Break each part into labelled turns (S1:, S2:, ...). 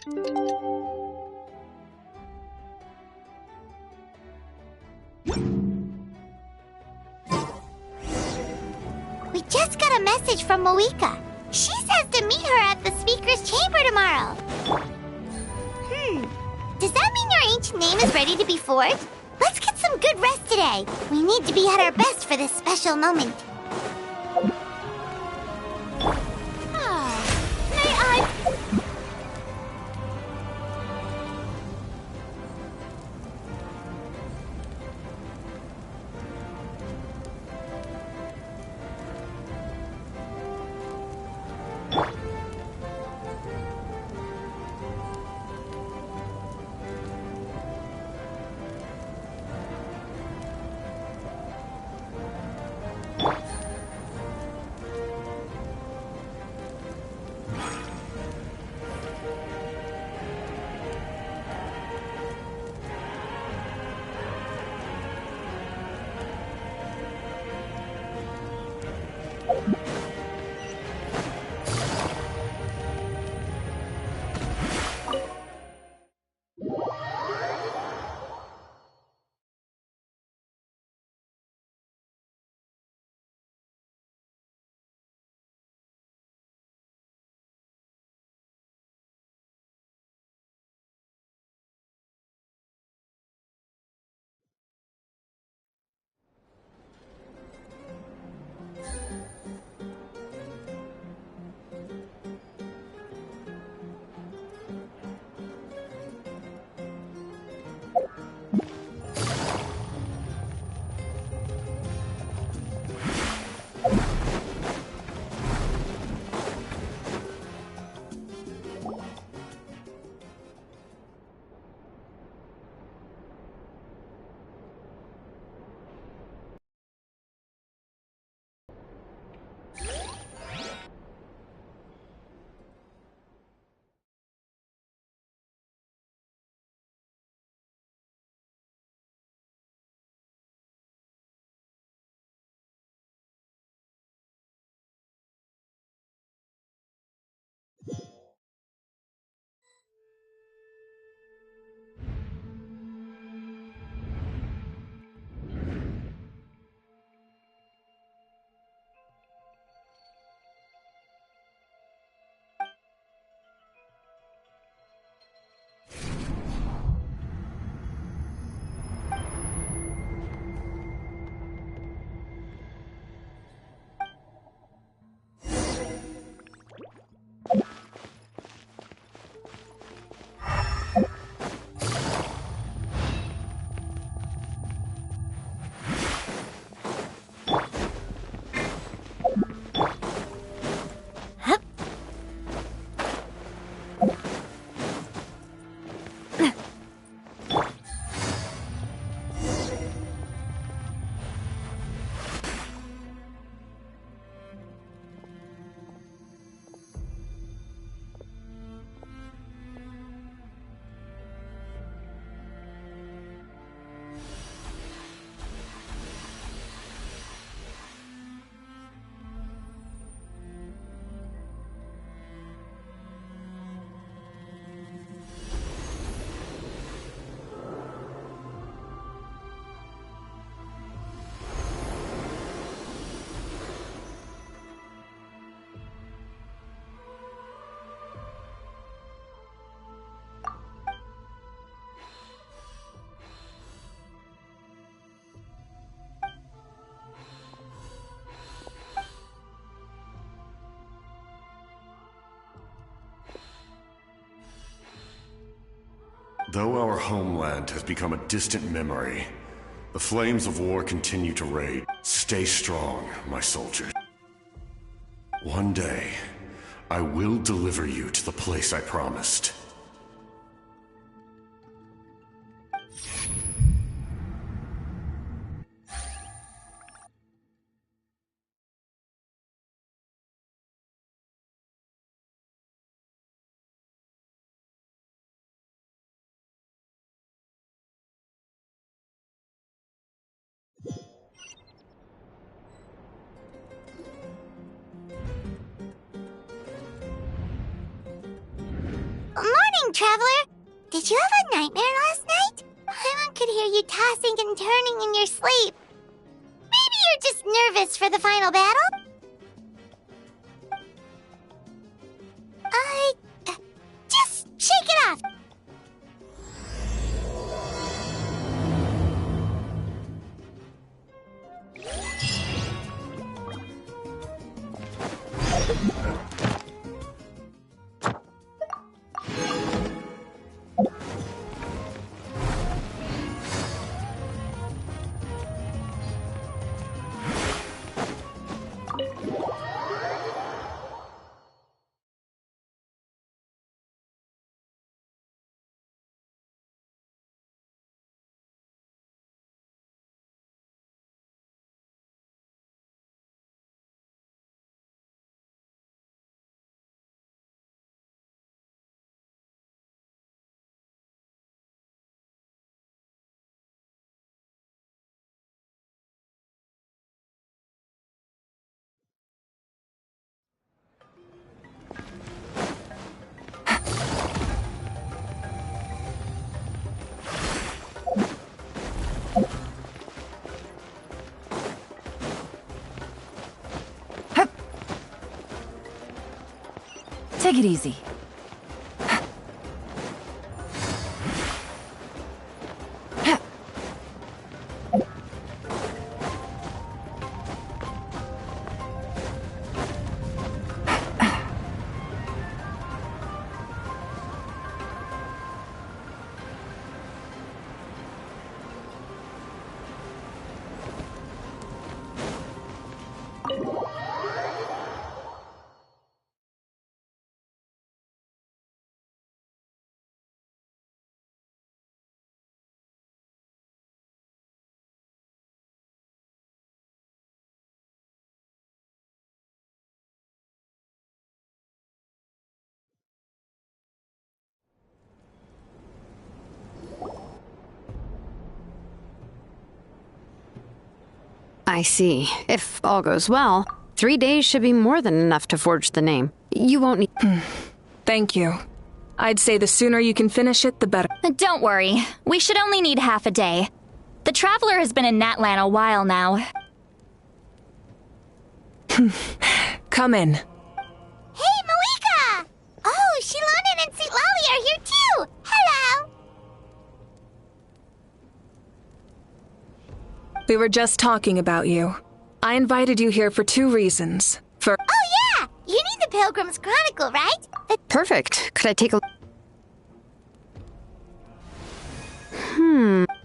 S1: We just got a message from Moika. She says to meet her at the speaker's chamber tomorrow. Does that mean your ancient name is ready to be forged? Let's get some good rest today. We need to be at our best for this special moment. May I...
S2: Though our homeland has become a distant memory, the flames of war continue to rage. Stay strong, my soldiers. One day, I will deliver you to the place I promised.
S1: More morning, Traveler! Did you have a nightmare last night? Paimon could hear you tossing and turning in your sleep. Maybe you're just nervous for the final battle? Just shake it off!
S3: Take it easy. I see. If all goes well, 3 days should be more than enough to forge the name. You won't need...
S4: Thank you. I'd say the sooner you can finish it, the better.
S5: Don't worry. We should only need half a day. The Traveler has been in Natlan a while now.
S4: Come in.
S1: Hey, Malika! Oh, Shilonen and St. Lolly are here too! Hello!
S4: We were just talking about you. I invited you here for 2 reasons. For
S1: Oh yeah! You need the Pilgrim's Chronicle, right?
S3: Perfect. Could I take a...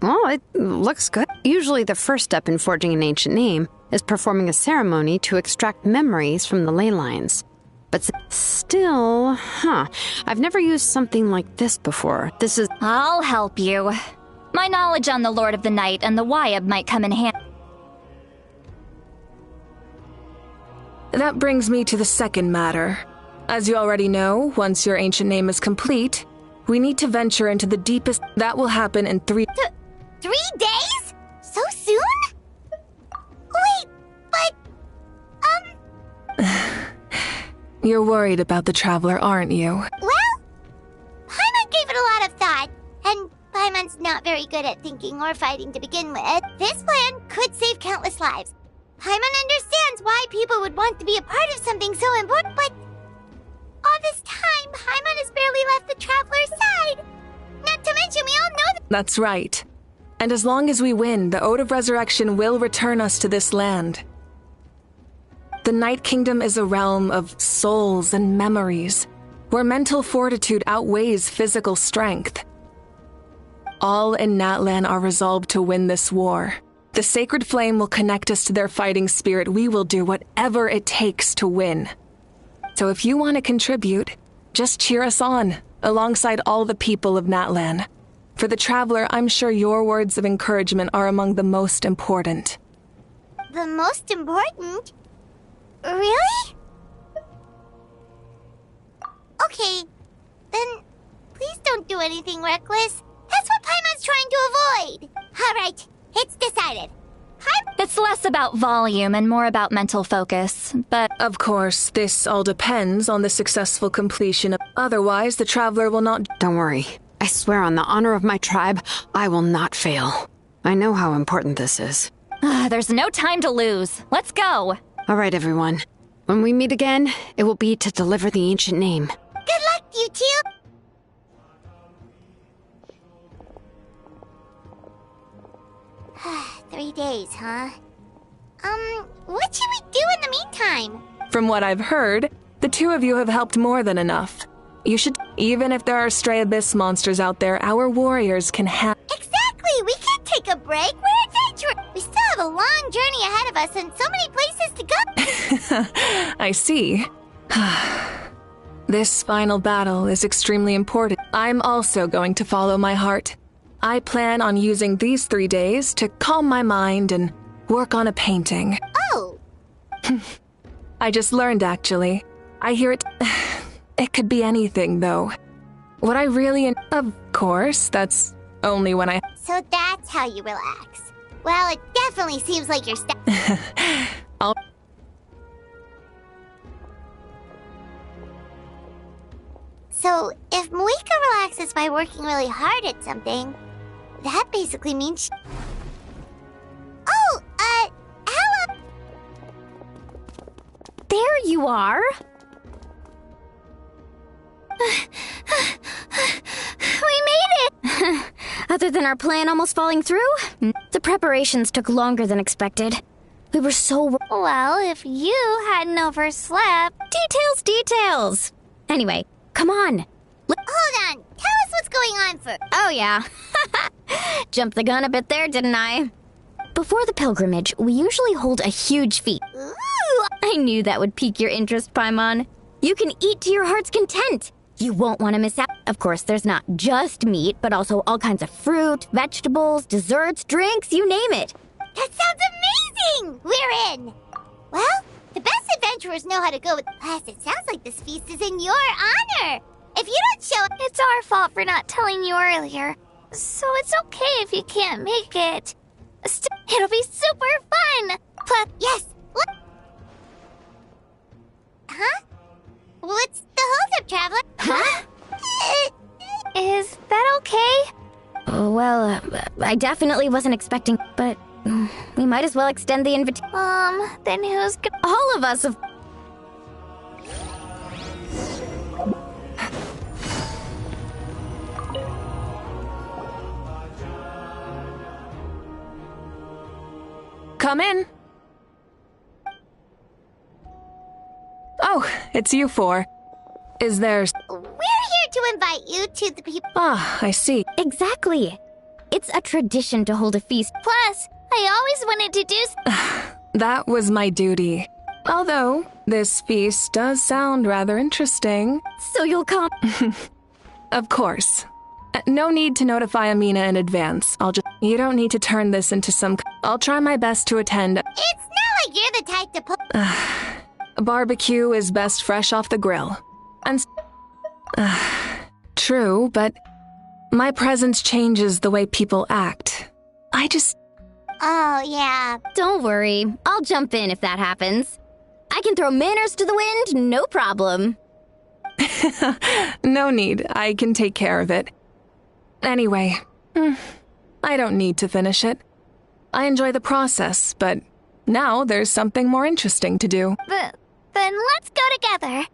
S3: Well, it looks good. Usually the first step in forging an ancient name is performing a ceremony to extract memories from the ley lines. But still, I've never used something like this before. This is...
S5: I'll help you. My knowledge on the Lord of the Night and the Wyab might come in handy.
S4: that brings me to the second matter. As you already know, once your ancient name is complete, we need to venture into the deepest... That will happen in 3...
S1: 3 days? So soon? Wait, but...
S4: You're worried about the Traveler, aren't you?
S1: Well, Paimon gave it a lot of thought, and Paimon's not very good at thinking or fighting to begin with. This plan could save countless lives. Paimon understands why people would want to be a part of something so important, but... all this time, Paimon has barely left the Traveler's side. Not to mention, we all know that...
S4: That's right. And as long as we win, the Ode of Resurrection will return us to this land. The Night Kingdom is a realm of souls and memories, where mental fortitude outweighs physical strength. All in Natlan are resolved to win this war. The sacred flame will connect us to their fighting spirit. We will do whatever it takes to win. So if you want to contribute, just cheer us on, alongside all the people of Natlan. For the Traveler, I'm sure your words of encouragement are among the most important.
S1: The most important? Really? Okay, then please don't do anything reckless. That's what Paimon's trying to avoid. All right, it's decided.
S5: It's less about volume and more about mental focus, but
S4: Of course, this all depends on the successful completion of... Otherwise, the Traveler will not...
S3: Don't worry. I swear on the honor of my tribe, I will not fail. I know how important this is.
S5: there's no time to lose. Let's go.
S3: All right, everyone. When we meet again, it will be to deliver the ancient name.
S1: Good luck, you two! 3 days, huh? What should we do in the meantime?
S4: From what I've heard, the two of you have helped more than enough. You should... Even if there are stray abyss monsters out there, our warriors can have...
S1: Exactly! We can't take a break! We're adventurous! We still have a long journey ahead of us and so many places to go!
S4: I see. This final battle is extremely important. I'm also going to follow my heart. I plan on using these 3 days to calm my mind and work on a painting.
S1: Oh!
S4: I just learned, actually. I hear it... It could be anything, though. What I really... Of course, that's only when I...
S1: So that's how you relax. Well, it definitely seems like you're
S4: I'll...
S1: So, if Moika relaxes by working really hard at something, that basically means Oh, hello!
S5: There you are.
S6: We made it! Other than our plan almost falling through, the preparations took longer than expected. We were so...
S1: Well, if you hadn't overslept...
S6: Details! Anyway, come on.
S1: Hold on, tell us what's going on first.
S6: Oh, yeah. Jumped the gun a bit there, didn't I? Before the pilgrimage, we usually hold a huge feast.
S1: Ooh!
S6: I knew that would pique your interest, Paimon. You can eat to your heart's content. You won't want to miss out. Of course, there's not just meat, but also all kinds of fruit, vegetables, desserts, drinks, you name it.
S1: That sounds amazing! We're in! Well, the best adventurers know how to go with the class. It sounds like this feast is in your honor. If you don't show up...
S7: It's our fault for not telling you earlier. So it's okay if you can't make it. It'll be super fun! Plus,
S1: Yes! Look! Huh? What's the holdup, Traveler?
S6: Huh?
S7: is that okay?
S6: Well, I definitely wasn't expecting, but we might as well extend the invitation.
S7: Then who's
S6: All of us have...
S4: Come in. Oh, it's you four. Is there...
S1: We're here to invite you to the people...
S4: Ah, I see.
S6: Exactly. It's a tradition to hold a feast.
S7: Plus, I always wanted to do...
S4: That was my duty. Although, this feast does sound rather interesting.
S6: So you'll come?
S4: Of course. No need to notify Amina in advance. You don't need to turn this into some... I'll try my best to attend.
S1: It's not like you're the type to pull...
S4: A barbecue is best fresh off the grill. And... True, but... My presence changes the way people act. I just...
S1: Oh, yeah.
S6: Don't worry. I'll jump in if that happens. I can throw manners to the wind, no problem.
S4: No need. I can take care of it. Anyway, I don't need to finish it. I enjoy the process, but now there's something more interesting to do.
S7: Then let's go together.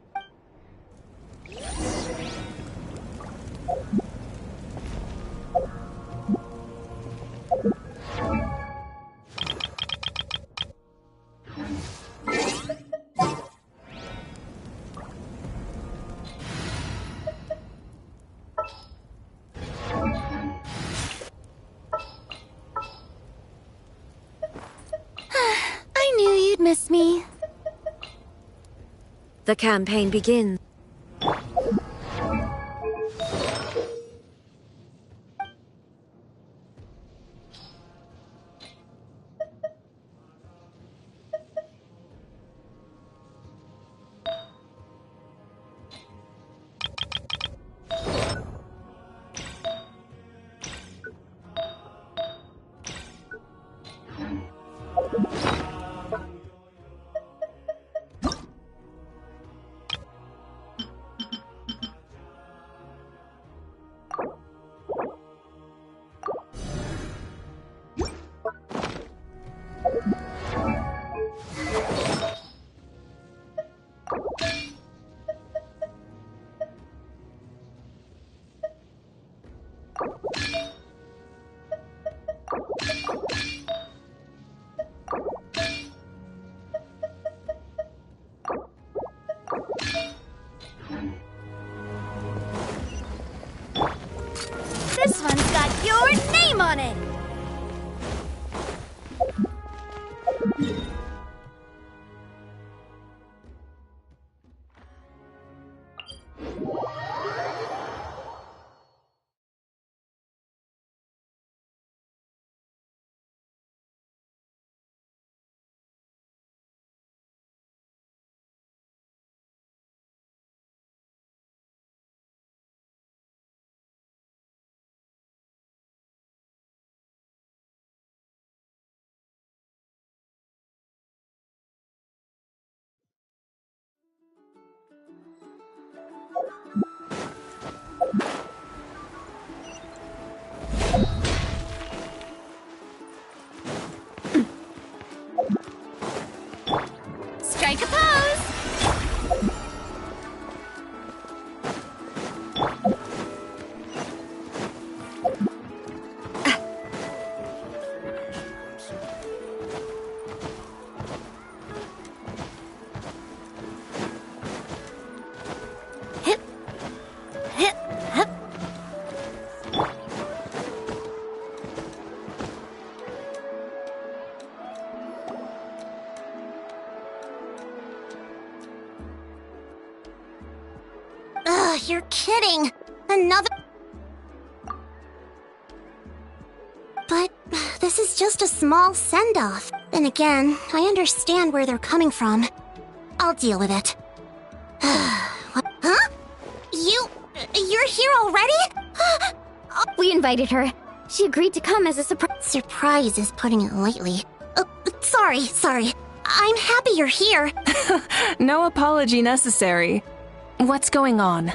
S1: I knew you'd miss me.
S8: The campaign begins.
S1: This one's got your name on it! Strike a pose! Hip, hip, hip. Ugh, you're kidding. Another... But this is just a small send-off. Then again, I understand where they're coming from. I'll deal with it. What? Huh? You're here already?
S6: We invited her. She agreed to come as a surprise.
S1: Surprise is putting it lightly. Sorry. I'm happy you're here.
S4: No apology necessary. What's going on?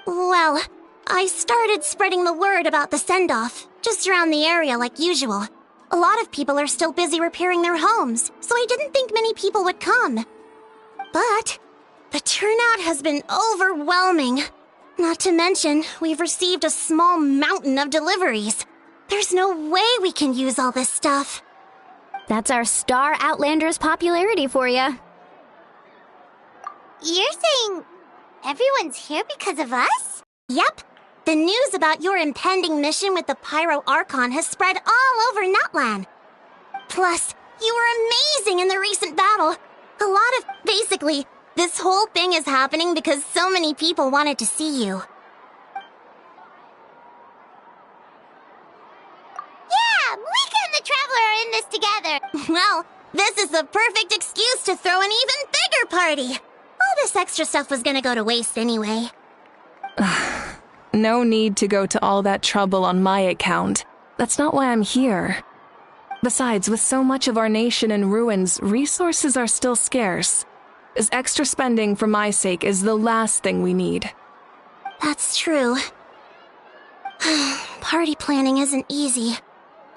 S1: Well, I started spreading the word about the send-off, just around the area like usual. A lot of people are still busy repairing their homes, so I didn't think many people would come. But the turnout has been overwhelming. Not to mention, we've received a small mountain of deliveries. There's no way we can use all this stuff.
S6: That's our Star Outlander's popularity for you.
S1: You're saying everyone's here because of us? Yep. The news about your impending mission with the Pyro Archon has spread all over Nutland. Plus, you were amazing in the recent battle. Basically, this whole thing is happening because so many people wanted to see you. Yeah, Mika and the Traveler are in this together. Well, this is the perfect excuse to throw an even bigger party. All this extra stuff was gonna go to waste anyway.
S4: No need to go to all that trouble on my account. That's not why I'm here. Besides, with so much of our nation in ruins, resources are still scarce. This extra spending for my sake is the last thing we need.
S1: That's true. Party planning isn't easy.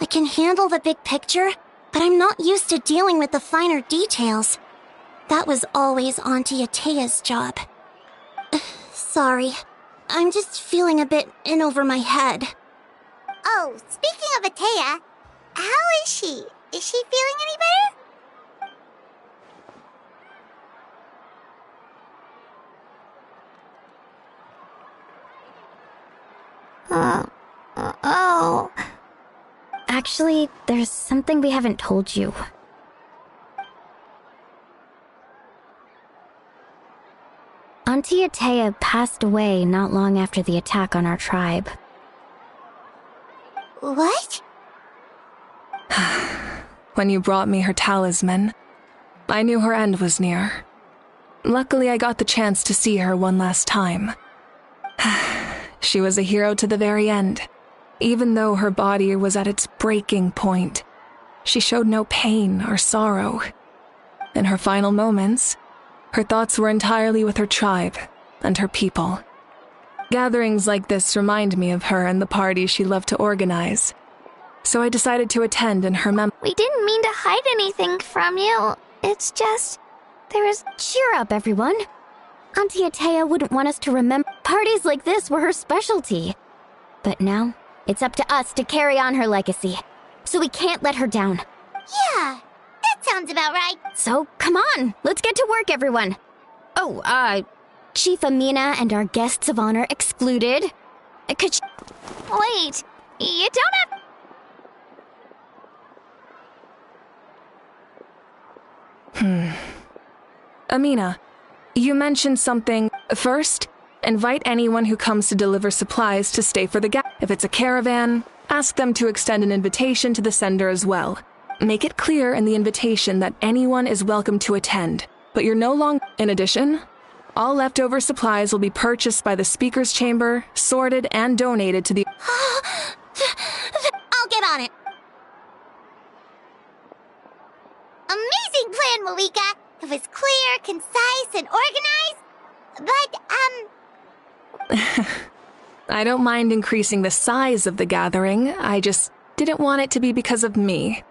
S1: I can handle the big picture, but I'm not used to dealing with the finer details. That was always Auntie Atea's job. Sorry. I'm just feeling a bit in over my head. Oh, speaking of Atea, how is she? Is she feeling any better? Oh.
S6: Actually, there's something we haven't told you. Auntie Atea passed away not long after the attack on our tribe.
S1: What?
S4: When you brought me her talisman, I knew her end was near. Luckily, I got the chance to see her one last time. She was a hero to the very end, even though her body was at its breaking point. she showed no pain or sorrow. In her final moments, her thoughts were entirely with her tribe and her people. Gatherings like this remind me of her and the parties she loved to organize. So I decided to attend in her memory.
S7: We didn't mean to hide anything from you. It's just, there is...
S6: Cheer up, everyone. Auntie Atea wouldn't want us to remember. Parties like this were her specialty. But now, it's up to us to carry on her legacy. So we can't let her down.
S1: Yeah, that sounds about right.
S6: So, come on, let's get to work, everyone. Oh, Chief Amina and our guests of honor excluded. Could
S7: Wait, you don't have...
S4: Amina, you mentioned something. First, invite anyone who comes to deliver supplies to stay for the If it's a caravan, ask them to extend an invitation to the sender as well. Make it clear in the invitation that anyone is welcome to attend, but you're no longer... In addition, all leftover supplies will be purchased by the Speaker's Chamber, sorted, and donated to the...
S1: I'll get on it. Amazing plan, Malika. It was clear, concise, and organized. But,
S4: I don't mind increasing the size of the gathering, I just didn't want it to be because of me.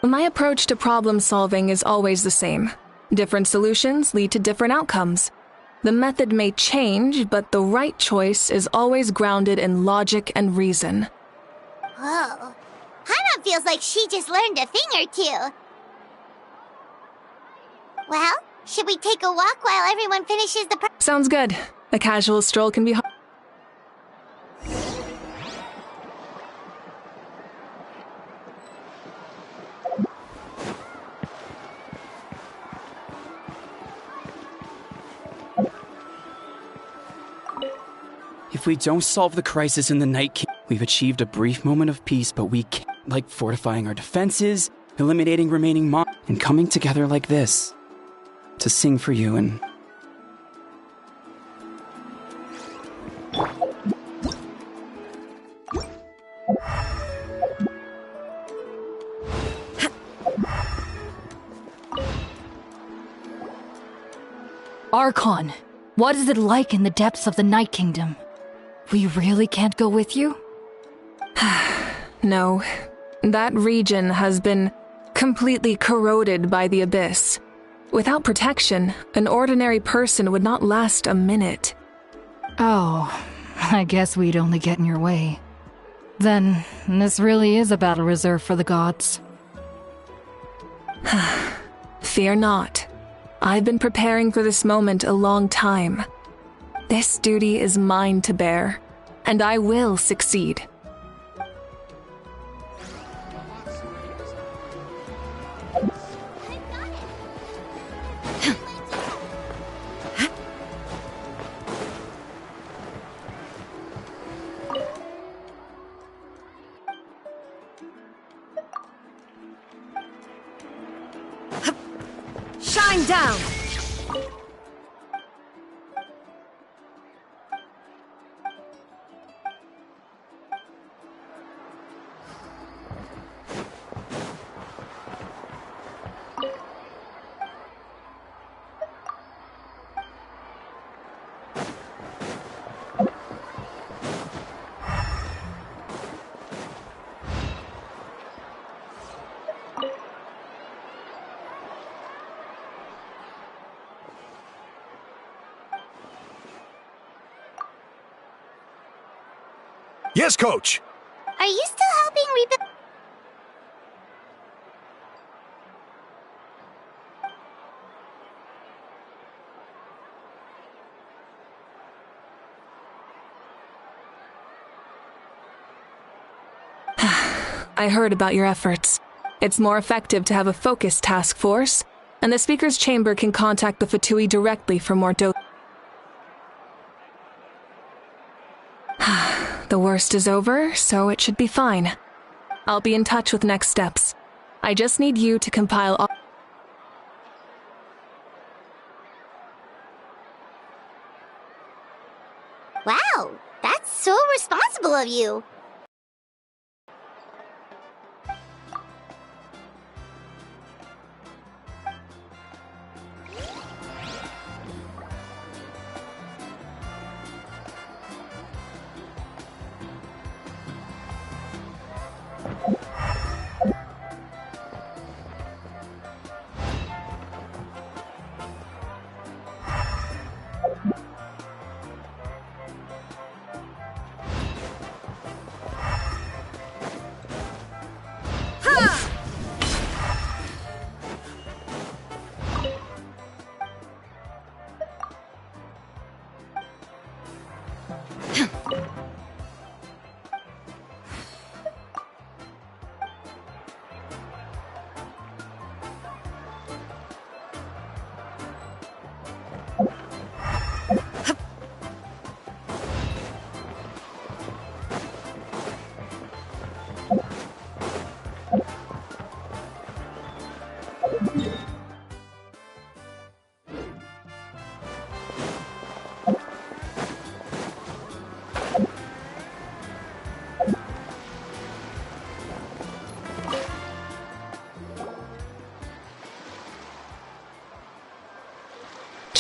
S4: My approach to problem solving is always the same. Different solutions lead to different outcomes. The method may change, but the right choice is always grounded in logic and reason.
S1: whoa. Hana feels like she just learned a thing or two. Well, should we take a walk while everyone finishes the...
S4: Sounds good. A casual stroll can be...
S8: If we don't solve the crisis in the Night King, we've achieved a brief moment of peace, but we can't, like fortifying our defenses, eliminating remaining and coming together like this. To sing for you and...
S9: Archon, what is it like in the depths of the Night Kingdom? We really can't go with you?
S4: No. That region has been completely corroded by the abyss. Without protection, an ordinary person would not last a minute.
S9: Oh, I guess we'd only get in your way. Then, this really is a battle reserved for the gods.
S4: Fear not. I've been preparing for this moment a long time. This duty is mine to bear, and I will succeed.
S9: Shine down!
S10: Yes, Coach!
S1: Are you still helping rebuild?
S4: I heard about your efforts. It's more effective to have a focused task force, and the Speaker's Chamber can contact the Fatui directly for more The worst is over, so it should be fine. I'll be in touch with next steps. I just need you to compile all...
S1: Wow, that's so responsible of you.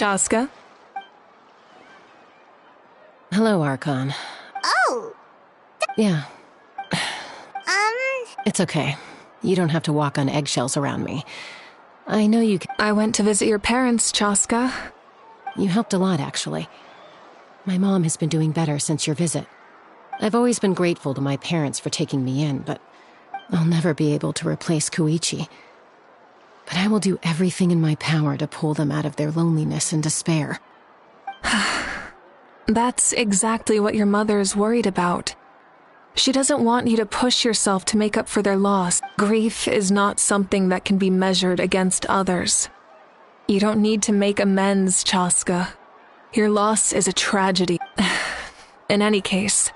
S4: Chaska.
S11: Hello, Archon.
S1: Oh,
S11: Yeah, it's okay. You don't have to walk on eggshells around me. I know you can.
S4: I went to visit your parents, Chaska.
S11: You helped a lot, actually. My mom has been doing better since your visit. I've always been grateful to my parents for taking me in, but I'll never be able to replace Koichi. But I will do everything in my power to pull them out of their loneliness and despair.
S4: That's exactly what your mother's worried about. She doesn't want you to push yourself to make up for their loss. Grief is not something that can be measured against others. You don't need to make amends, Chaska. Your loss is a tragedy. In any case,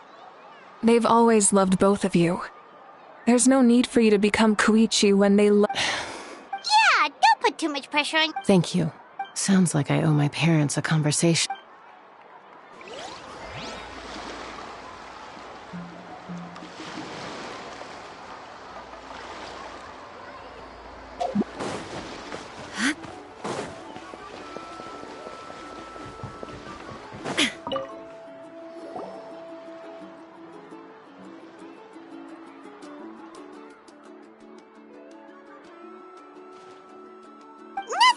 S4: they've always loved both of you. There's no need for you to become Koichi when they
S1: yeah, don't put too much pressure on...
S11: Thank you. Sounds like I owe my parents a conversation.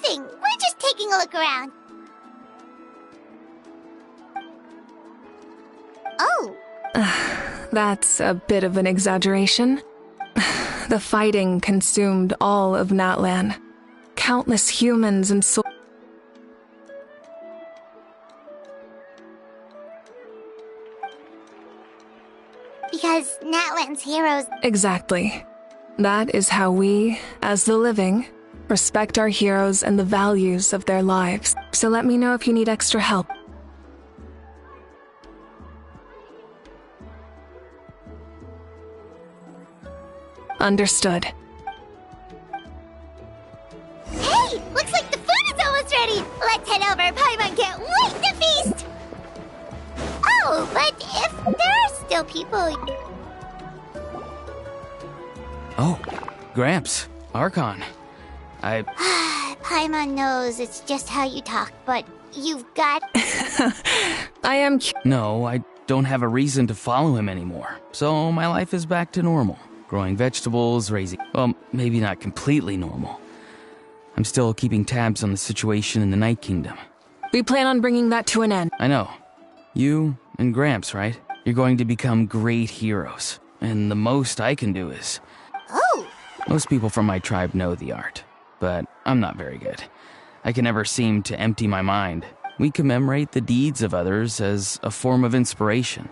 S1: Nothing! We're just taking a look around. Oh.
S4: That's a bit of an exaggeration. The fighting consumed all of Natlan. Countless humans and souls.
S1: Because Natlan's heroes...
S4: Exactly. That is how we, as the living, respect our heroes and the values of their lives. So let me know if you need extra help. Understood.
S1: Hey! Looks like the food is almost ready! Let's head over! Paimon can't wait to feast! Oh, but if there are still people...
S8: Oh, Gramps, Archon.
S1: Paimon knows it's just how you talk, but you've got...
S4: I am...
S8: No, I don't have a reason to follow him anymore, so my life is back to normal. Growing vegetables, raising... Well, maybe not completely normal. I'm still keeping tabs on the situation in the Night Kingdom.
S4: We plan on bringing that to an end.
S8: I know. You and Gramps, right? You're going to become great heroes, and the most I can do is...
S1: Oh!
S8: Most people from my tribe know the art, but I'm not very good. I can never seem to empty my mind. We commemorate the deeds of others as a form of inspiration.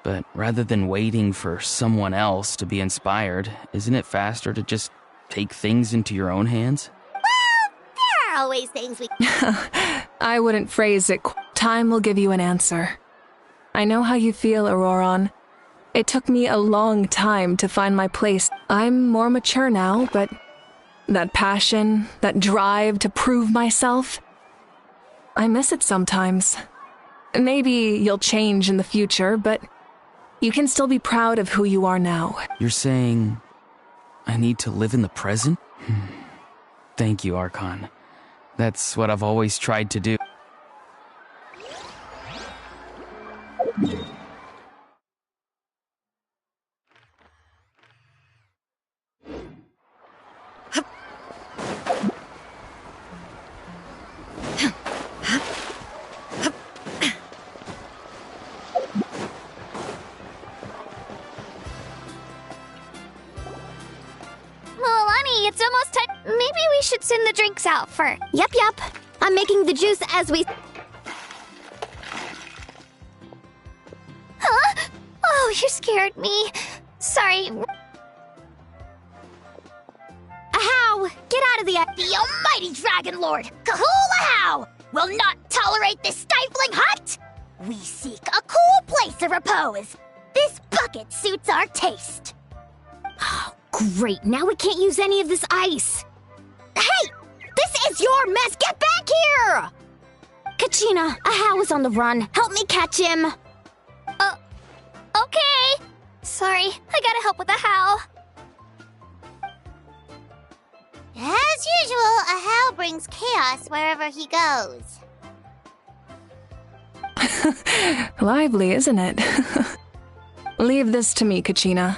S8: But rather than waiting for someone else to be inspired, isn't it faster to just take things into your own hands?
S1: Well, there are always things we...
S4: I wouldn't phrase it. Time will give you an answer. I know how you feel, Auroron. It took me a long time to find my place. I'm more mature now, but that passion, that drive to prove myself, I miss it sometimes. Maybe you'll change in the future, but you can still be proud of who you are now.
S8: You're saying I need to live in the present? Thank you, Archon. That's what I've always tried to do.
S7: Milani, it's almost time. Maybe we should send the drinks out first.
S6: Yep. I'm making the juice as we...
S7: Huh? Oh, you scared me. Sorry.
S6: Ahow! Get out of the...
S1: The almighty Dragon Lord, Kahul will not tolerate this stifling hut! We seek a cool place of repose. This bucket suits our taste.
S6: Oh, great. Now we can't use any of this ice. Hey! This is your mess! Get back here! Kachina, Ahow is on the run. Help me catch him.
S7: Okay. Sorry, I gotta help with the how.
S1: As usual, Ahau brings chaos wherever he goes.
S4: Lively, isn't it? Leave this to me, Kachina.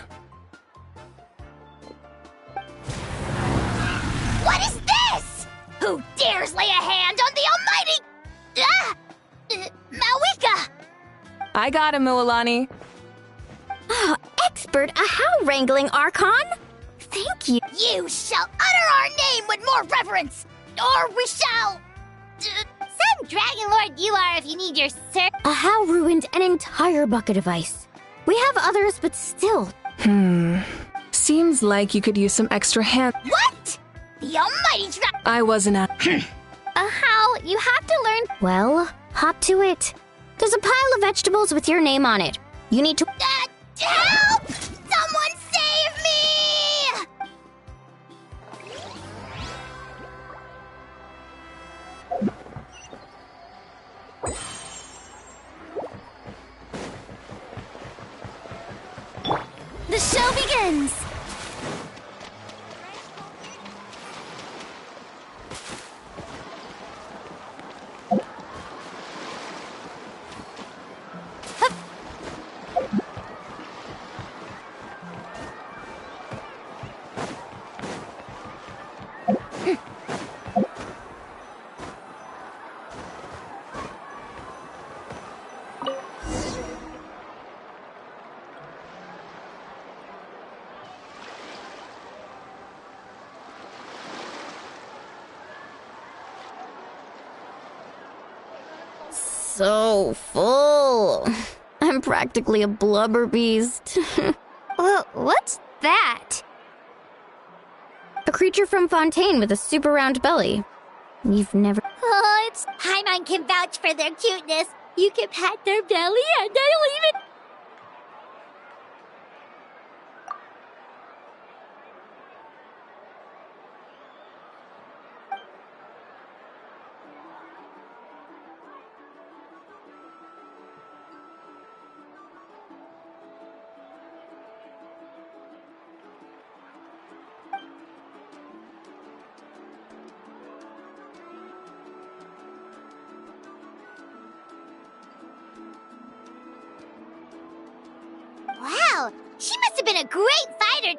S7: What is this? Who dares lay a hand on the almighty... Malika!
S4: I got him, Mualani.
S6: Oh, expert Ahau wrangling, Archon. Thank you.
S7: You shall utter our name with more reverence, or we shall...
S1: Some Dragon Lord you are if you need your
S6: Ahau ruined an entire bucket of ice. We have others, but still.
S4: Seems like you could use some extra hand.
S7: What? The almighty
S4: I wasn't at...
S7: Ahau, you have to learn...
S6: Well, hop to it. There's a pile of vegetables with your name on it. You need to...
S7: help! Someone save me!
S1: The show begins!
S6: So full. I'm practically a blubber beast.
S7: Well, what's that?
S6: A creature from Fontaine with a super round belly. You've never...
S1: Oh, it's... Paimon can vouch for their cuteness. You can pat their belly and they'll even... Wow, she must have been a great fighter.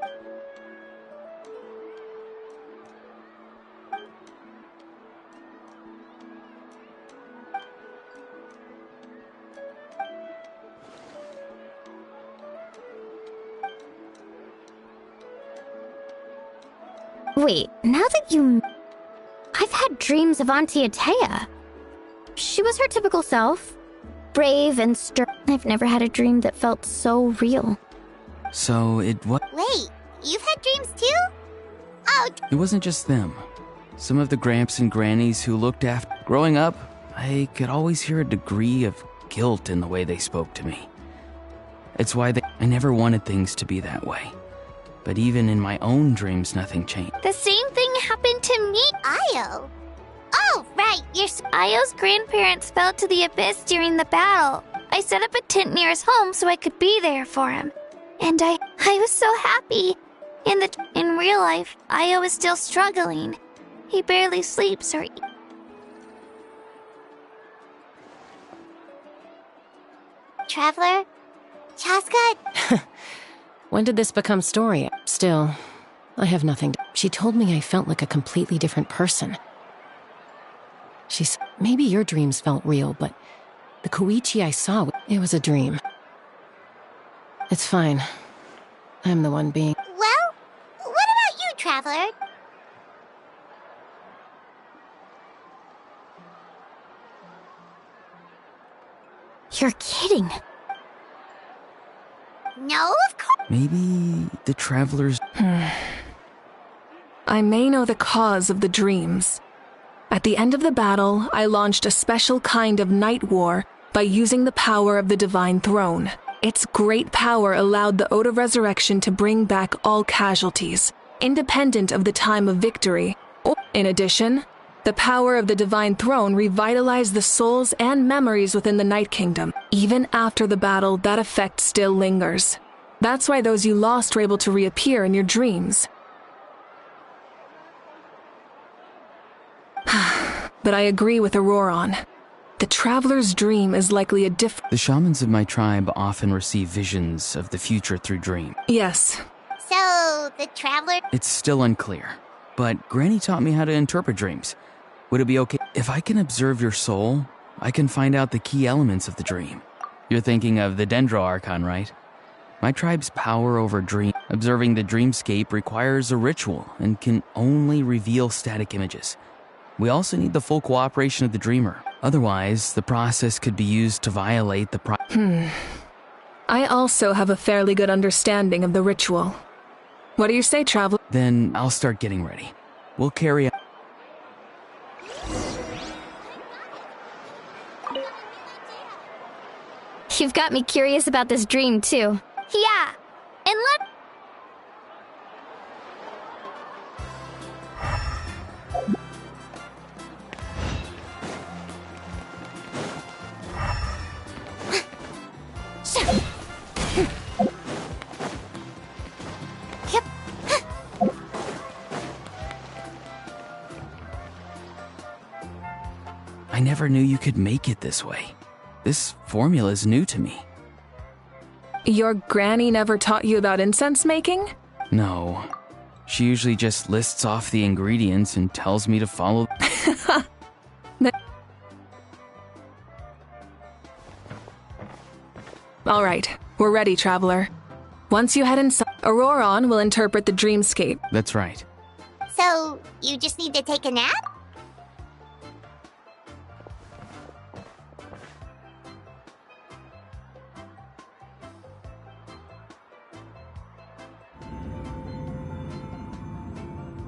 S6: Wait, now that you... I've had dreams of Auntie Atea. She was her typical self. Brave and stern. I've never had a dream that felt so real.
S8: So it was...
S1: Wait, you've had dreams too? Oh,
S8: It wasn't just them. Some of the Gramps and Grannies who looked after... Growing up, I could always hear a degree of guilt in the way they spoke to me. It's why I never wanted things to be that way. But even in my own dreams, nothing changed.
S7: The same thing happened to me.
S1: Io. Oh, right,
S7: Io's grandparents fell to the abyss during the battle. I set up a tent near his home so I could be there for him. And I was so happy. In real life, Io is still struggling. He barely sleeps or eats.
S1: Traveler? Chaska?
S11: When did this become story? Still, I have nothing. She told me I felt like a completely different person. Maybe your dreams felt real, but the Koichi I saw, it was a dream. It's fine. I'm the one being...
S1: Well, what about you, Traveler?
S6: You're kidding.
S1: No, of course.
S8: Maybe the Travelers...
S4: I may know the cause of the dreams. At the end of the battle, I launched a special kind of night war by using the power of the Divine Throne. Its great power allowed the Ode of Resurrection to bring back all casualties, independent of the time of victory. In addition, the power of the Divine Throne revitalized the souls and memories within the Night Kingdom. Even after the battle, that effect still lingers. That's why those you lost were able to reappear in your dreams. But I agree with Auroron. The traveler's dream is likely a
S8: The shamans of my tribe often receive visions of the future through dream.
S4: Yes.
S1: So, the traveler...
S8: It's still unclear, but Granny taught me how to interpret dreams. Would it be okay if I can observe your soul? I can find out the key elements of the dream. You're thinking of the Dendro Archon, right? My tribe's power over dream. Observing the dreamscape requires a ritual and can only reveal static images. We also need the full cooperation of the dreamer. Otherwise, the process could be used to violate the
S4: I also have a fairly good understanding of the ritual. What do you say, traveler?
S8: Then I'll start getting ready. We'll carry out.
S6: You've got me curious about this dream, too.
S7: Yeah. And let...
S8: I never knew you could make it this way. This formula is new to me.
S4: Your granny never taught you about incense making?
S8: No. She usually just lists off the ingredients and tells me to follow.
S4: All right, we're ready, traveler. Once you head inside, Auroron will interpret the dreamscape.
S8: That's right.
S1: So, you just need to take a nap?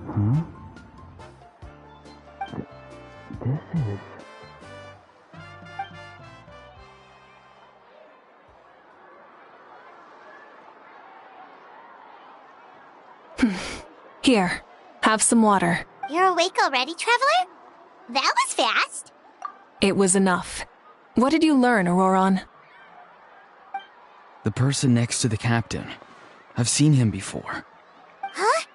S8: Huh? This is...
S4: Here, have some water.
S1: You're awake already, traveler? That was fast.
S4: It was enough. What did you learn, Auroron?
S8: The person next to the captain. I've seen him before.
S1: Huh?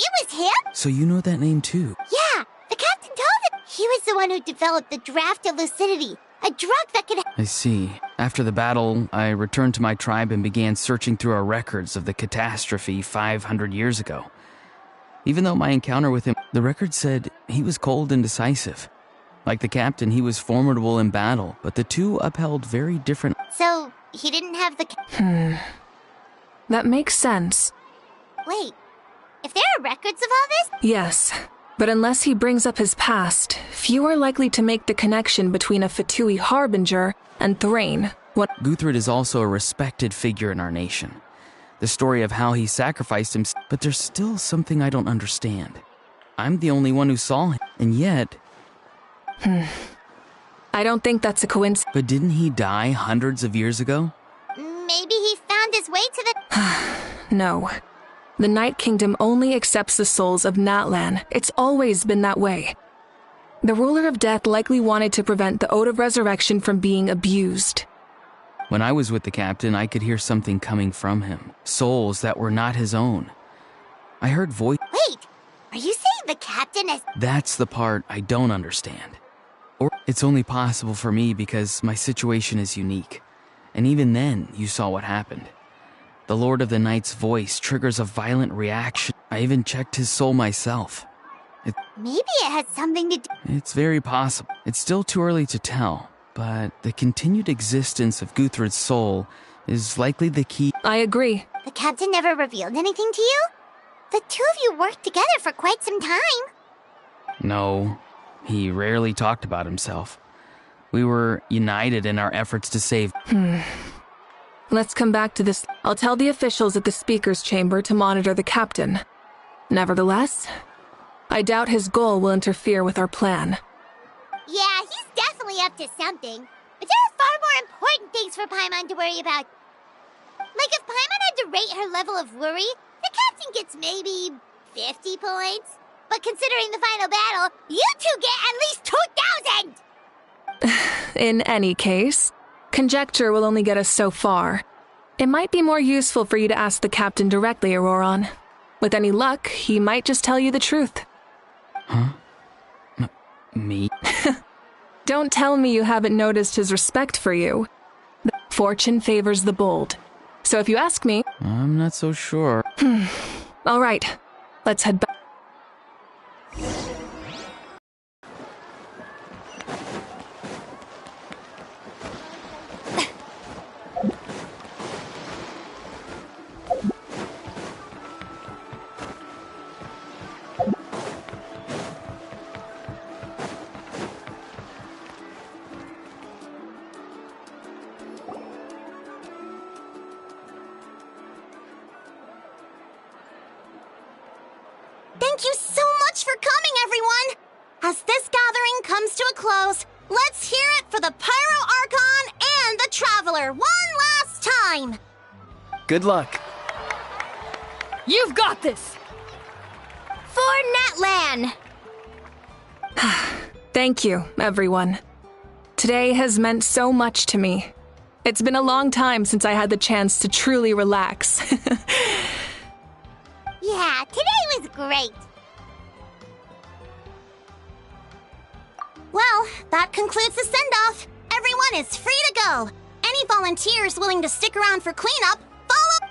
S1: It was him?
S8: So you know that name too?
S1: Yeah, the captain told him. He was the one who developed the draft of lucidity, a drug that could...
S8: I see. After the battle, I returned to my tribe and began searching through our records of the catastrophe 500 years ago. Even though my encounter with him, the record said he was cold and decisive. Like the captain, he was formidable in battle, but the two upheld very different...
S1: So, he didn't have the...
S4: That makes sense.
S1: Wait, if there are records of all this...
S4: Yes, but unless he brings up his past, few are likely to make the connection between a Fatui harbinger and Thrain.
S8: Guthred is also a respected figure in our nation. The story of how he sacrificed himself, but there's still something I don't understand. I'm the only one who saw him, and yet...
S4: I don't think that's a coincidence.
S8: But didn't he die hundreds of years ago?
S1: Maybe he found his way to the...
S4: No. The Night Kingdom only accepts the souls of Natlan. It's always been that way. The ruler of death likely wanted to prevent the Ode of Resurrection from being abused.
S8: When I was with the captain, I could hear something coming from him. Souls that were not his own. I heard voice...
S1: Wait, are you saying the captain is...
S8: That's the part I don't understand. Or it's only possible for me because my situation is unique. And even then, you saw what happened. The Lord of the Night's voice triggers a violent reaction. I even checked his soul myself.
S1: Maybe it has something to do...
S8: It's very possible. It's still too early to tell, but the continued existence of Guthred's soul is likely the key.
S4: I agree.
S1: The captain never revealed anything to you? The two of you worked together for quite some time.
S8: No, he rarely talked about himself. We were united in our efforts to save...
S4: Let's come back to this. I'll tell the officials at the speaker's chamber to monitor the captain. Nevertheless, I doubt his goal will interfere with our plan.
S1: Yeah, he's definitely up to something. But there are far more important things for Paimon to worry about. Like if Paimon had to rate her level of worry, the captain gets maybe 50 points. But considering the final battle, you two get at least 2,000!
S4: In any case, conjecture will only get us so far. It might be more useful for you to ask the captain directly, Auroron. With any luck, he might just tell you the truth.
S8: Huh? Me?
S4: Don't tell me you haven't noticed his respect for you. Fortune favors the bold. So if you ask me...
S8: I'm not so sure.
S4: All right, let's head back.
S1: Thank you so much for coming, everyone! As this gathering comes to a close, let's hear it for the Pyro Archon and the Traveler one last time!
S8: Good luck.
S9: You've got this!
S6: For Natlan!
S4: Thank you, everyone. Today has meant so much to me. It's been a long time since I had the chance to truly relax.
S1: Yeah, today was great! Well, that concludes the send-off. Everyone is free to go. Any volunteers willing to stick around for cleanup, follow...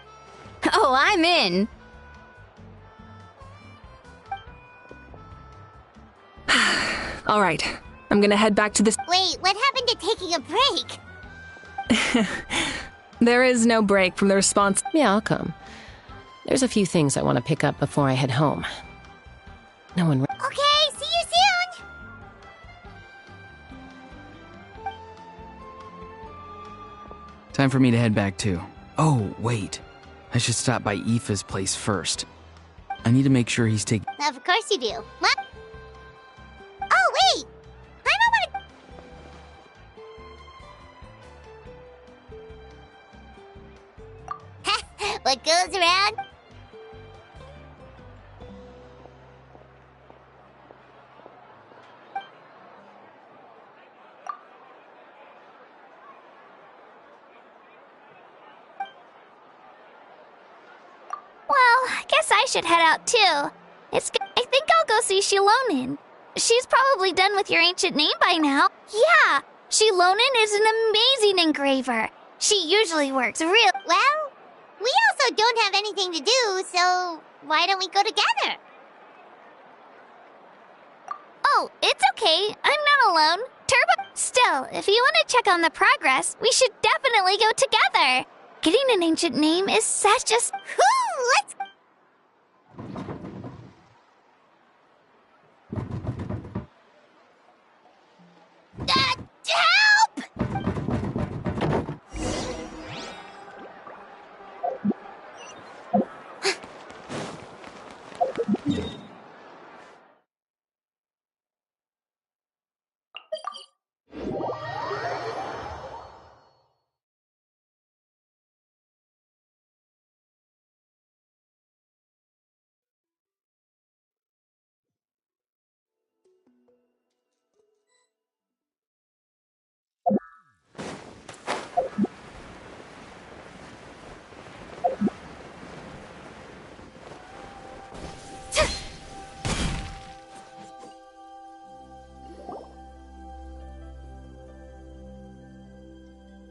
S6: Oh, I'm in.
S4: All right, I'm gonna head back to this...
S1: Wait, what happened to taking a break?
S4: There is no break from the response...
S11: Yeah, I'll come. There's a few things I want to pick up before I head home. No one...
S1: Okay, see you soon!
S8: Time for me to head back too. Oh, wait. I should stop by Aoife's place first. I need to make sure he's taking...
S1: Of course you do. What? Oh, wait! I don't want to... What goes around?
S7: Well, I guess I should head out too. I think I'll go see Shilonin. She's probably done with your ancient name by now. Yeah, Shilonin is an amazing engraver. She usually works real...
S1: Well, we also don't have anything to do, so why don't we go together?
S7: Oh, it's okay. I'm not alone. Turbo... Still, if you want to check on the progress, we should definitely go together. Getting an ancient name is such a...
S1: Let's... Help!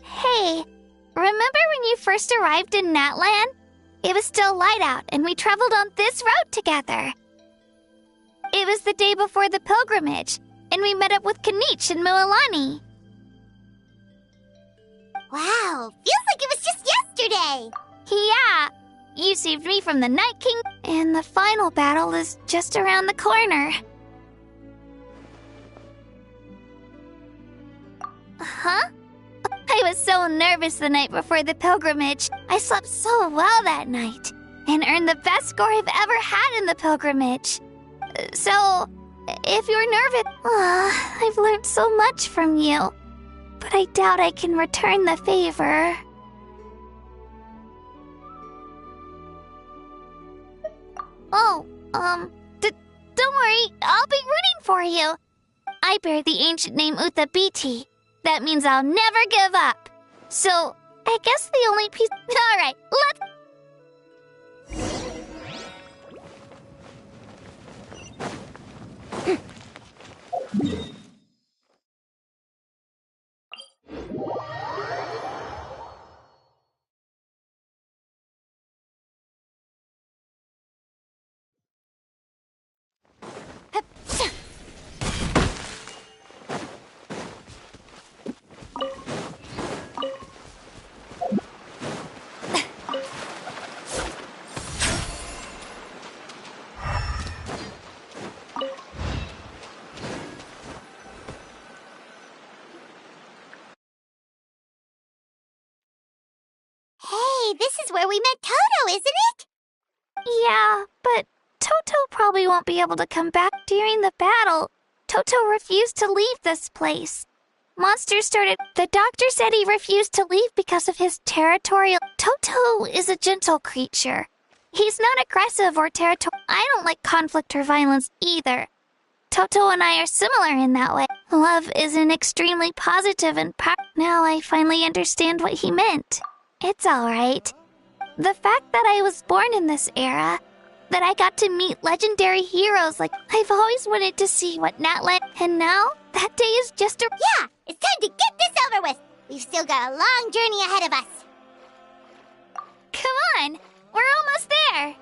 S7: Hey, remember when you first arrived in Natlan? It was still light out, and we traveled on this road together. It was the day before the pilgrimage, and we met up with Kanich and Mualani.
S1: Wow, feels like it was just yesterday!
S7: Yeah, you saved me from the Night King, and the final battle is just around the corner. Huh? I was so nervous the night before the pilgrimage. I slept so well that night, and earned the best score I've ever had in the pilgrimage. So, if you're nervous... I've learned so much from you, but I doubt I can return the favor. Oh, don't worry, I'll be rooting for you. I bear the ancient name Utabiti. That means I'll never give up. So, I guess the only piece... Alright, let's...
S1: where we met Toto, isn't it?
S7: Yeah, but Toto probably won't be able to come back during the battle. Toto refused to leave this place. Monsters started. The doctor said he refused to leave because of his territorial. Toto is a gentle creature. He's not aggressive or territorial. I don't like conflict or violence either. Toto and I are similar in that way. Love is an extremely positive and now I finally understand what he meant. It's alright. The fact that I was born in this era, that I got to meet legendary heroes like I've always wanted to see what Natland, and now that day is just a.
S1: Yeah, it's time to get this over with. We've still got a long journey ahead of us.
S7: Come on, we're almost there.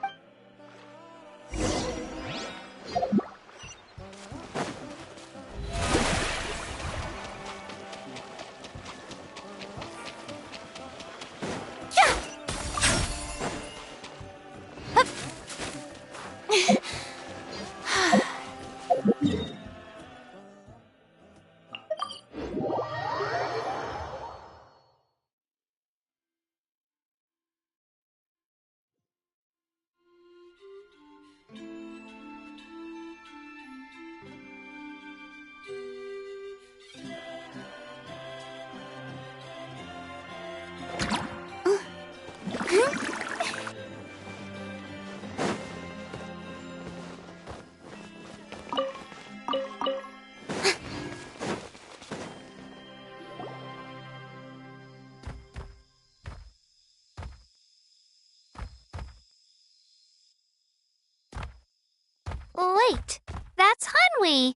S7: Wait, that's Hanwi.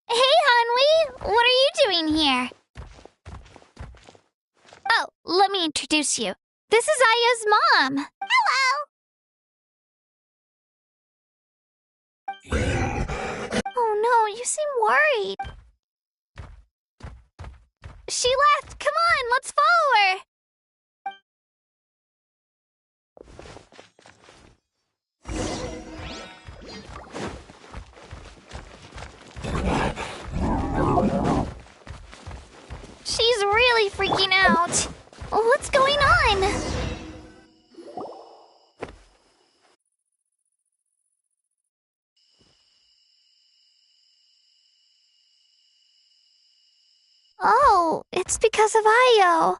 S7: Hey, Hanwi, what are you doing here? Oh, let me introduce you. This is Aya's mom.
S1: Hello!
S7: Oh no, you seem worried. She left. Come on, let's follow her. She's really freaking out. What's going on? Oh, it's because of Io.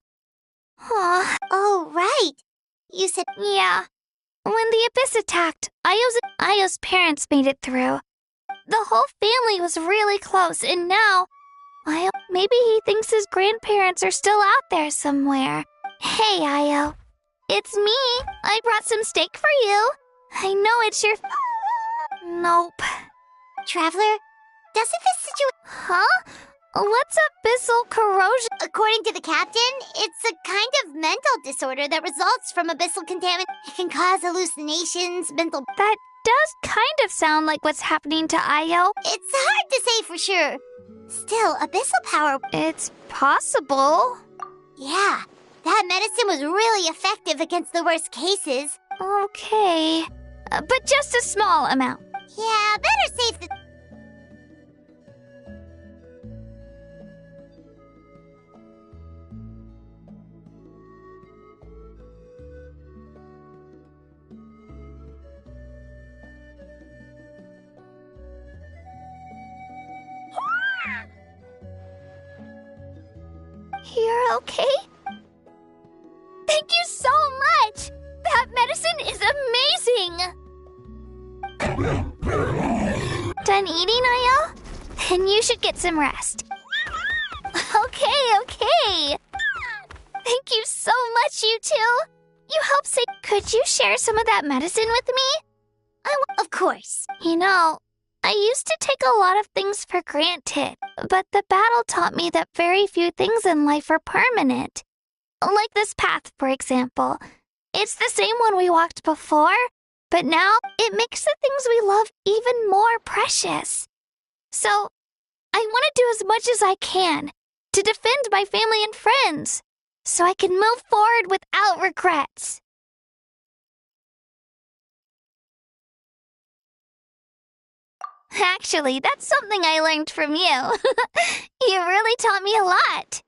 S1: Oh, right. You said.
S7: Yeah. When the Abyss attacked, Io's parents made it through. The whole family was really close, and now maybe he thinks his grandparents are still out there somewhere. Hey, Io. It's me. I brought some steak for you. I know it's your. Nope.
S1: Traveler, doesn't this situation.
S7: Huh? What's abyssal corrosion?
S1: According to the captain, it's a kind of mental disorder that results from abyssal contamination. It can cause hallucinations, mental.
S7: That does kind of sound like what's happening to Io.
S1: It's hard to say for sure. Still, abyssal power.
S7: It's possible.
S1: Yeah, that medicine was really effective against the worst cases.
S7: Okay. But just a small amount.
S1: Yeah, better safe than.
S7: You're okay? Thank you so much! That medicine is amazing! Done eating, Io? Then you should get some rest. Okay. Thank you so much, you two. You helped save. Could you share some of that medicine with me?
S1: Of course.
S7: You know, I used to take a lot of things for granted, but the battle taught me that very few things in life are permanent. Like this path, for example. It's the same one we walked before, but now it makes the things we love even more precious. So, I want to do as much as I can to defend my family and friends, so I can move forward without regrets. Actually, that's something I learned from you. You really taught me a lot.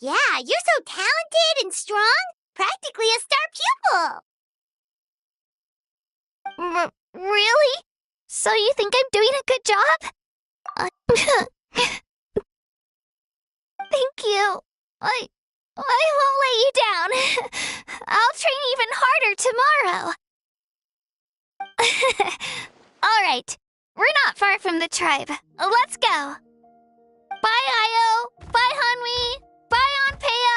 S1: Yeah, you're so talented and strong. Practically a star pupil.
S7: Really? So you think I'm doing a good job? Thank you. I won't let you down. I'll train even harder tomorrow. All right. We're not far from the tribe. Let's go. Bye, Io. Bye, Hanwi. Bye, Onpeo.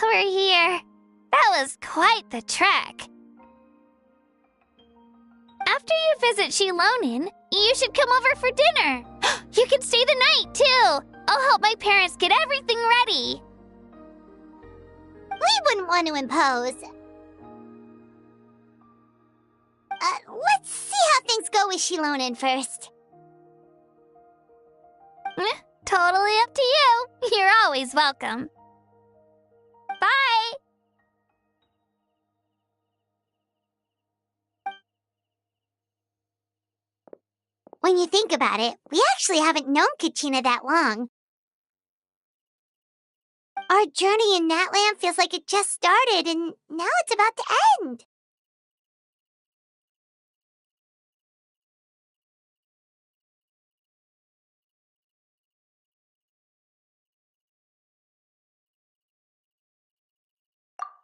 S7: We're here. That was quite the trek. After you visit Shilonin, you should come over for dinner. You can stay the night, too. I'll help my parents get everything ready.
S1: We wouldn't want to impose. Let's see how things go with Shilonin first.
S7: Totally up to you. You're always welcome. Bye!
S1: When you think about it, we actually haven't known Kachina that long. Our journey in Natland feels like it just started, and now it's about to end.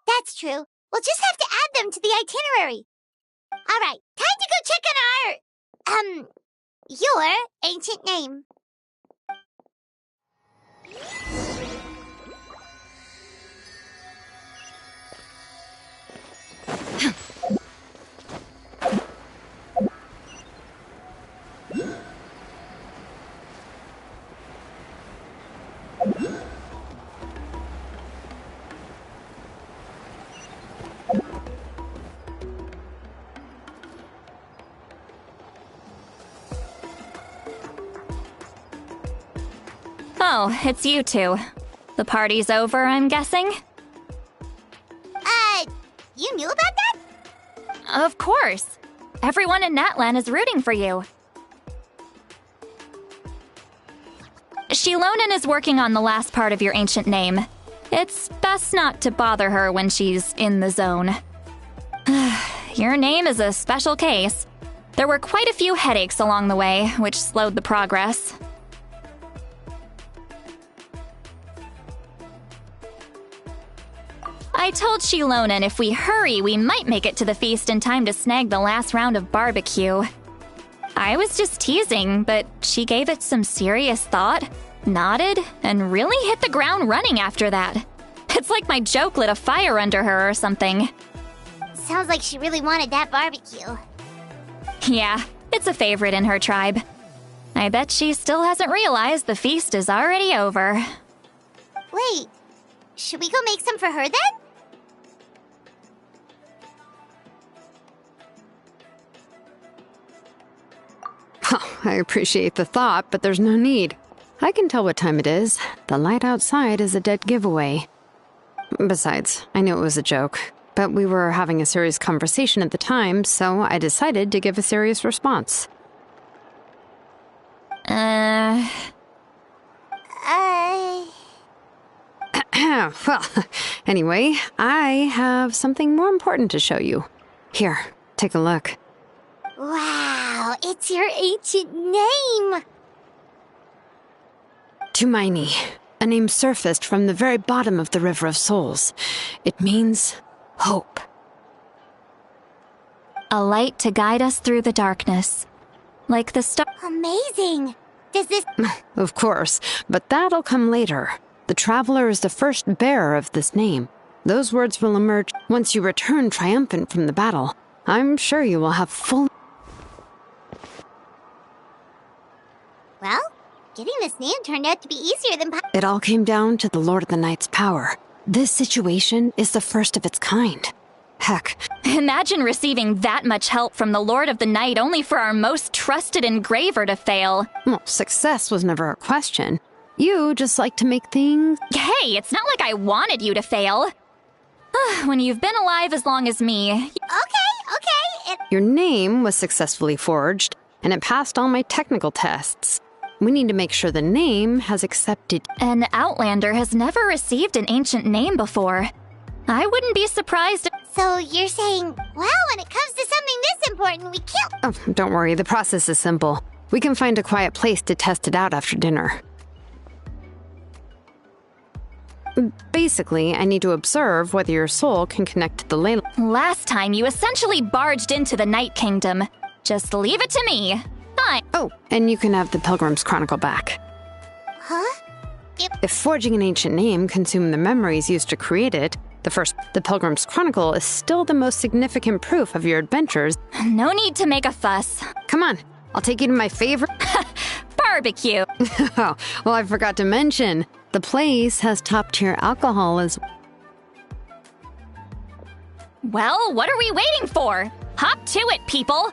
S1: That's true. We'll just have to add them to the itinerary. All right, time to go check on your ancient name.
S5: Oh, it's you two. The party's over, I'm guessing?
S1: You knew about that?
S5: Of course. Everyone in Natlan is rooting for you. Shilonin is working on the last part of your ancient name. It's best not to bother her when she's in the zone. Your name is a special case. There were quite a few headaches along the way, which slowed the progress. I told Shilonin if we hurry, we might make it to the feast in time to snag the last round of barbecue. I was just teasing, but she gave it some serious thought, nodded, and really hit the ground running after that. It's like my joke lit a fire under her or something.
S1: Sounds like she really wanted that barbecue.
S5: Yeah, it's a favorite in her tribe. I bet she still hasn't realized the feast is already over.
S1: Wait, should we go make some for her then?
S3: Oh, I appreciate the thought, but there's no need. I can tell what time it is. The light outside is a dead giveaway. Besides, I knew it was a joke, but we were having a serious conversation at the time, so I decided to give a serious response. Well, anyway, I have something more important to show you. Here, take a look.
S1: Wow, it's your ancient name!
S3: Tumaini, a name surfaced from the very bottom of the River of Souls. It means hope.
S5: A light to guide us through the darkness. Like the star.
S1: Amazing! Does this...
S3: Of course, but that'll come later. The Traveler is the first bearer of this name. Those words will emerge once you return triumphant from the battle. I'm sure you will have full...
S1: Well, Getting this name turned out to be easier than
S3: It all came down to the Lord of the Night's power. This situation is the first of its kind. Heck,
S5: Imagine receiving that much help from the Lord of the Night only for our most trusted engraver to fail.
S3: well, success was never a question. You just like to make things...
S5: Hey, it's not like I wanted you to fail. When you've been alive as long as me,
S1: Okay.
S3: Your name was successfully forged, and it passed all my technical tests. We need to make sure the name has accepted...
S5: an Outlander has never received an ancient name before. I wouldn't be surprised.
S1: So you're saying, well, when it comes to something this important, we can't...
S3: Oh, don't worry, the process is simple. We can find a quiet place to test it out after dinner. Basically, I need to observe whether your soul can connect to the ley...
S5: Last time, you essentially barged into the Night Kingdom. Just leave it to me. Fine.
S3: Oh, and you can have the Pilgrim's Chronicle back.
S1: Huh?
S3: If forging an ancient name consumed the memories used to create it, the Pilgrim's Chronicle is still the most significant proof of your adventures.
S5: No need to make a fuss.
S3: Come on, I'll take you to my favorite...
S5: Barbecue.
S3: Oh, well, I forgot to mention, the place has top-tier alcohol as...
S5: Well, what are we waiting for? Hop to it, people.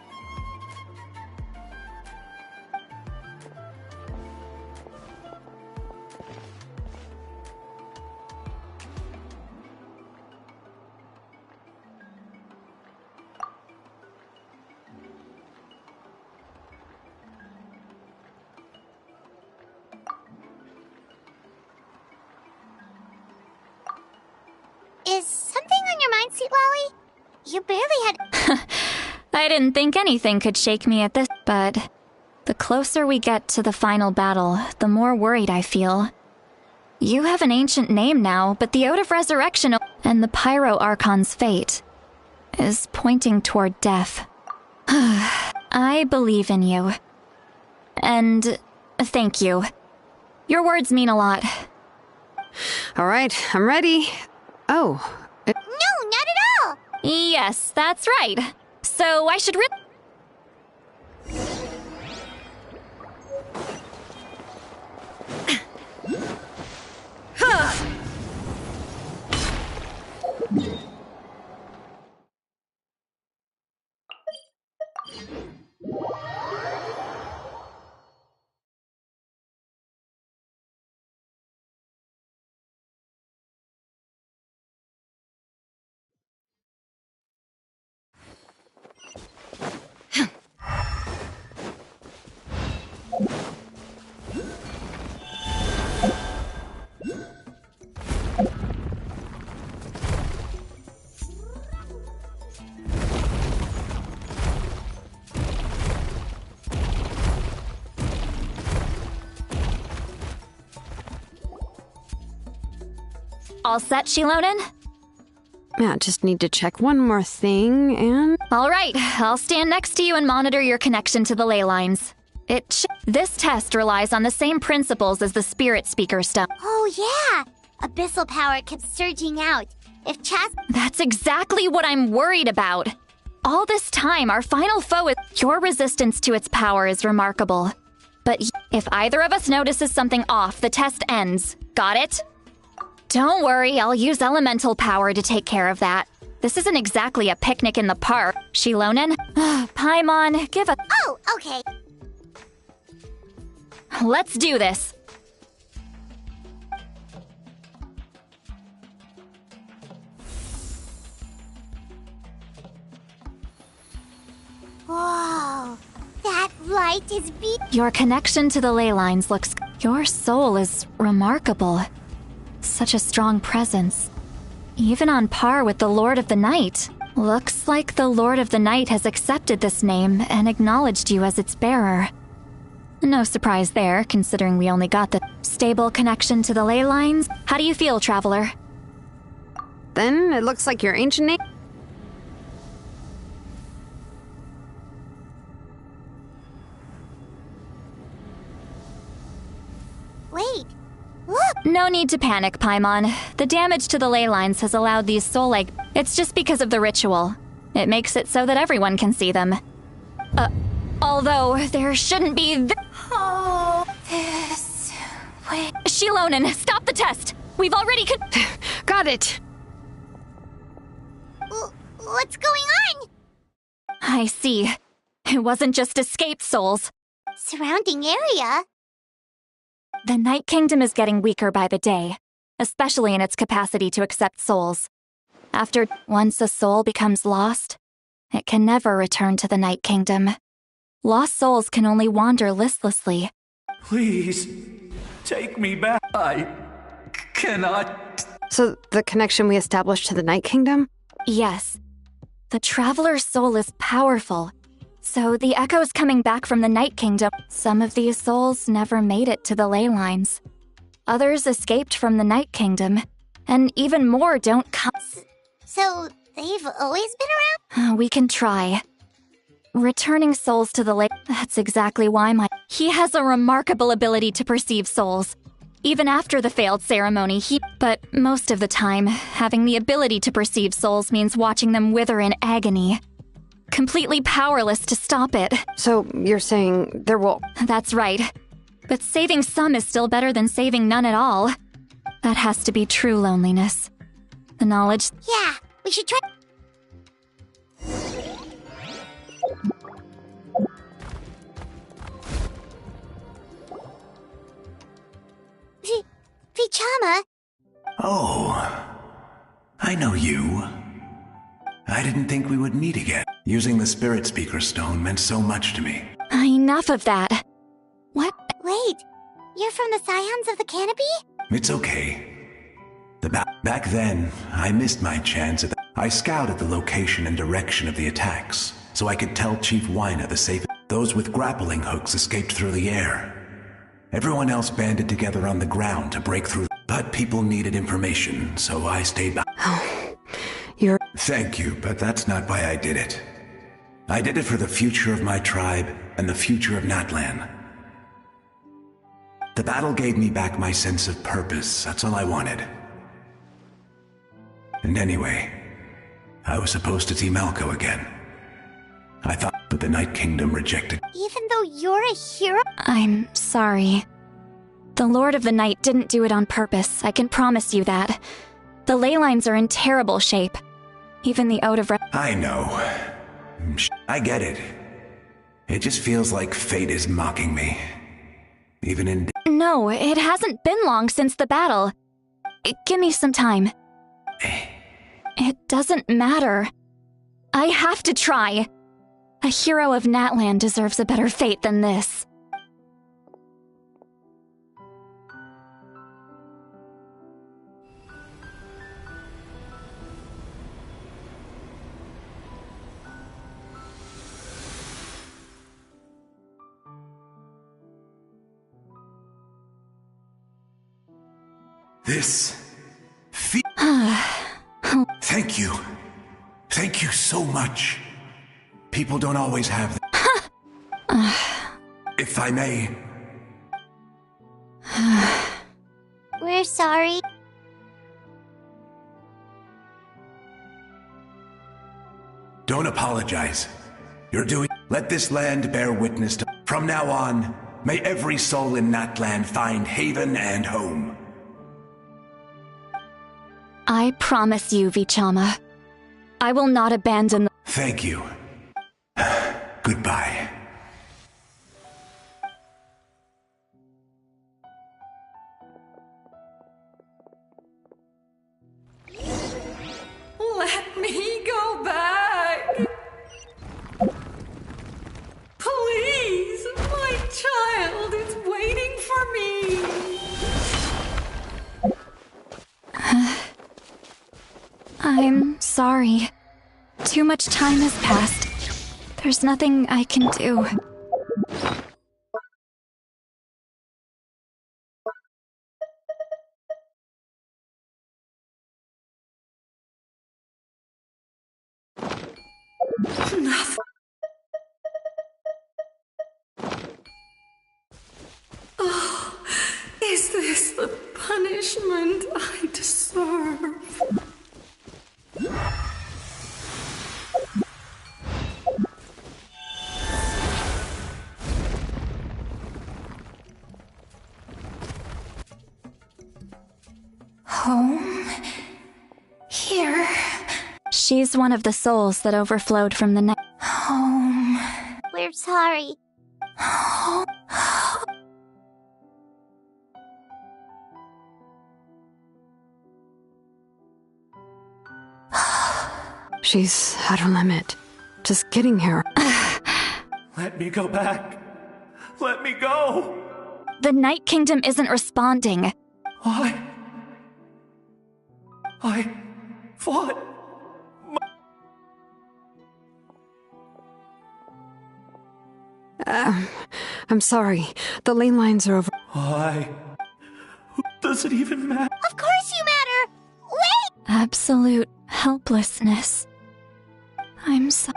S1: Is something on your mind, Sweet Lolly? You barely had...
S5: I didn't think anything could shake me at this, but the closer we get to the final battle, the more worried I feel. You have an ancient name now, but the Ode of Resurrection and the Pyro Archon's fate is pointing toward death. I believe in you. And thank you. Your words mean a lot.
S3: All right, I'm ready. Oh.
S1: No, not at all!
S5: Yes, that's right. So I should All set, Shilonen?
S3: Yeah, just need to check one more thing, and...
S5: All right, I'll stand next to you and monitor your connection to the ley lines. This test relies on the same principles as the Spirit Speaker stuff.
S1: Oh, yeah! Abyssal power kept surging out. If
S5: That's exactly what I'm worried about. All this time, our final foe is... Your resistance to its power is remarkable. But if either of us notices something off, the test ends. Got it? Don't worry, I'll use elemental power to take care of that. This isn't exactly a picnic in the park. Shilonen? Paimon, give a...
S1: Oh, okay.
S5: Let's do this.
S1: Whoa. That light is
S5: Your connection to the ley lines looks... Your soul is remarkable. Such a strong presence. Even on par with the Lord of the Night. Looks like the Lord of the Night has accepted this name and acknowledged you as its bearer. No surprise there, considering we only got the stable connection to the ley lines. How do you feel, Traveler?
S3: Then it looks like your ancient name...
S1: Wait.
S5: No need to panic, Paimon. The damage to the ley lines has allowed these soul egg... It's just because of the ritual. It makes it so that everyone can see them. Although, there shouldn't be
S1: Oh,
S7: This way.
S5: Shilonen, stop the test! We've already
S3: Got it!
S1: What's going on?
S5: I see. It wasn't just escaped souls.
S1: Surrounding area?
S5: The Night Kingdom is getting weaker by the day, especially in its capacity to accept souls. Once a soul becomes lost, it can never return to the Night Kingdom. Lost souls can only wander listlessly.
S12: Please, take me back. I cannot.
S3: So, the connection we established to the Night Kingdom?
S5: Yes. The Traveler's soul is powerful, so the echoes coming back from the Night Kingdom, some of these souls never made it to the ley lines. Others escaped from the Night Kingdom, and even more don't come.
S1: So, they've always been around?
S5: We can try. Returning souls to the lake, that's exactly why he has a remarkable ability to perceive souls. Even after the failed ceremony, but most of the time, having the ability to perceive souls means watching them wither in agony. Completely powerless to stop it.
S3: So, you're saying there will...
S5: That's right. But saving some is still better than saving none at all. That has to be true loneliness. The knowledge...
S1: Yeah, we should try... Vichama?
S12: Oh, I know you. I didn't think we would meet again. Using the Spirit Speaker Stone meant so much to me.
S5: Enough of that. What?
S1: Wait, you're from the Scions of the Canopy?
S12: It's okay. Back then, I missed my chance at I scouted the location and direction of the attacks, so I could tell Chief Wyna the safe. Those with grappling hooks escaped through the air. Everyone else banded together on the ground to break through, but people needed information, so I stayed back.
S3: Oh,
S12: Thank you, but that's not why I did it. I did it for the future of my tribe and the future of Natlan. The battle gave me back my sense of purpose, that's all I wanted. And anyway, I was supposed to see Malco again. I thought, but the Night Kingdom rejected.
S1: Even though you're a hero?
S5: I'm sorry. The Lord of the Night didn't do it on purpose, I can promise you that. The ley lines are in terrible shape. Even the Ode of
S12: I know. I get it. It just feels like fate is mocking me. Even in...
S5: No, it hasn't been long since the battle. Give me some time. It doesn't matter. I have to try. A hero of Natlan deserves a better fate than this.
S12: This... Thank you. Thank you so much. People don't always have if I may.
S1: We're sorry.
S12: Don't apologize. You're doing... Let this land bear witness to... From now on, may every soul in Natlan find haven and home.
S5: I promise you, Vichama. I will not abandon the...
S12: Thank you. Goodbye.
S13: Let me go back. Please, my child is waiting for me.
S5: I'm sorry. Too much time has passed. There's nothing I can do.
S13: Nothing. Oh, is this the punishment I deserve? Home? Here?
S5: She's one of the souls that overflowed from the night.
S13: Home.
S1: We're sorry.
S3: She's at her limit. Just getting here.
S12: Let me go back. Let me go.
S5: The Night Kingdom isn't responding.
S12: I fought.
S3: I'm sorry. The lane lines are over.
S12: Why? Does it even matter?
S1: Of course you matter! Wait!
S5: Absolute helplessness. I'm so...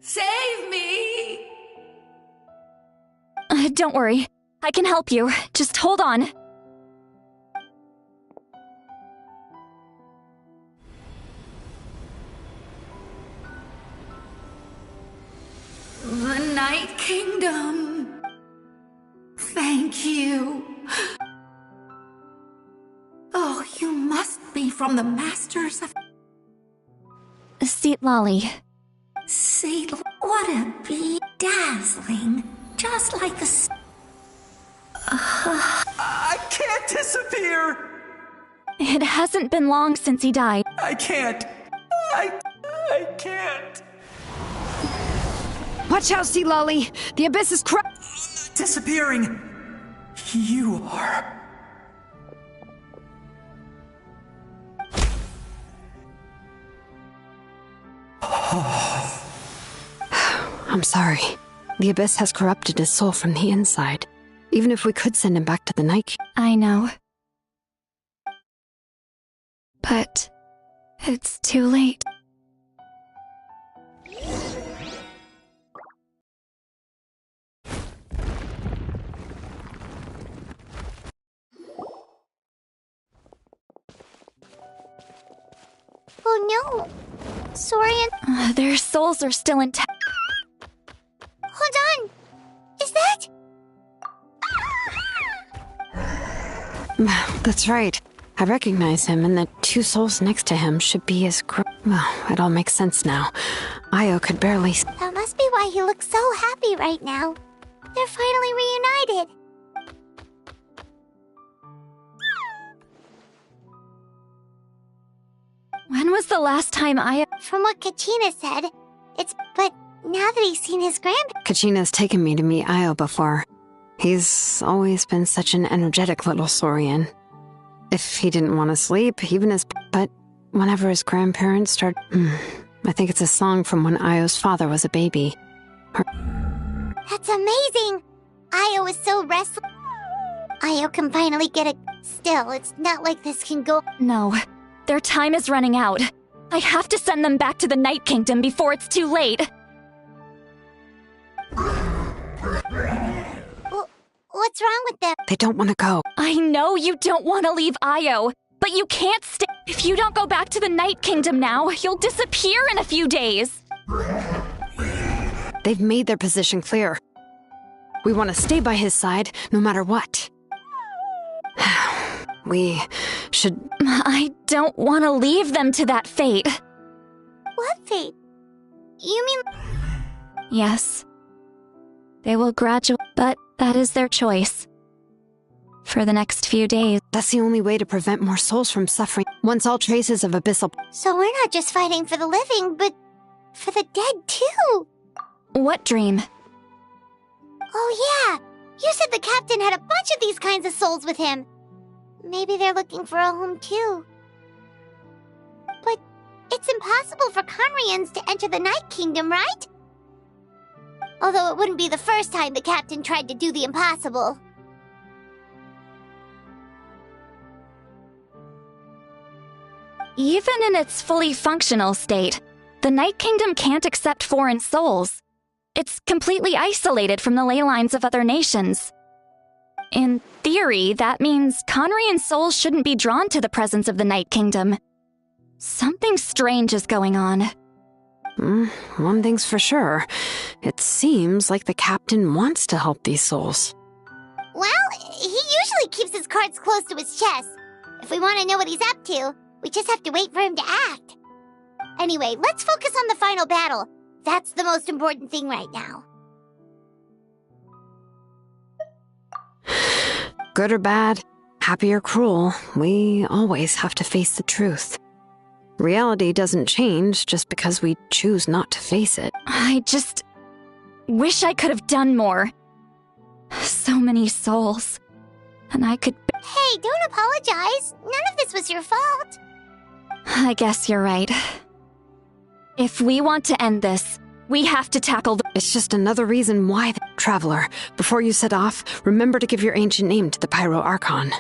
S13: Save me!
S5: Don't worry. I can help you. Just hold on.
S13: The Night Kingdom. Thank you. Oh, you must be from the Masters of...
S5: Seat Lolly.
S13: See, what a bee. Dazzling. Just like the...
S12: I can't disappear!
S5: It hasn't been long since he died.
S12: I can't. I can't.
S3: Watch out, Sea Lolly! The abyss is
S12: Disappearing. You are.
S3: I'm sorry. The abyss has corrupted his soul from the inside. Even if we could send him back to the Night Kingdom.
S5: I know. But... it's too late.
S1: Oh no! Sorian...
S5: Their souls are still intact.
S1: Hold on! Is that...
S3: That's right. I recognize him, and the two souls next to him should be his Well, it all makes sense now. Io could barely...
S1: That must be why he looks so happy right now. They're finally reunited.
S5: When was the last time
S1: From what Kachina said, it's... But now that he's seen his
S3: Kachina's taken me to meet Io before. He's always been such an energetic little Saurian. If he didn't want to sleep, even his... But whenever his grandparents start... I think it's a song from when Io's father was a baby.
S1: That's amazing! Io is so restless. Io can finally get a... Still, it's not like this can go...
S5: No. Their time is running out. I have to send them back to the Night Kingdom before it's too late.
S1: What's wrong with them?
S3: They don't want to go.
S5: I know you don't want to leave Io, but you can't stay. If you don't go back to the Night Kingdom now, you'll disappear in a few days.
S3: They've made their position clear. We want to stay by his side, no matter what. We should...
S5: I don't want to leave them to that fate.
S1: What fate? You mean...
S5: Yes. They will graduate, but that is their choice. For the next few days.
S3: That's the only way to prevent more souls from suffering. Once all traces of abyssal...
S1: So we're not just fighting for the living, but for the dead too.
S5: What dream?
S1: Oh yeah! You said the captain had a bunch of these kinds of souls with him. Maybe they're looking for a home too. But it's impossible for Conrians to enter the Night Kingdom, right? Although it wouldn't be the first time the captain tried to do the impossible.
S5: Even in its fully functional state, the Night Kingdom can't accept foreign souls. It's completely isolated from the ley lines of other nations. In theory, that means Conrian souls shouldn't be drawn to the presence of the Night Kingdom. Something strange is going on.
S3: One thing's for sure. It seems like the captain wants to help these souls.
S1: Well, he usually keeps his cards close to his chest. If we want to know what he's up to, we just have to wait for him to act. Anyway, let's focus on the final battle. That's the most important thing right now.
S3: Good or bad, happy or cruel, we always have to face the truth. Reality doesn't change just because we choose not to face it.
S5: I just wish I could have done more. So many souls. And I could...
S1: Hey, don't apologize. None of this was your fault.
S5: I guess you're right. If we want to end this, we have to tackle the...
S3: It's just another reason why... Traveler, before you set off, remember to give your ancient name to the Pyro Archon.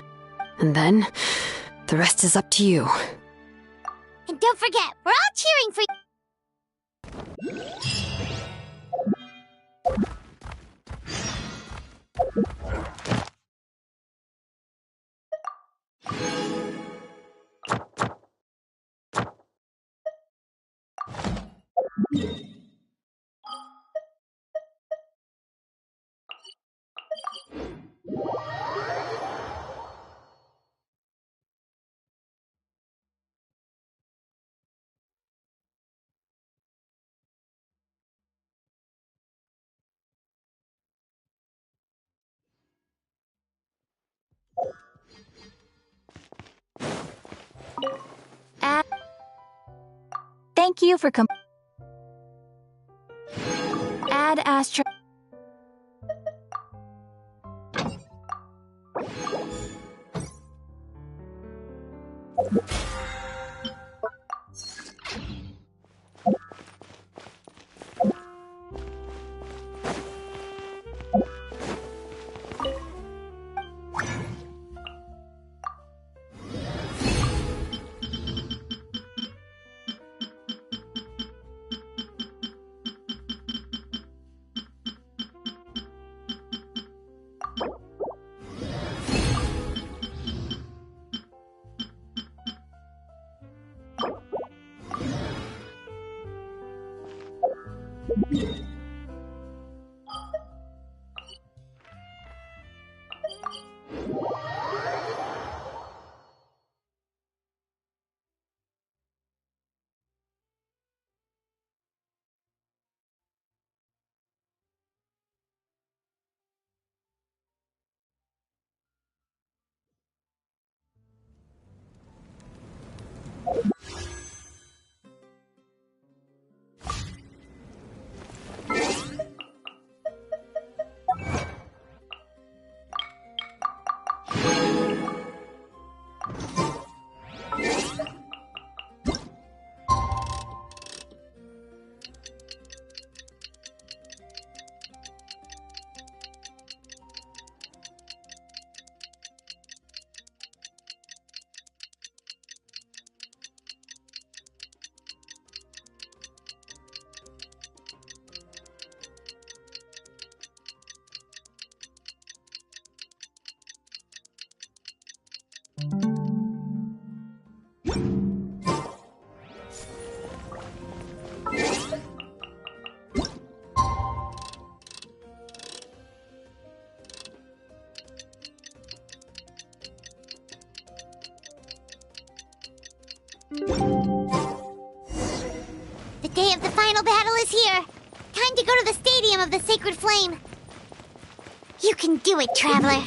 S3: And then, the rest is up to you.
S1: And don't forget, we're all cheering for you.
S5: Thank you for Add Astra... The day of the final battle is here. Time to go to the Stadium of the Sacred Flame. You can do it, Traveler.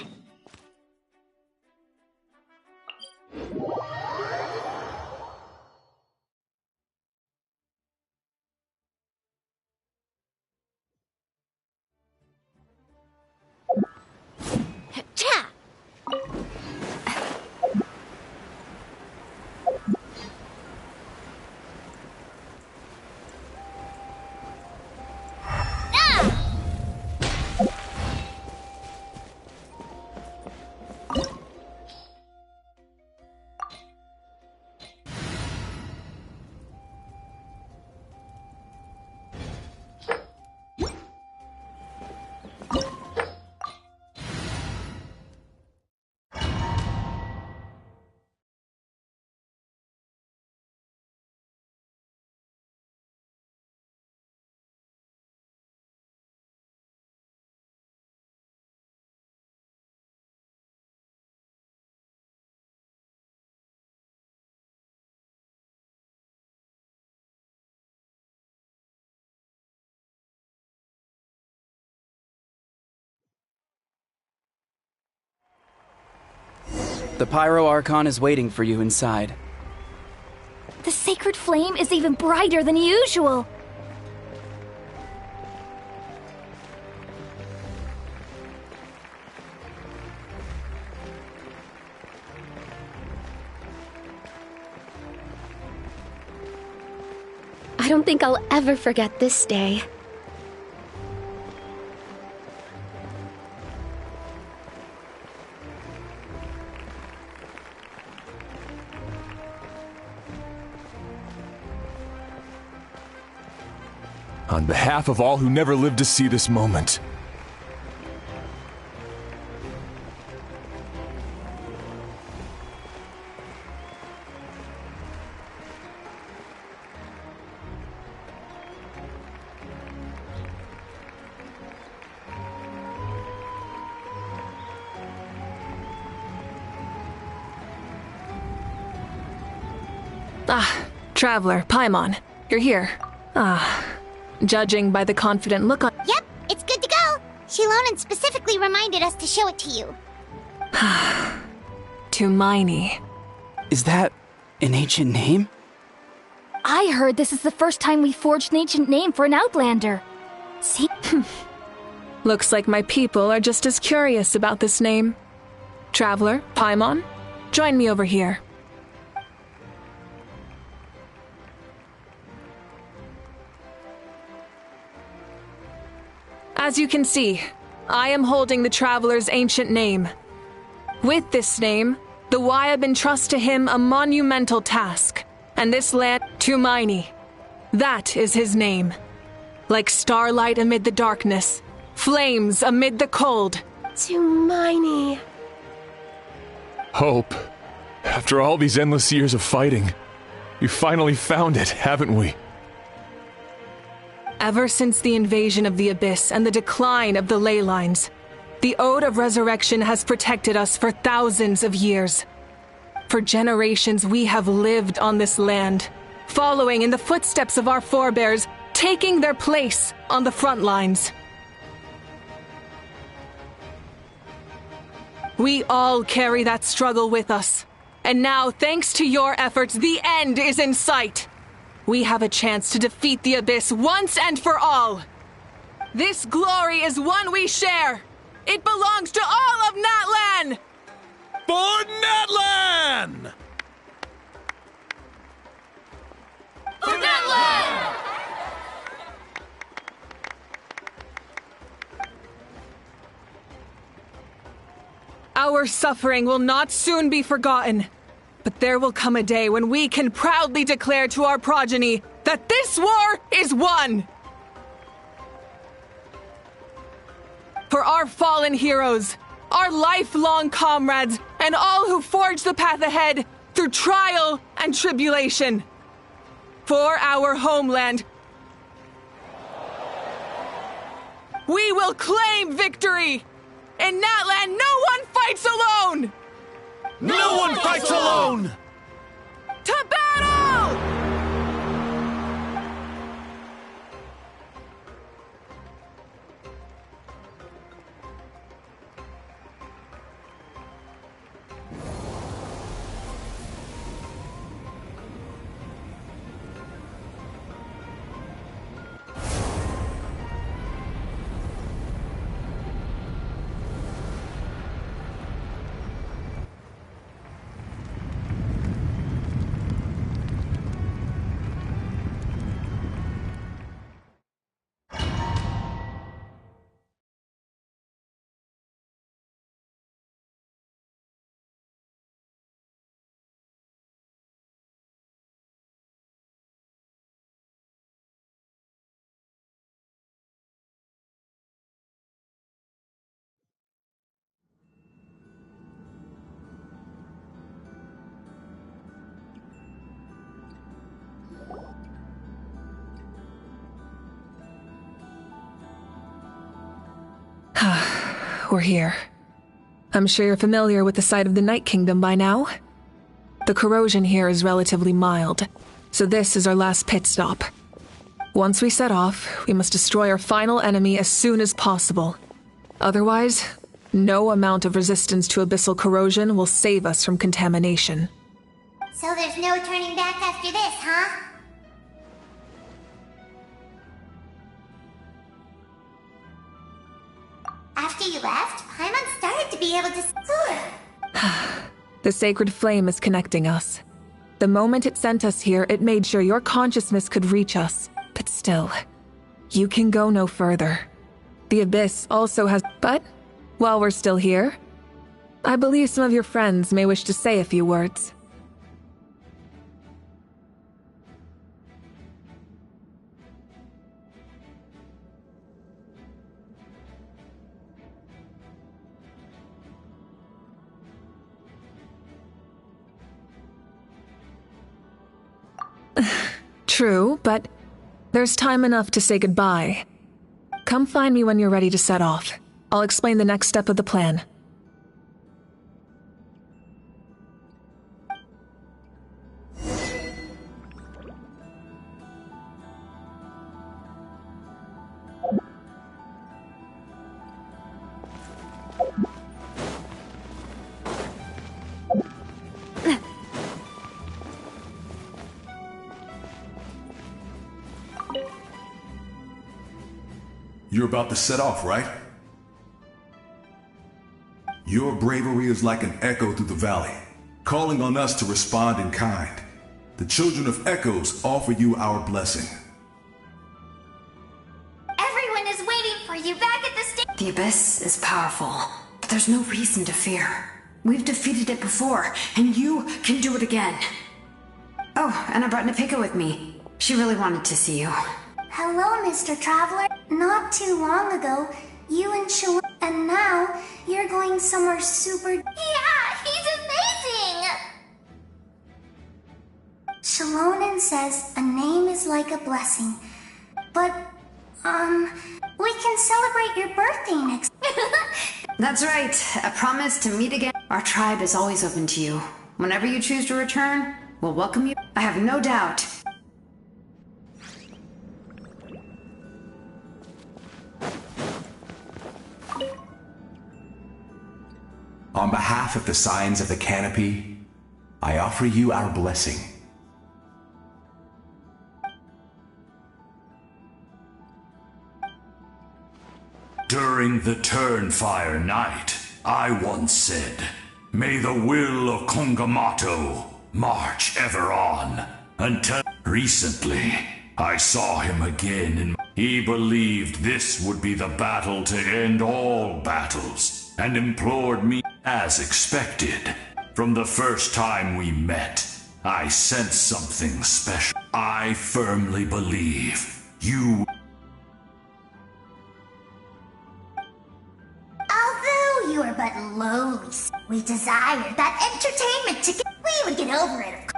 S8: The Pyro Archon is waiting for you inside.
S5: The sacred flame is even brighter than usual.
S14: I don't think I'll ever forget this day.
S10: On behalf of all who never lived to see this moment.
S4: Traveler, Paimon, you're here. Judging by the confident look on—
S1: Yep, it's good to go. Shilonan specifically reminded us to show it to you.
S4: To Miney.
S8: Is that an ancient name?
S5: I heard this is the first time we forged an ancient name for an Outlander. See?
S4: Looks like my people are just as curious about this name. Traveler, Paimon, join me over here. As you can see, I am holding the Traveler's ancient name. With this name, the Wyab entrust to him a monumental task, and this land, Tumaini. That is his name. Like starlight amid the darkness, flames amid the cold.
S14: Tumaini.
S10: Hope. After all these endless years of fighting, we finally found it, haven't we?
S4: Ever since the invasion of the Abyss and the decline of the ley lines, the Ode of Resurrection has protected us for thousands of years. For generations we have lived on this land, following in the footsteps of our forebears, taking their place on the front lines. We all carry that struggle with us, and now, thanks to your efforts, the end is in sight. We have a chance to defeat the Abyss once and for all. This glory is one we share. It belongs to all of Natlan!
S10: For Natlan!
S4: For Natlan! Our suffering will not soon be forgotten. But there will come a day when we can proudly declare to our progeny that this war is won! For our fallen heroes, our lifelong comrades, and all who forge the path ahead through trial and tribulation. For our homeland, we will claim victory! In Natlan, no one fights alone!
S10: No one fights alone!
S4: To battle! We're here. I'm sure you're familiar with the site of the Night Kingdom by now. The corrosion here is relatively mild, so this is our last pit stop. Once we set off, we must destroy our final enemy as soon as possible. Otherwise, No amount of resistance to abyssal corrosion will save us from contamination.
S1: So there's no turning back after this, huh? After you left, Paimon started to be able to...
S4: The sacred flame is connecting us. The moment it sent us here, it made sure your consciousness could reach us. But still, you can go no further. The Abyss also has... But, while we're still here, I believe some of your friends may wish to say a few words. True, but there's time enough to say goodbye. Come find me when you're ready to set off. I'll explain the next step of the plan.
S12: You're about to set off, right? Your bravery is like an echo through the valley, calling on us to respond in kind. The children of Echoes offer you our blessing.
S7: Everyone is waiting for you back at the station.
S15: The Abyss is powerful, but there's no reason to fear. We've defeated it before, and you can do it again. Oh, and I brought Napika with me. She really wanted to see you.
S13: Hello, Mr. Traveler. Not too long ago, you and Shalom, and now you're going somewhere super...
S7: Yeah, he's amazing!
S13: Shalonen says a name is like a blessing. But, we can celebrate your birthday next...
S15: That's right. I promise to meet again. Our tribe is always open to you. Whenever you choose to return, we'll welcome you. I have no doubt.
S12: On behalf of the Signs of the Canopy, I offer you our blessing.
S16: During the Turnfire Night, I once said, "May the will of Kongamato march ever on," until recently I saw him again and he believed this would be the battle to end all battles and implored me as expected. From the first time we met, I sensed something special. I firmly believe you...
S1: Although you are but lowly, we desired that entertainment to get... We would get over it, of course.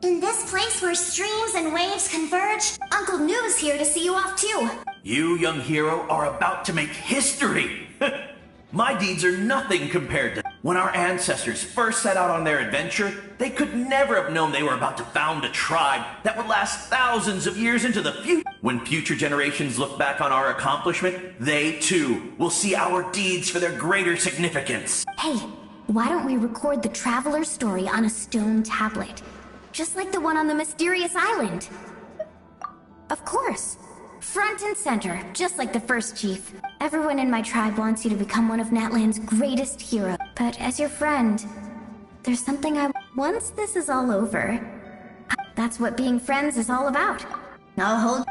S1: In this place where streams and waves converge, Uncle Noo's here to see you off too.
S17: You, young hero, are about to make history! My deeds are nothing compared to... When our ancestors first set out on their adventure, they could never have known they were about to found a tribe that would last thousands of years into the future. When future generations look back on our accomplishment, they too will see our deeds for their greater significance.
S6: Hey, why don't we record the traveler's story on a stone tablet? Just like the one on the mysterious island. Of course. Front and center, just like the first chief. Everyone in my tribe wants you to become one of Natlan's greatest heroes. But as your friend, there's something I... Once this is all over, that's what being friends is all about. I'll hold...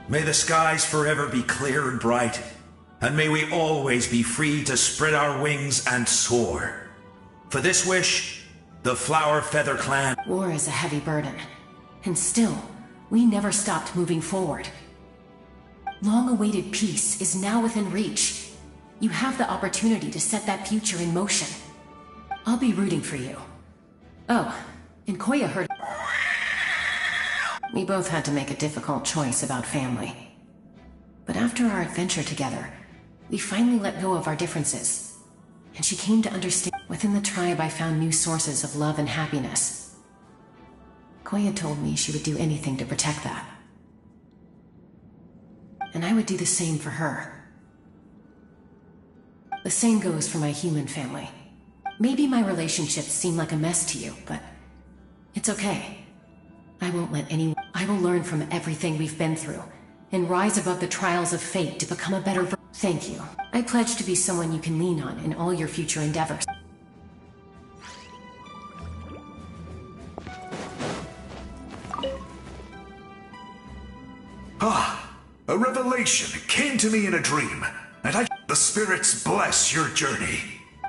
S12: May the skies forever be clear and bright, and may we always be free to spread our wings and soar. For this wish, the Flower Feather Clan...
S11: War is a heavy burden, and still, we never stopped moving forward. Long-awaited peace is now within reach. You have the opportunity to set that future in motion. I'll be rooting for you. Oh, and Koya heard... We both had to make a difficult choice about family. But after our adventure together, we finally let go of our differences. And she came to understand. Within the tribe, I found new sources of love and happiness. Koya told me she would do anything to protect that. And I would do the same for her. The same goes for my human family. Maybe my relationships seem like a mess to you, but it's okay. I won't let anyone. I will learn from everything we've been through and rise above the trials of fate to become a better Thank you. I pledge to be someone you can lean on in all your future endeavors.
S12: A revelation came to me in a dream, and the spirits bless your journey.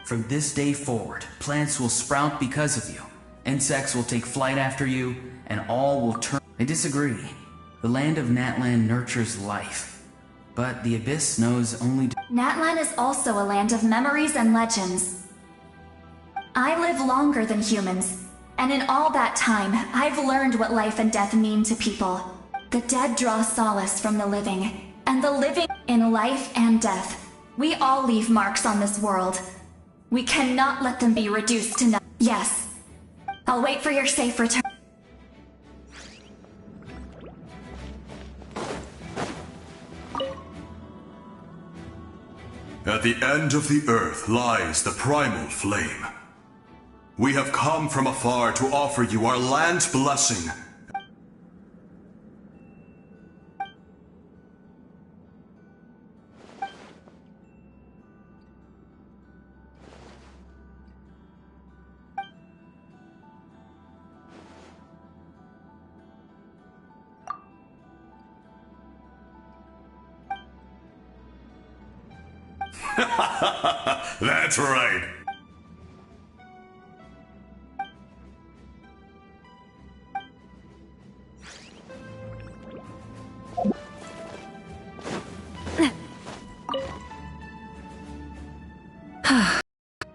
S18: From this day forward, plants will sprout because of you. Insects will take flight after you, and all will turn. I disagree. The land of Natlan nurtures life, but the Abyss knows only.
S5: Natlan is also a land of memories and legends. I live longer than humans, and in all that time, I've learned what life and death mean to people. The dead draw solace from the living, and the living in life and death. We all leave marks on this world. We cannot let them be reduced to nothing. Yes. I'll wait for your safe return.
S16: At the end of the earth lies the primal flame. We have come from afar to offer you our land's blessing. That's right.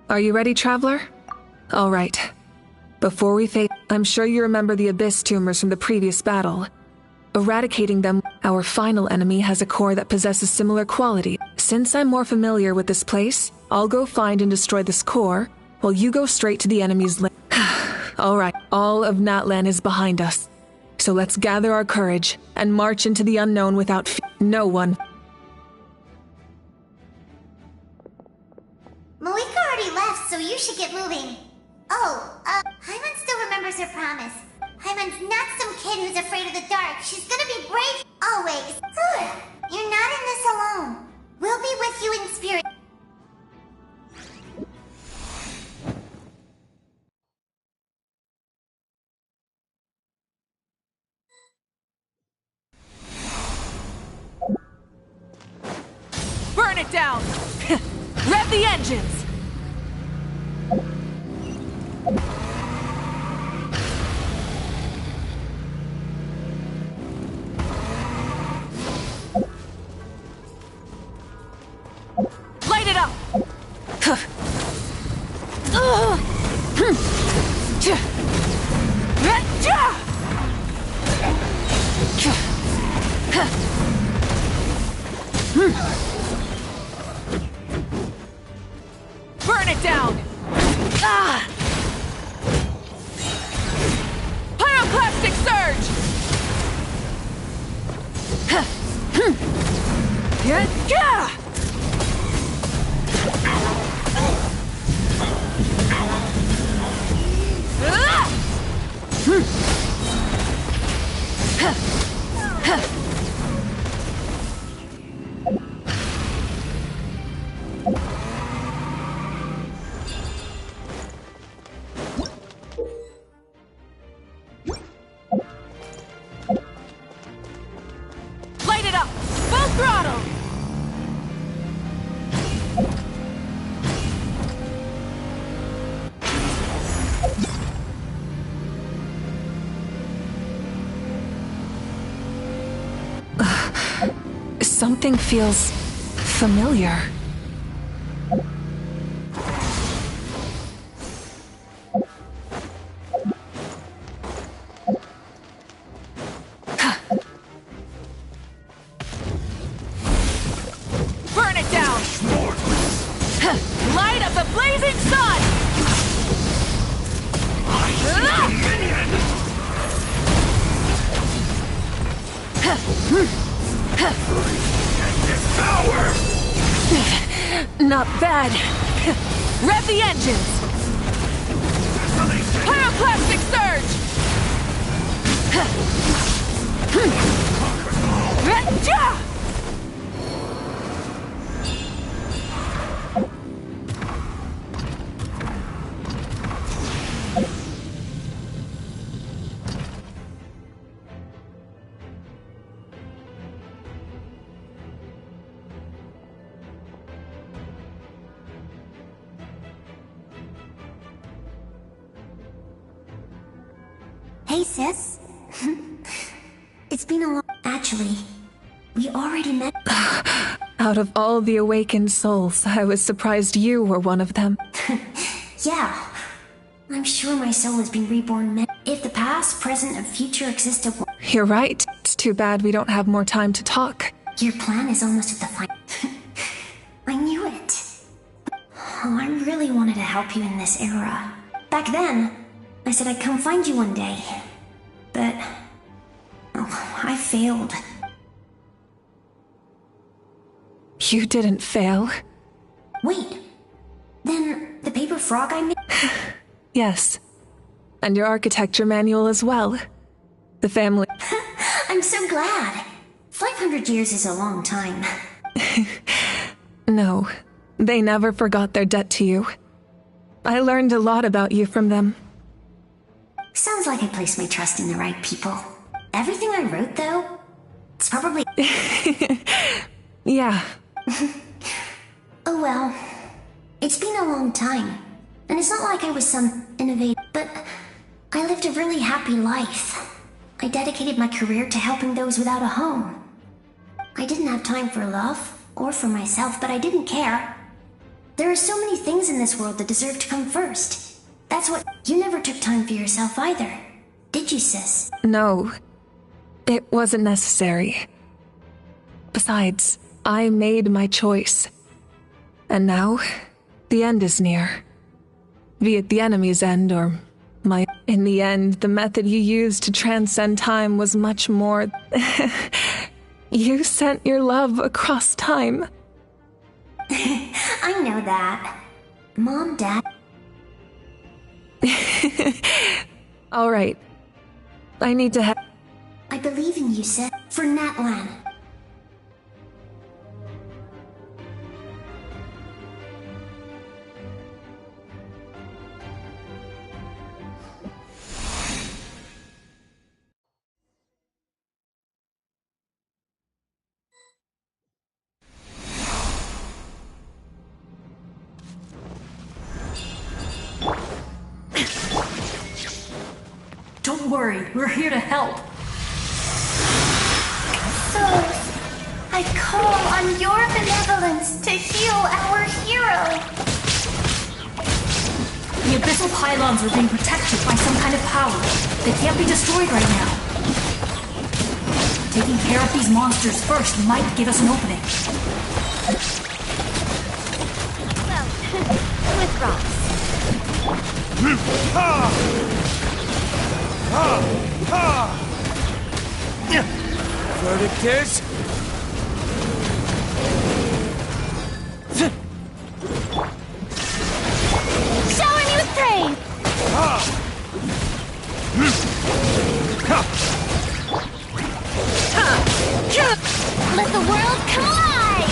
S4: Are you ready, traveler? All right. Before we face, I'm sure you remember the Abyss tumors from the previous battle. Eradicating them, our final enemy has a core that possesses similar quality. Since I'm more familiar with this place, I'll go find and destroy this core, while you go straight to the enemy's land. Alright, all of Natlan is behind us. So let's gather our courage and march into the unknown without fear. No one.
S1: Malika already left, so you should get moving. Oh, Hyman still remembers her promise. Hyman's not some kid who's afraid of the dark. She's gonna be brave always. You're not in this alone. We'll be with you in spirit.
S19: Burn it down! Rev the engines! Light it up! Burn it down! Pyroclastic surge! Light it up! Full throttle!
S4: Something feels familiar.
S16: Power!
S19: Not bad. Rev the engines! Pyroclastic surge! Ja!
S13: Hey, sis. It's been a long... Actually, we already met...
S4: Out of all the awakened souls, I was surprised you were one of them.
S13: Yeah. I'm sure my soul has been reborn if the past, present, and future exist at once.
S4: You're right. It's too bad we don't have more time to talk.
S13: Your plan is almost at the final... I knew it. Oh, I really wanted to help you in this era. Back then, I said I'd come find you one day. But... oh, I failed.
S4: You didn't fail.
S13: Wait. Then, the paper frog I made...
S4: Yes. And your architecture manual as well. The family...
S13: I'm so glad. 500 years is a long time.
S4: No, they never forgot their debt to you. I learned a lot about you from them.
S13: Sounds like I placed my trust in the right people. Everything I wrote, though, it's probably...
S4: Yeah.
S13: Oh well. It's been a long time. And it's not like I was some innovator, but I lived a really happy life. I dedicated my career to helping those without a home. I didn't have time for love, or for myself, but I didn't care. There are so many things in this world that deserve to come first. That's what... You never took time for yourself either, did you, sis?
S4: No. It wasn't necessary. Besides, I made my choice. And now, the end is near. Be it the enemy's end or my... In the end, the method you used to transcend time was much more... You sent your love across time.
S13: I know that. Mom, Dad...
S4: All right. I need to head...
S13: I believe in you, sis. For Natlan.
S20: Don't worry, we're here to help.
S7: So, I call on your benevolence to heal our hero.
S20: The abyssal pylons are being protected by some kind of power. They can't be destroyed right now. Taking care of these monsters first might give us an opening.
S7: Well, with rocks.
S21: Verdict is...
S7: Shower me with praise! Let the world come alive!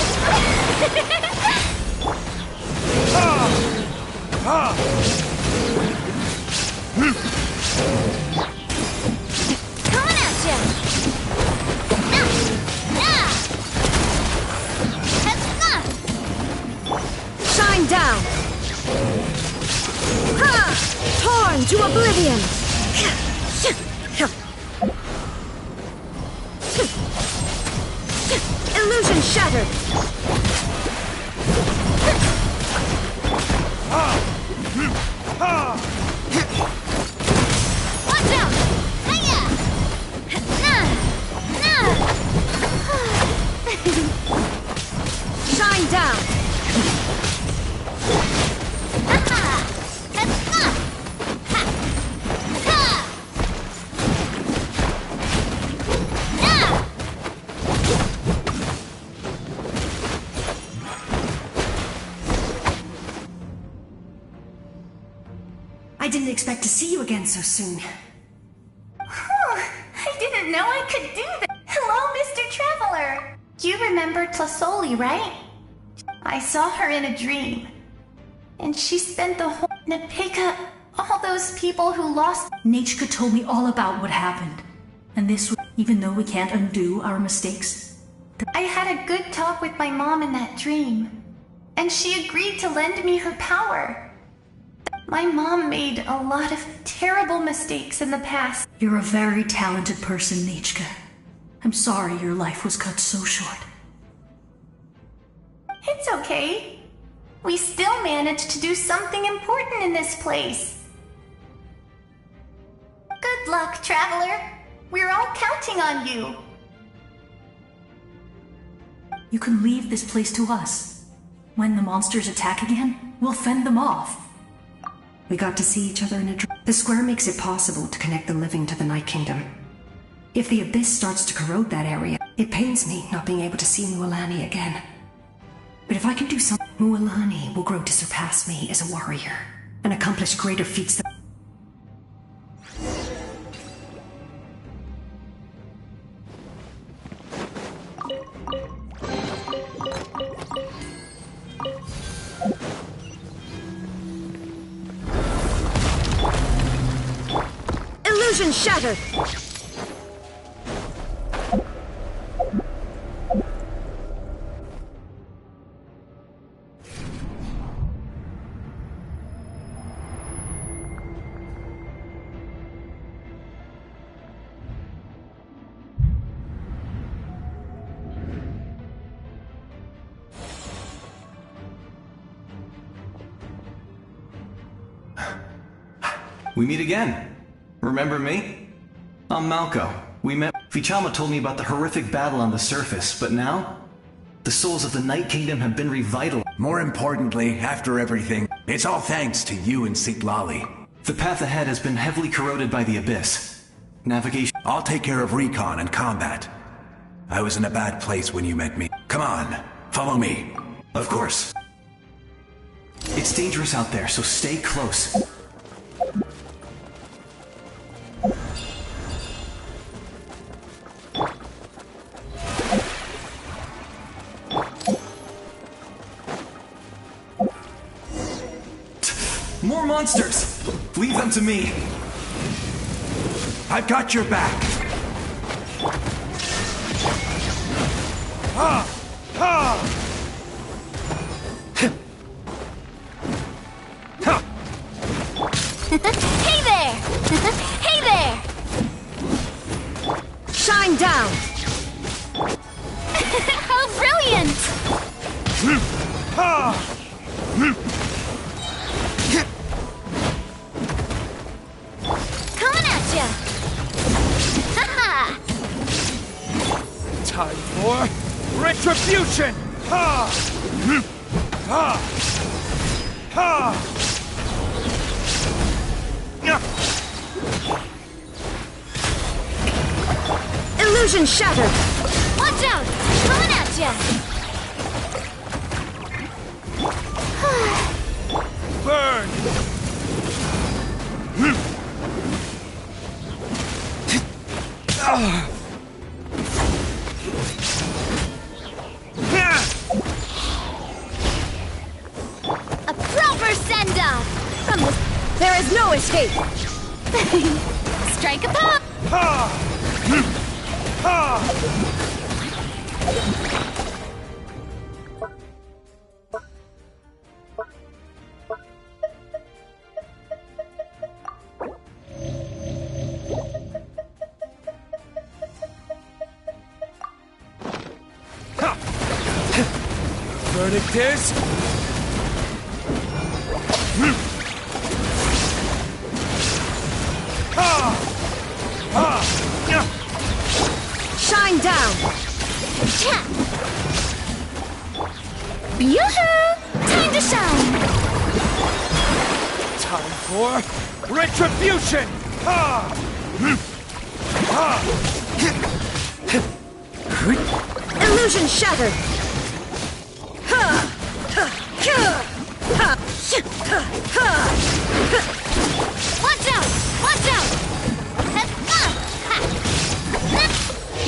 S7: Coming at you!
S3: Shine down! Ha! Torn to oblivion! Illusion shattered!
S7: Watch out! Hiya!
S3: Shine down!
S15: expect to see you again so soon.
S2: I didn't know I could do that. Hello, Mr. Traveler. You remember Tlasoli, right? I saw her in a dream. And she spent the whole... Napika, all those people who lost...
S20: Nachka told me all about what happened. And this, even though we can't undo our mistakes.
S2: I had a good talk with my mom in that dream. And she agreed to lend me her power. My mom made a lot of terrible mistakes in the past.
S20: You're a very talented person, Nachka. I'm sorry your life was cut so short.
S2: It's okay. We still managed to do something important in this place. Good luck, Traveler. We're all counting on you.
S20: You can leave this place to us. When the monsters attack again, we'll fend them off.
S15: We got to see each other in a dream. The square makes it possible to connect the living to the Night Kingdom. If the abyss starts to corrode that area, it pains me not being able to see Mualani again. But if I can do something, Mualani will grow to surpass me as a warrior and accomplish greater feats than...
S6: Illusion shattered!
S22: We meet again. Remember me? I'm Malco. We met... Vichama told me about the horrific battle on the surface, but now... the souls of the Night Kingdom have been revitalized.
S12: More importantly, after everything, it's all thanks to you and Sitlali.
S22: The path ahead has been heavily corroded by the abyss. Navigation...
S12: I'll take care of recon and combat. I was in a bad place when you met me. Come on, follow me.
S22: Of course. It's dangerous out there, so stay close. More monsters! Leave them to me!
S12: I've got your back! Ha! Ha!
S6: Hey there! Hey there! Shine down!
S7: How brilliant!
S1: Coming at ya! Ha-ha!
S21: Time for retribution! Ha! Ha! Ha!
S6: Illusion shattered!
S1: Watch out! Coming at ya!
S21: Burn!
S1: A proper send-off!
S6: From this, there is no escape!
S1: Strike a pop!
S21: Ha! Ha! Verdict is...
S6: Shine down!
S1: Yoo-hoo! Time to shine!
S21: Time for retribution! Ha! Ha!
S6: Illusion shattered!
S1: Watch
S6: Watch out!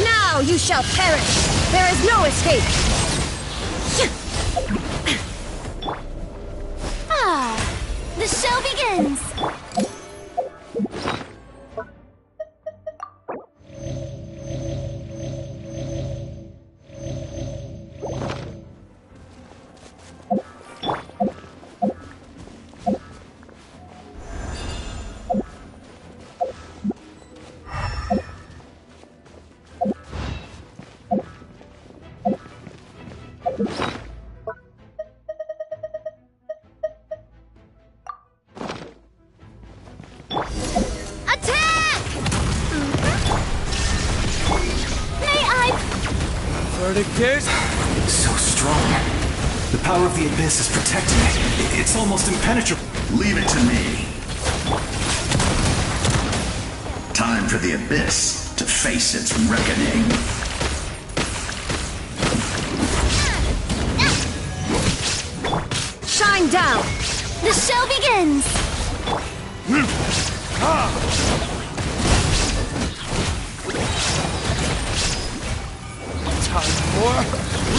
S6: Now you shall perish! There is no escape!
S7: The show begins!
S21: Verdict is...
S22: So strong. The power of the Abyss is protecting it. It's almost impenetrable.
S8: Leave it to me. Time for the Abyss to face its reckoning.
S6: Shine down!
S7: The show begins!
S21: Time for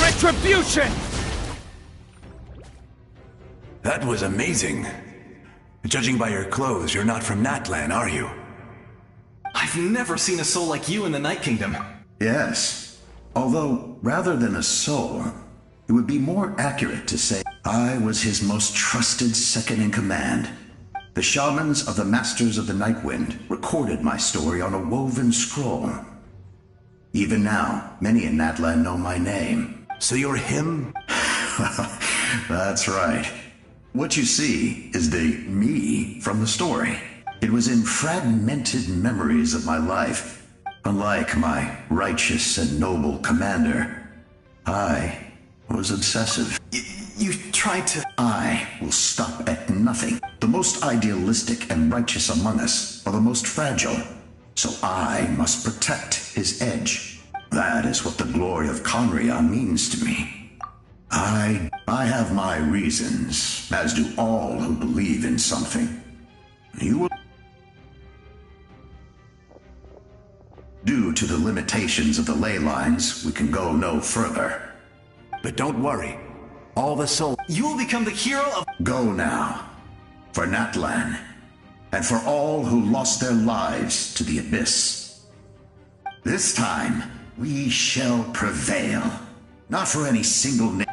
S21: retribution!
S12: That was amazing. Judging by your clothes, you're not from Natlan, are you?
S22: I've never seen a soul like you in the Night Kingdom.
S8: Yes. Although, rather than a soul, it would be more accurate to say I was his most trusted second-in-command. The shamans of the Masters of the Nightwind recorded my story on a woven scroll. Even now, many in Natlan know my name.
S12: So you're him?
S8: That's right. What you see is the me from the story. It was in fragmented memories of my life. Unlike my righteous and noble commander, I was obsessive.
S22: You tried to...
S8: I will stop at nothing. The most idealistic and righteous among us are the most fragile. So I must protect his edge. That is what the glory of Conria means to me. I have my reasons, as do all who believe in something. You will... Due to the limitations of the ley lines, we can go no further.
S12: But don't worry. All the souls...
S22: You will become the hero of...
S8: Go now. For Natlan. And for all who lost their lives to the Abyss. This time, we shall prevail. Not for any single name.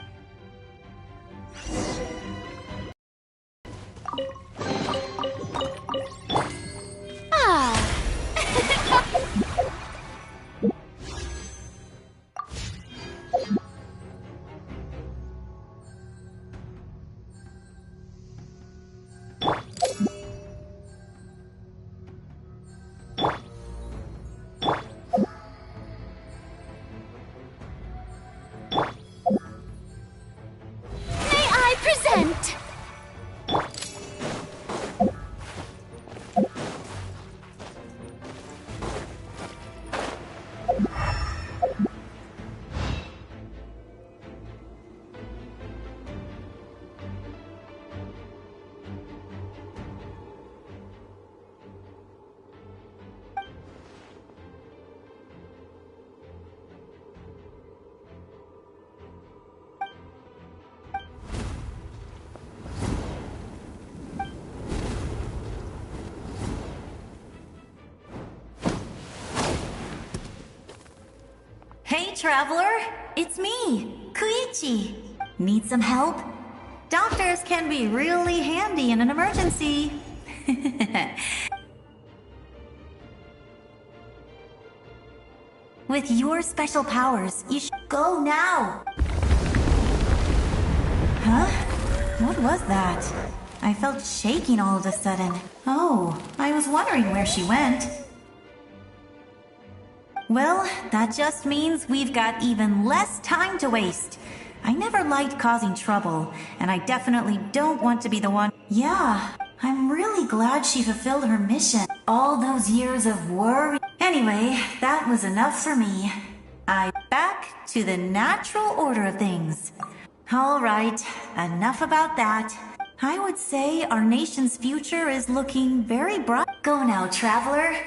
S9: Hey, traveler! It's me, Koichi. Need some help? Doctors can be really handy in an emergency. With your special powers, you should go now! Huh? What was that? I felt shaking all of a sudden. Oh, I was wondering where she went. Well, that just means we've got even less time to waste. I never liked causing trouble, and I definitely don't want to be the one. Yeah, I'm really glad she fulfilled her mission. All those years of worry. Anyway, that was enough for me. Back to the natural order of things. All right, enough about that. I would say our nation's future is looking very bright. Go now, traveler.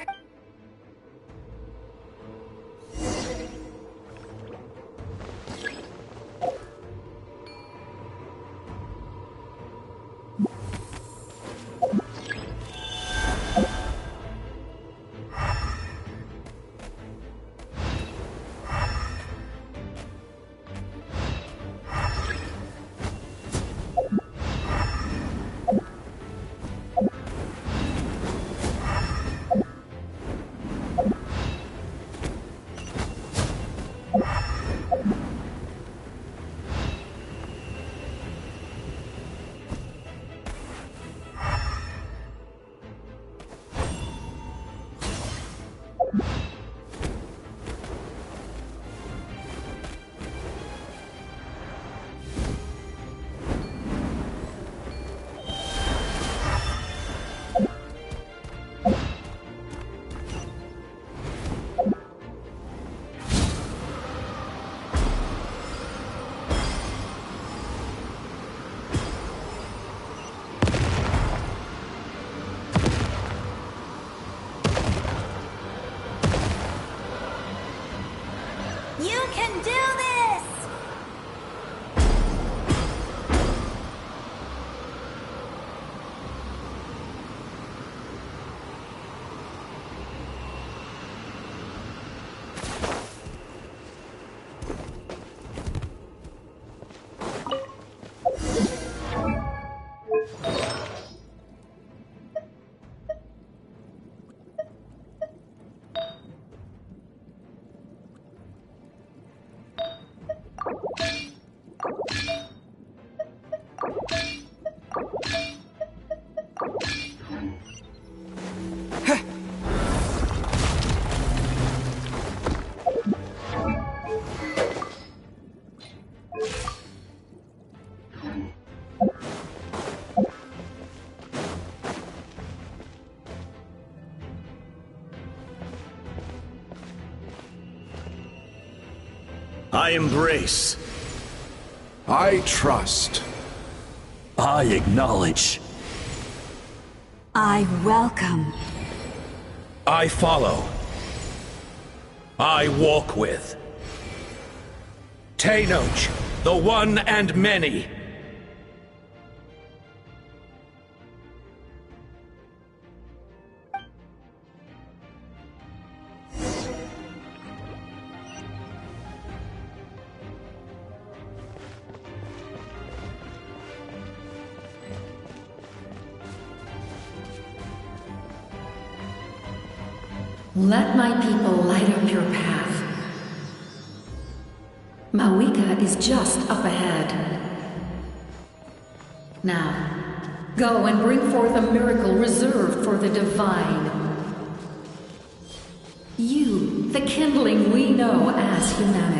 S2: You can do this!
S21: I embrace.
S16: I trust. I acknowledge.
S10: I welcome.
S21: I follow. I walk with. Tenoch, the one and many.
S14: Let my people light up your path. Mawika is just up ahead. Now, go and bring forth a miracle reserved for the divine. You, the kindling we know as humanity.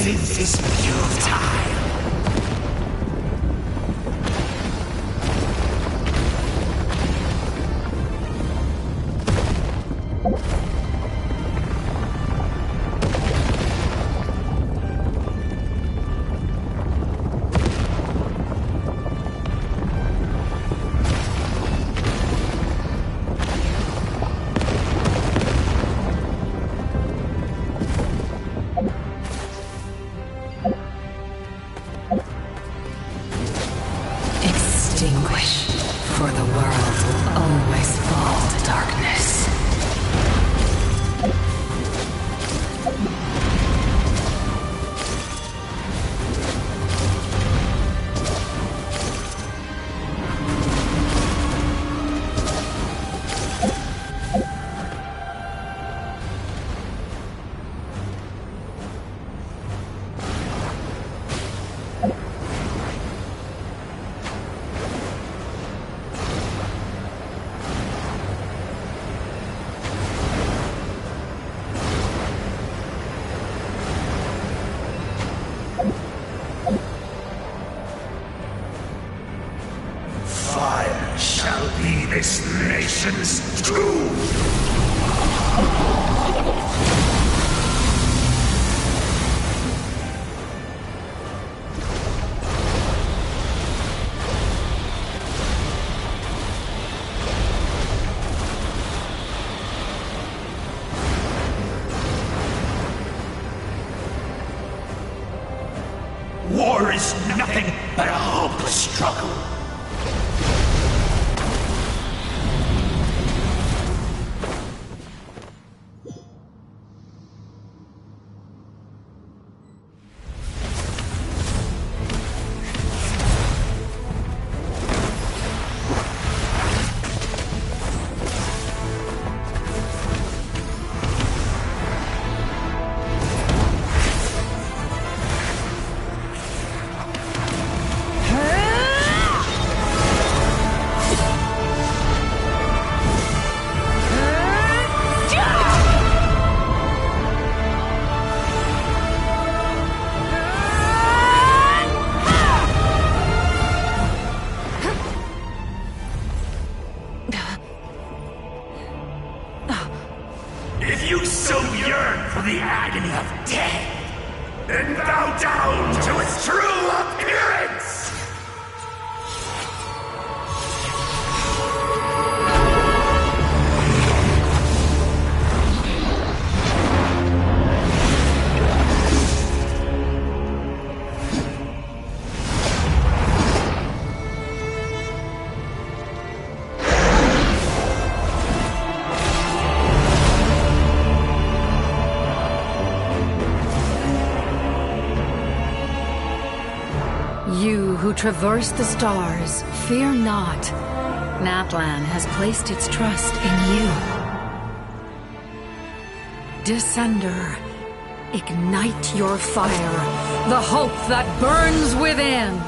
S16: Resistance is futile.
S10: Extinguish, for the world will always fall to darkness.
S16: Fire shall be this nation's doom! War is nothing but a hopeless struggle. If you so yearn for the agony of death, then bow down to its true appearance!
S10: You who traverse the stars, fear not. Natlan has placed its trust in you. Descender, ignite your fire, the hope that burns within.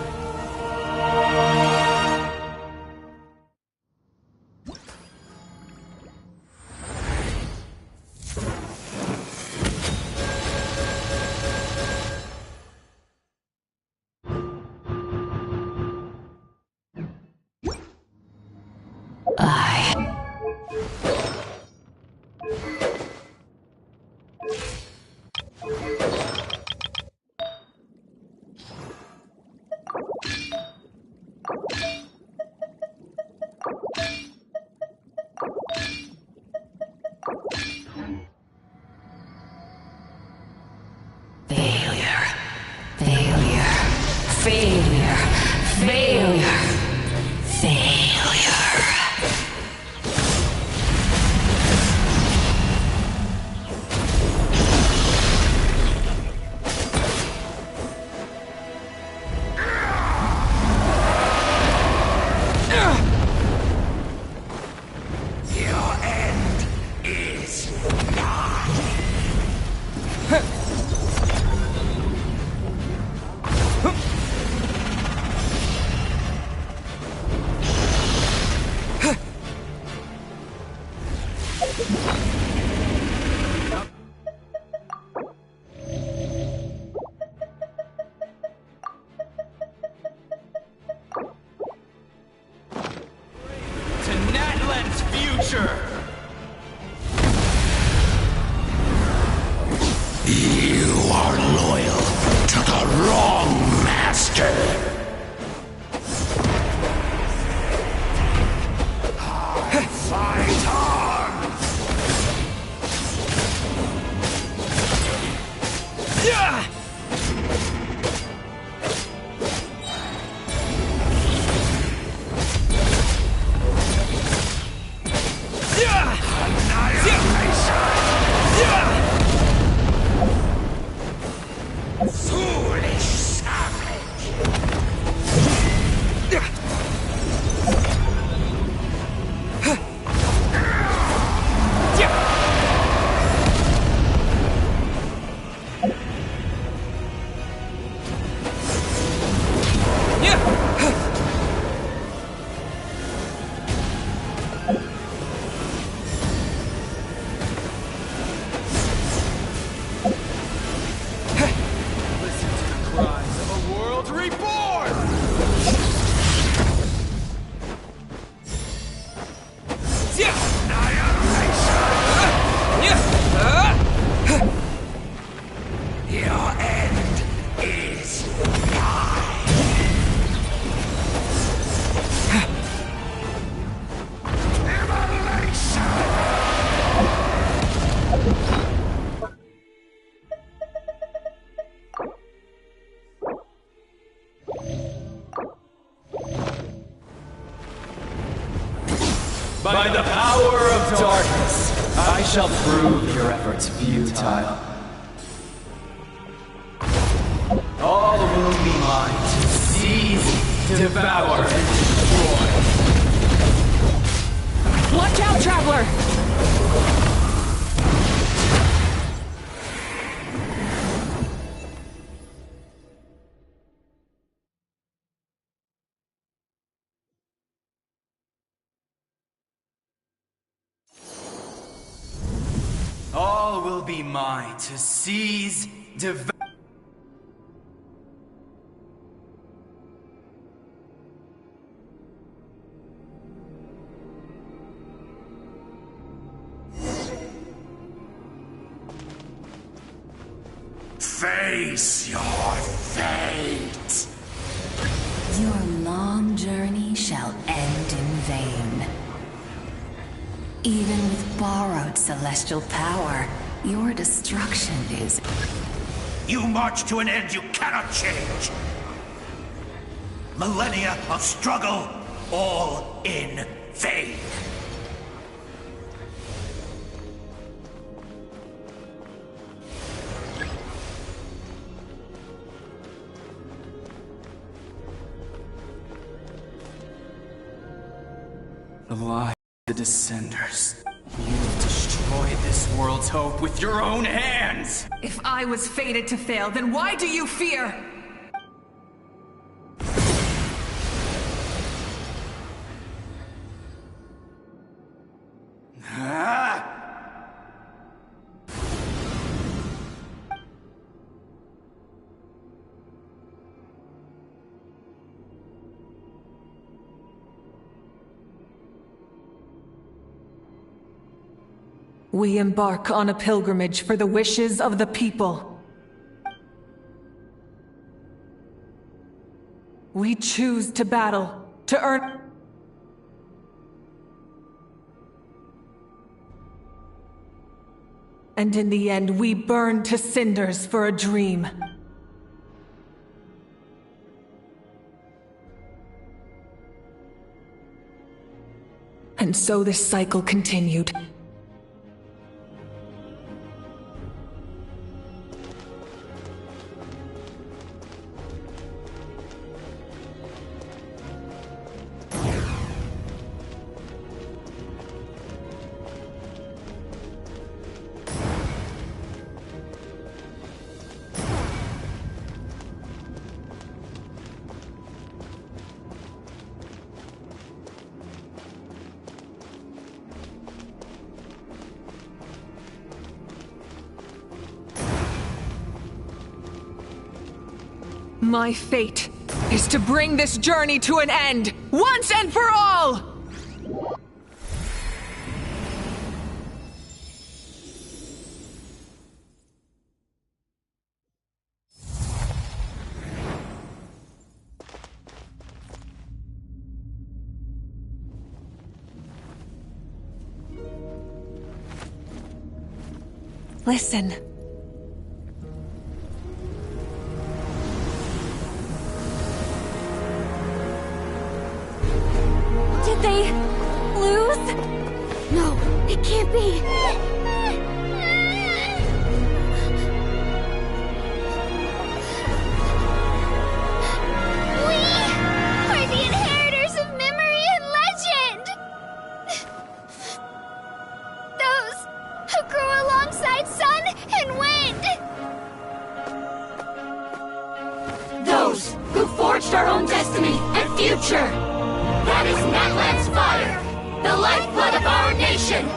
S21: future!
S16: You are loyal to the wrong master! Fight on!
S19: Yeah!
S16: Foolish savage!
S21: Listen to the cries of a world reborn!
S16: Your end is
S11: By the power of darkness, I shall prove your efforts futile. All will be mine to seize, devour, and destroy.
S19: Watch out, Traveler!
S11: All will be mine to seize, devour.
S16: Face your fate!
S17: Your long journey shall end in vain. Even with borrowed celestial power, your destruction is...
S16: You march to an end you cannot change! Millennia of struggle, all in vain!
S11: The lie of the Descenders. You destroyed this world's hope with your own hands!
S19: If I was fated to fail, then why do you fear? We embark on a pilgrimage for the wishes of the people. We choose to battle, to earn... And in the end, we burn to cinders for a dream. And so this cycle continued. My fate is to bring this journey to an end, once and for all!
S4: Listen.
S6: Did they lose? No, it can't be.
S7: We are the inheritors of memory and legend! Those who grew alongside sun and wind!
S14: Those who forged our own destiny and future! That is Natlan's fire, the lifeblood of our nation!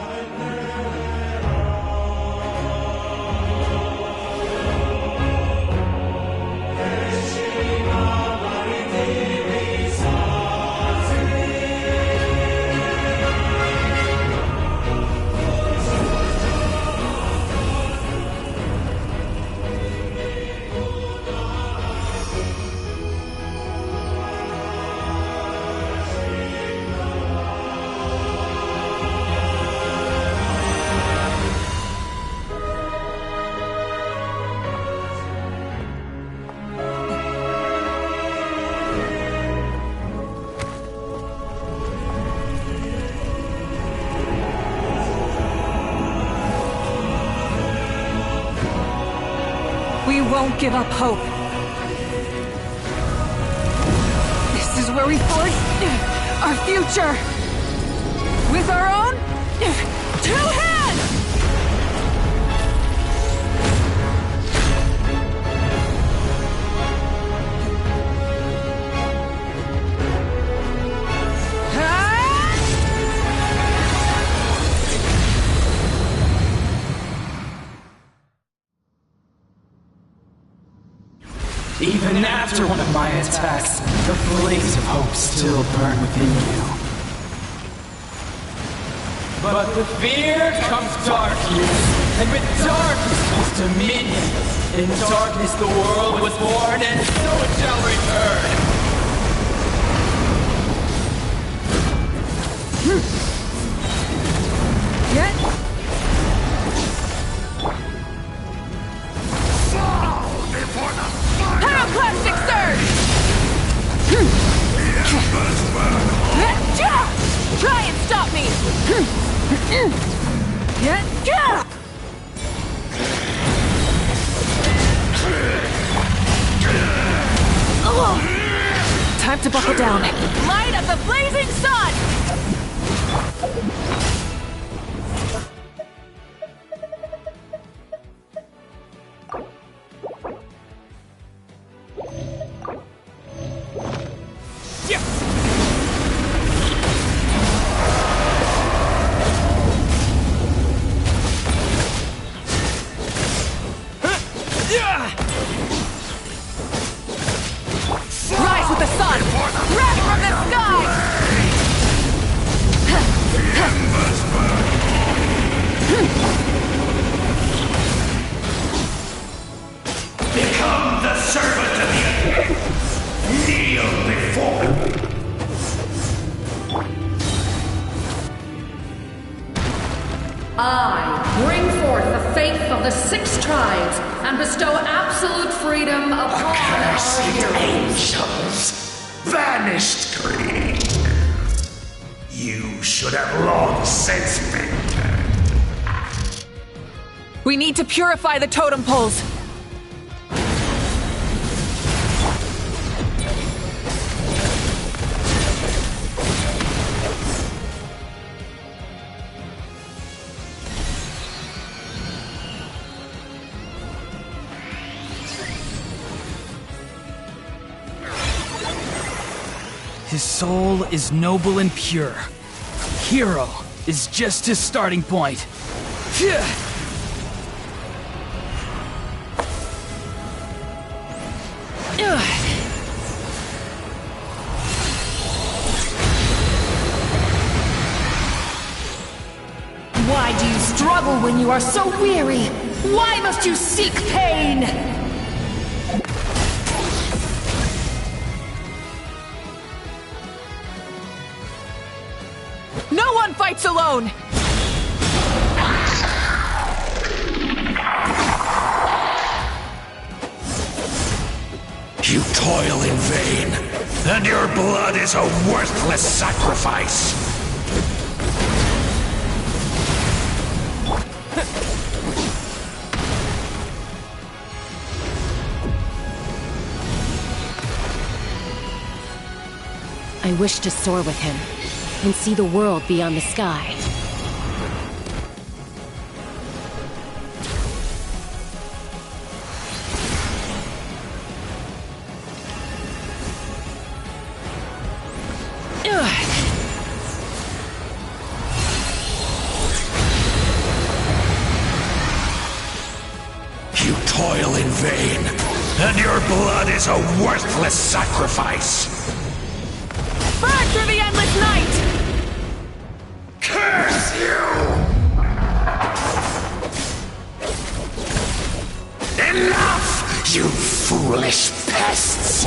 S19: We won't give up hope. This is where we forge our future. With our own 2 hands!
S11: Even after one of my attacks, the blaze of hope still burn within you. But with fear comes darkness, and with darkness comes dominion. In darkness the world was born, and so it shall return.
S4: Pyroclastic surge! Try and stop me! Time to buckle down. Light of the blazing sun! Rise with the sun! Wrath from the sky!
S16: Become the servant of the kneel before me.
S14: I bring forth the faith of the 6 tribes and bestow absolute freedom upon our
S16: Cursed
S14: heroes.
S16: angels, vanished green. You should have long since been turned.
S4: We need to purify the totem poles.
S11: His soul is noble and pure. Hero is just his starting point.
S14: Why do you struggle when you are so weary? Why must you seek pain?
S4: No one fights alone!
S16: You toil in vain, and your blood is a worthless sacrifice.
S5: I wish to soar with him and see the world beyond the sky.
S16: You toil in vain, and your blood is a worthless sacrifice.
S19: Burn through the endless night!
S16: Curse you! Enough, you foolish pests!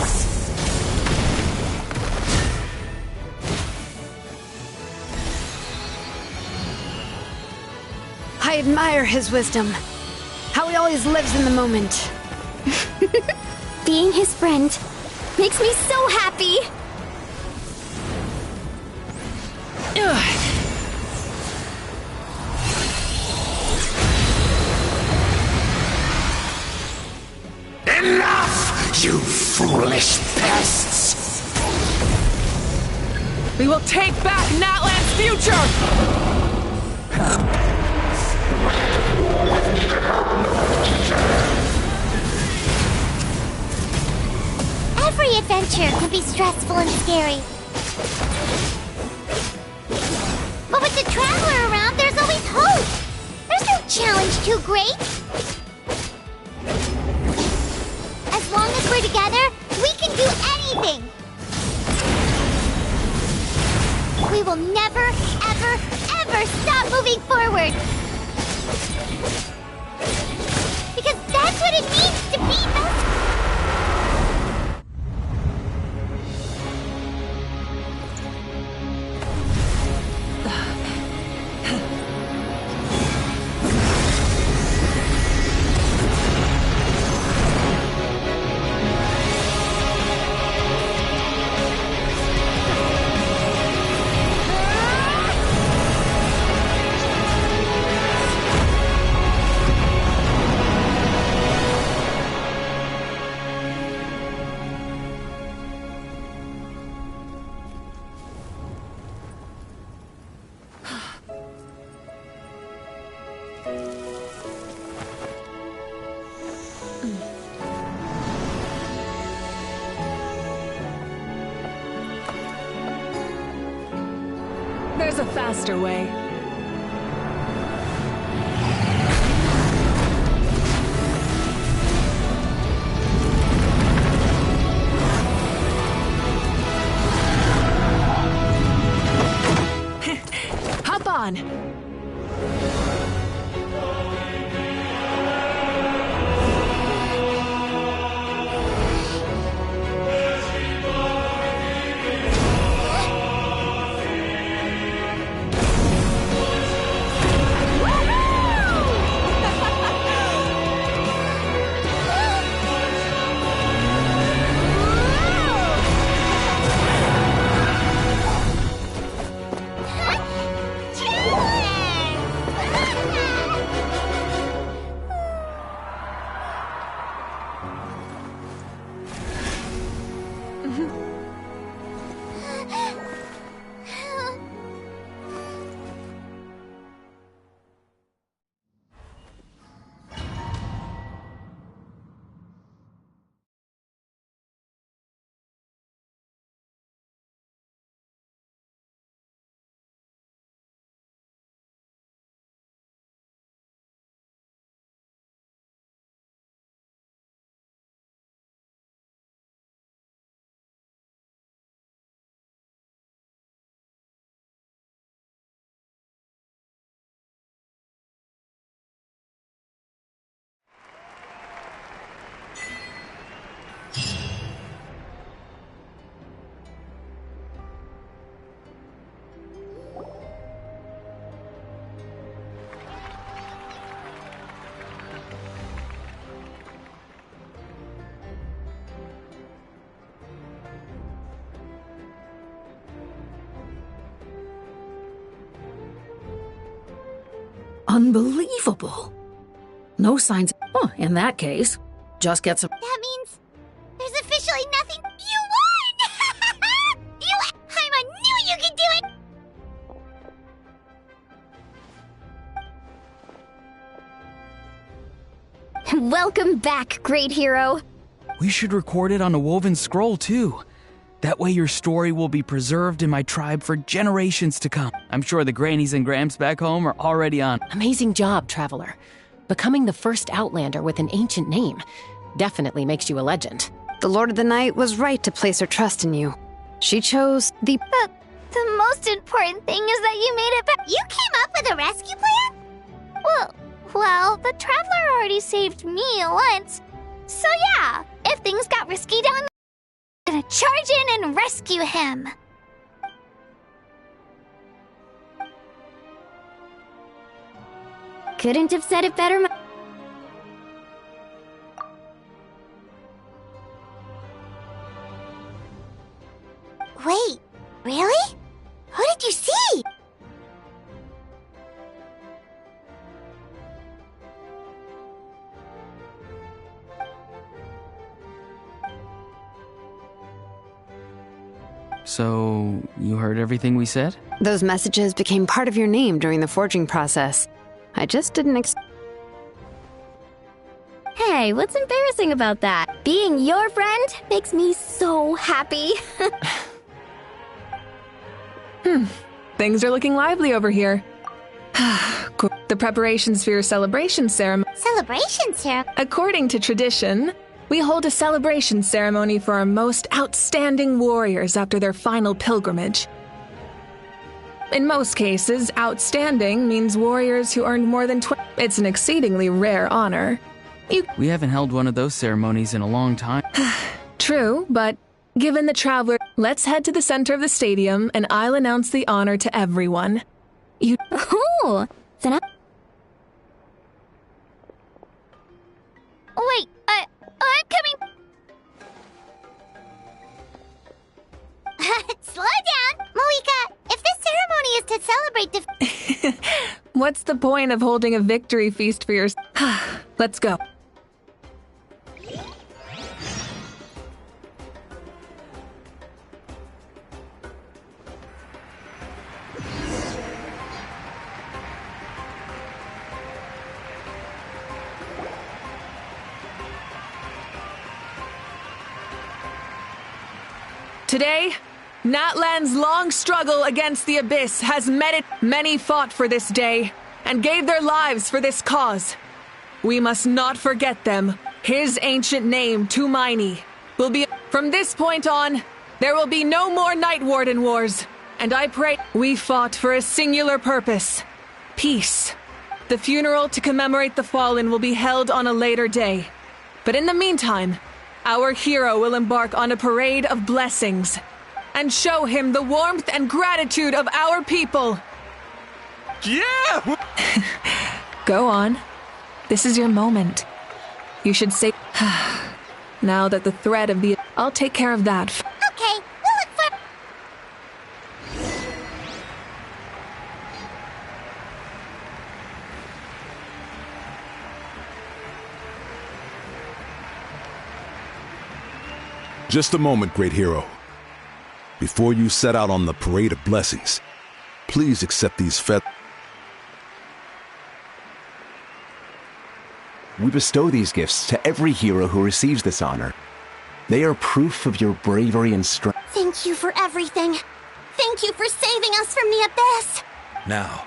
S3: I admire his wisdom. How he always lives in the moment.
S6: Being his friend makes me so happy!
S16: Enough, you foolish pests!
S19: We will take back Natlan's future!
S1: Every adventure can be stressful and scary. But with the Traveler around, there's always hope! There's no challenge too great! As long as we're together, we can do anything! We will never, ever, ever stop moving forward! Because that's what it means to be best.
S19: There's a faster way. Hop on!
S10: Unbelievable. No signs. Oh, in that case, just get some.
S1: That means there's officially nothing. You won! I knew you could do
S6: it! Welcome back, great hero.
S13: We should record it on a woven scroll, too. That way your story will be preserved in my tribe for generations to come. I'm sure the grannies and gramps back home are already on.
S5: Amazing job, Traveler. Becoming the first Outlander with an ancient name definitely makes you a legend.
S3: The Lord of the Night was right to place her trust in you. She chose the...
S7: But the most important thing is that you made it back.
S1: You came up with a rescue plan?
S7: Well, the Traveler already saved me once. So yeah, if things got risky down there, I'm gonna charge in and rescue him.
S6: Couldn't have said it better.
S1: Wait, really? Who did you see?
S13: So, you heard everything we said?
S3: Those messages became part of your name during the forging process. I just didn't
S6: Hey, what's embarrassing about that? Being your friend makes me so happy.
S4: Things are looking lively over here. The preparations for your celebration ceremony.
S1: Celebration ceremony?
S4: According to tradition, we hold a celebration ceremony for our most outstanding warriors after their final pilgrimage. In most cases, outstanding means warriors who earned more than 20. It's an exceedingly rare honor.
S13: We haven't held one of those ceremonies in a long time.
S4: True, but given the Traveler, let's head to the center of the stadium and I'll announce the honor to everyone.
S6: Oh, then
S7: Wait, I'm coming.
S1: Slow down, Malika. If this ceremony is to celebrate
S4: What's the point of holding a victory feast for your... Let's go. Today, Natlan's long struggle against the Abyss has met it. Many fought for this day and gave their lives for this cause. We must not forget them. His ancient name, Tumaini, will be... From this point on, there will be no more Night Warden wars. And I pray we fought for a singular purpose. Peace. The funeral to commemorate the fallen will be held on a later day. But in the meantime, our hero will embark on a parade of blessings and show him the warmth and gratitude of our people.
S21: Yeah!
S4: Go on. This is your moment. You should say... Now that the threat of the... I'll take care of that.
S1: Okay, we'll look for...
S18: Just a moment, great hero. Before you set out on the parade of blessings, please accept these
S23: We bestow these gifts to every hero who receives this honor. They are proof of your bravery and strength.
S1: Thank you for everything. Thank you for saving us from the Abyss.
S24: Now,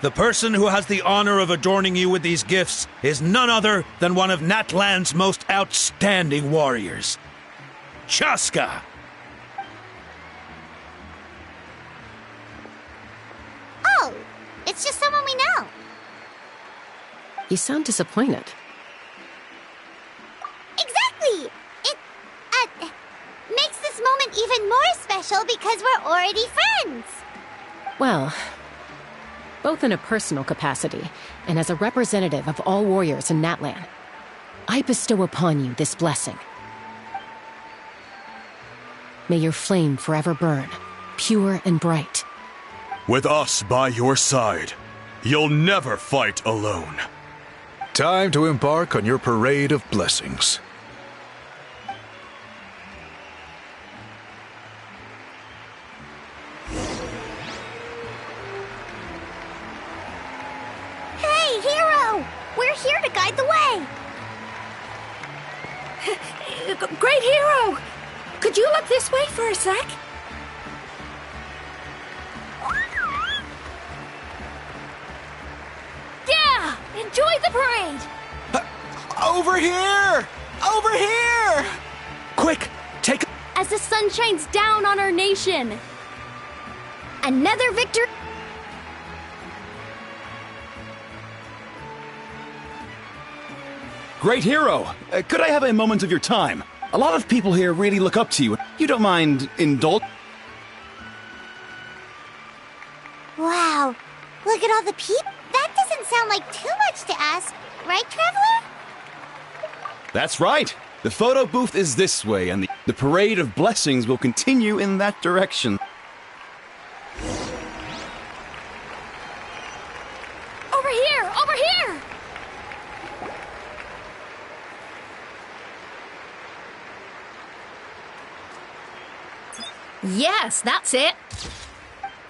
S24: the person who has the honor of adorning you with these gifts is none other than one of Natlan's most outstanding warriors, Chaska.
S1: Oh, it's just someone we know.
S5: You sound disappointed.
S1: Exactly! It, makes this moment even more special because we're already friends.
S5: Well, both in a personal capacity and as a representative of all warriors in Natlan, I bestow upon you this blessing. May your flame forever burn, pure and bright.
S18: With us by your side, You'll never fight alone.
S12: Time to embark on your parade of blessings.
S1: Hey, Hero! We're here to guide the way!
S15: Great Hero! Could you look this way for a sec? Yeah! Enjoy the parade!
S20: Over here! Over here!
S24: Quick, take...
S6: As the sun shines down on our nation! Another victory!
S22: Great Hero! Could I have a moment of your time? A lot of people here really look up to you. You don't mind
S1: Wow, look at all the people. That doesn't sound like too much to ask, right, Traveler?
S22: That's right! The photo booth is this way, and the parade of blessings will continue in that direction.
S6: Over here! Over here!
S15: Yes, that's it.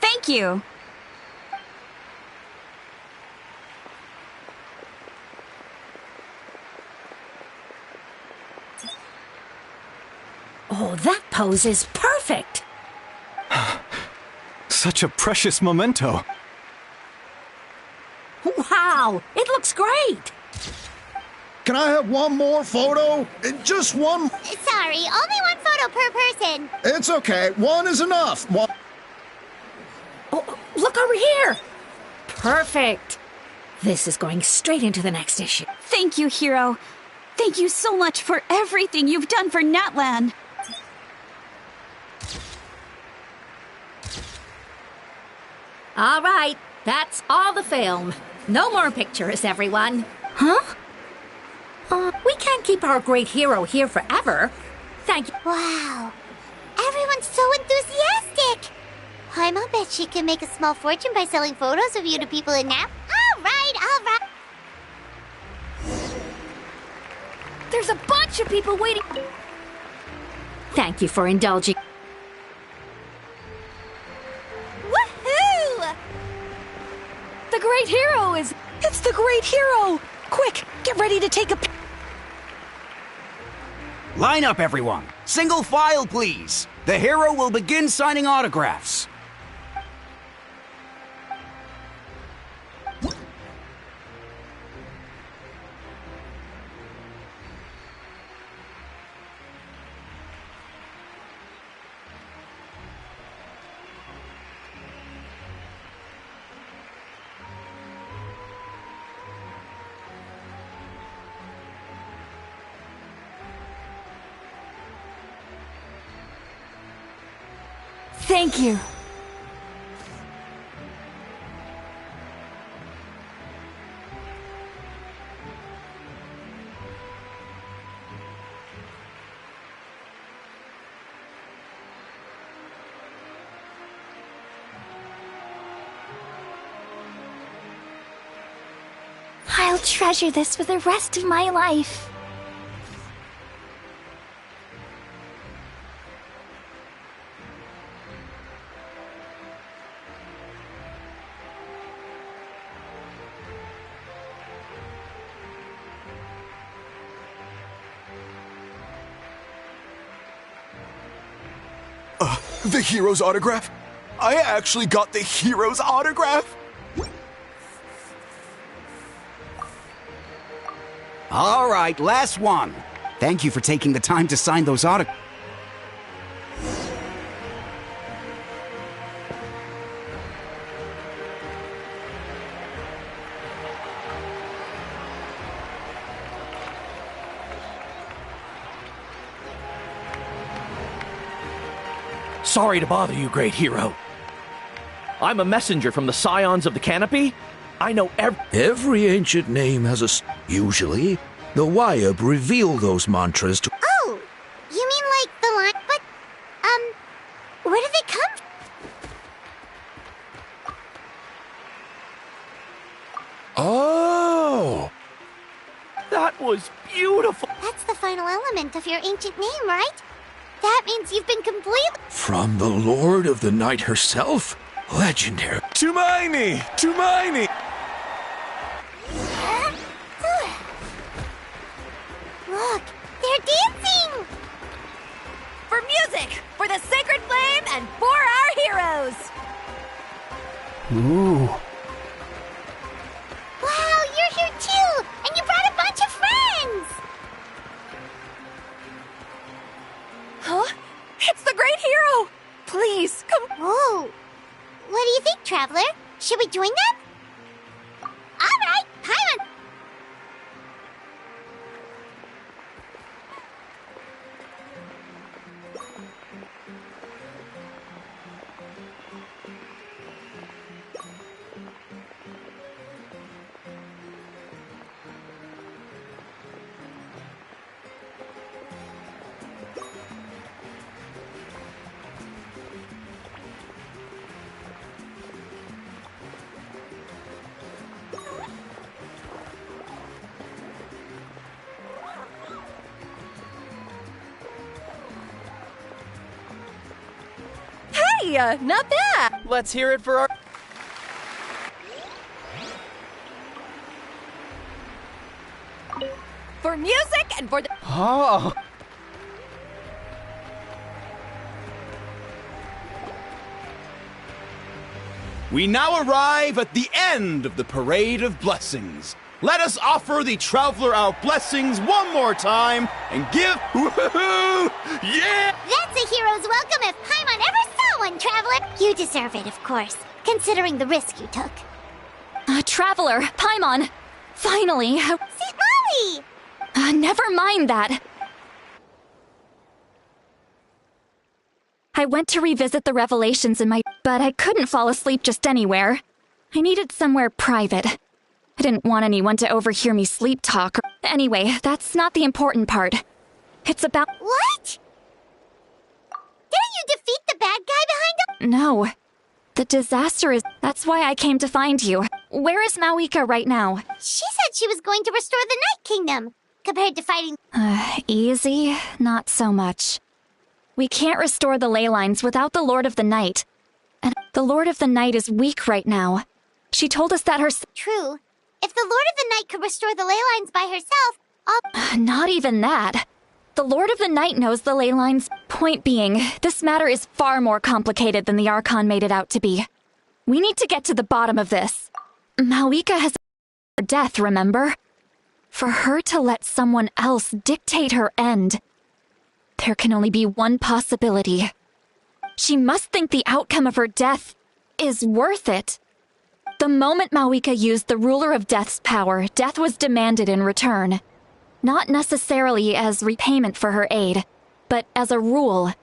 S25: Thank you.
S15: Oh, that pose is perfect.
S22: Such a precious memento.
S15: Wow, it looks great.
S8: Can I have one more photo? Just one.
S1: Sorry, only one photo per person.
S8: It's okay. One is enough. One.
S15: Oh, look over here. Perfect. This is going straight into the next issue.
S25: Thank you, Hero. Thank you so much for everything you've done for Natlan.
S15: All right, that's all the film. No more pictures, everyone. Huh? We can't keep our great hero here forever. Thank you.
S1: Wow, everyone's so enthusiastic. Paimon bet she can make a small fortune by selling photos of you to people in Nap. All right, all right.
S6: There's a bunch of people waiting.
S15: Thank you for indulging.
S1: Woohoo!
S25: The great hero is... It's the great hero! Quick, get ready to take a...
S26: Line up, everyone. Single file, please. The hero will begin signing autographs.
S25: Thank you.
S7: I'll treasure this for the rest of my life.
S21: The hero's autograph? I actually got the hero's autograph?
S26: All right, last one. Thank you for taking the time to sign those autographs.
S27: Sorry to bother you, great hero. I'm a messenger from the Scions of the Canopy. I know
S24: Every ancient name has a... Usually, the Wyab reveal those mantras to...
S1: Oh, you mean like the line? But, where did they come from?
S27: was beautiful.
S1: That's the final element of your ancient name, right? That means you've been completely...
S24: From the Lord of the Night herself? Legendary.
S21: Tumaini! Tumaini!
S1: Look, they're dancing!
S15: For music, for the sacred flame, and for our heroes!
S21: Ooh.
S1: Wow, you're here too! And you brought a bunch of friends!
S15: Huh? It's the great hero! Please, come...
S1: Whoa! What do you think, Traveler? Should we join them? Alright, Paimon!
S15: Hey, not bad!
S20: Let's hear it for our...
S15: For music and for the...
S21: Oh.
S22: We now arrive at the end of the Parade of Blessings. Let us offer the traveler our blessings one more time and give... Woohoo! Yeah!
S1: That's a hero's welcome if Paimon ever saw one, Traveler! You deserve it, of course, considering the risk you took.
S6: Traveler, Paimon! Finally!
S1: See, Molly!
S6: Never mind that. I went to revisit the revelations in my... but I couldn't fall asleep just anywhere. I needed somewhere private. I didn't want anyone to overhear me sleep talk. Anyway, that's not the important part. It's about...
S1: What? Didn't you defeat the bad guy behind him?
S6: No. The disaster is... That's why I came to find you. Where is Mawika right now?
S1: She said she was going to restore the Night Kingdom, compared to fighting...
S6: Easy? Not so much. We can't restore the ley lines without the Lord of the Night. And the Lord of the Night is weak right now. She told us that her...
S1: True. If the Lord of the Night could restore the ley lines by herself, I'll...
S6: Not even that. The Lord of the Night knows the ley lines. Point being, this matter is far more complicated than the Archon made it out to be. We need to get to the bottom of this. Mawika has death, remember? For her to let someone else dictate her end, there can only be one possibility. She must think the outcome of her death is worth it. The moment Mawika used the Ruler of Death's power, death was demanded in return. Not necessarily as repayment for her aid, but as a rule.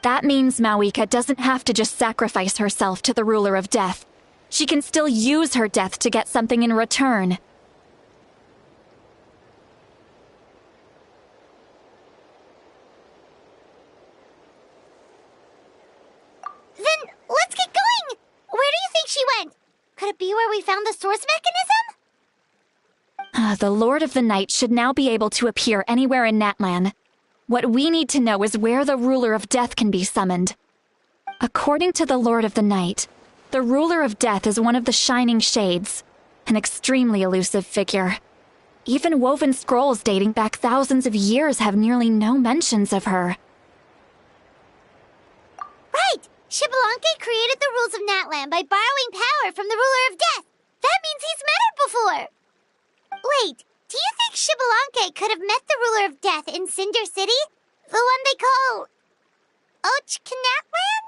S6: That means Mawika doesn't have to just sacrifice herself to the Ruler of Death. She can still use her death to get something in return.
S1: Then let's get going! Where do you think she went? Could it be where we found the source mechanism?
S6: The Lord of the Night should now be able to appear anywhere in Natlan. What we need to know is where the Ruler of Death can be summoned. According to the Lord of the Night, the Ruler of Death is one of the Shining Shades, an extremely elusive figure. Even woven scrolls dating back thousands of years have nearly no mentions of her.
S1: Right! Xbalanque created the rules of Natlan by borrowing power from the Ruler of Death. That means he's met her before! Wait, do you think Xbalanque could have met the Ruler of Death in Cinder City? The one they call... Ochkanatlan?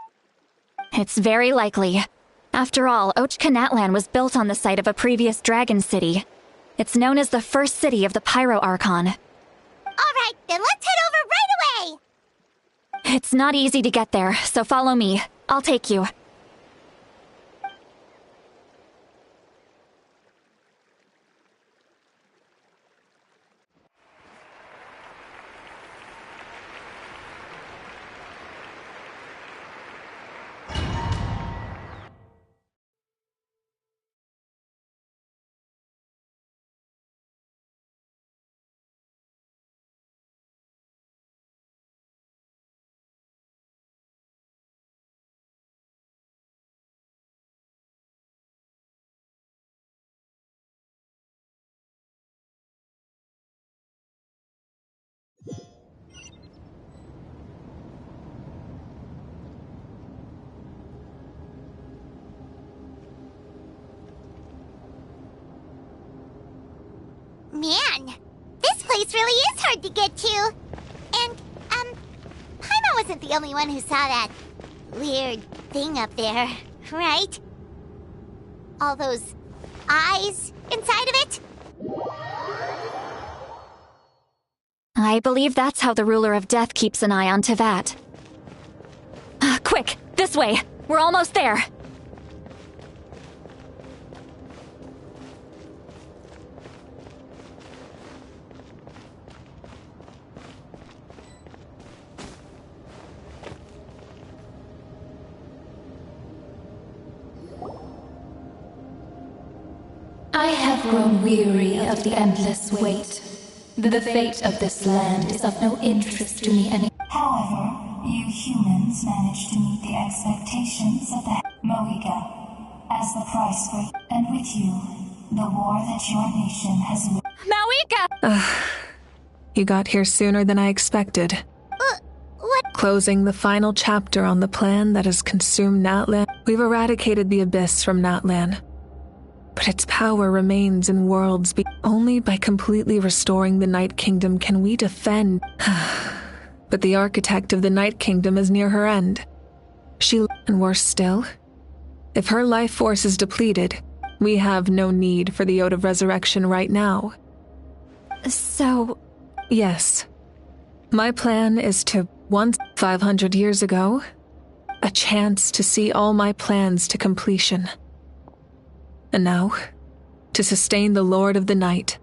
S6: It's very likely. After all, Ochkanatlan was built on the site of a previous dragon city. It's known as the first city of the Pyro Archon.
S1: Alright, then let's head over right away!
S6: It's not easy to get there, so follow me. I'll take you.
S1: Man, this place really is hard to get to. And, Paimon wasn't the only one who saw that weird thing up there, right? All those eyes inside of it?
S6: I believe that's how the ruler of death keeps an eye on Tevat. Quick, this way! We're almost there!
S2: I have grown weary of the endless wait. The fate of this land is of no interest to me any.
S9: However, you humans managed to meet the expectations of the Moika as the price for you, and with you, the war that your nation has
S6: Mawika!
S4: You got here sooner than I expected.
S1: What?
S4: Closing the final chapter on the plan that has consumed Natlan. We've eradicated the Abyss from Natlan. But its power remains in worlds only by completely restoring the Night Kingdom can we defend. But the architect of the Night Kingdom is near her end. And worse still, if her life force is depleted, we have no need for the Ode of Resurrection right now.
S6: So...
S4: Yes. My plan is to, once 500 years ago, a chance to see all my plans to completion. And now, to sustain the Lord of the Night,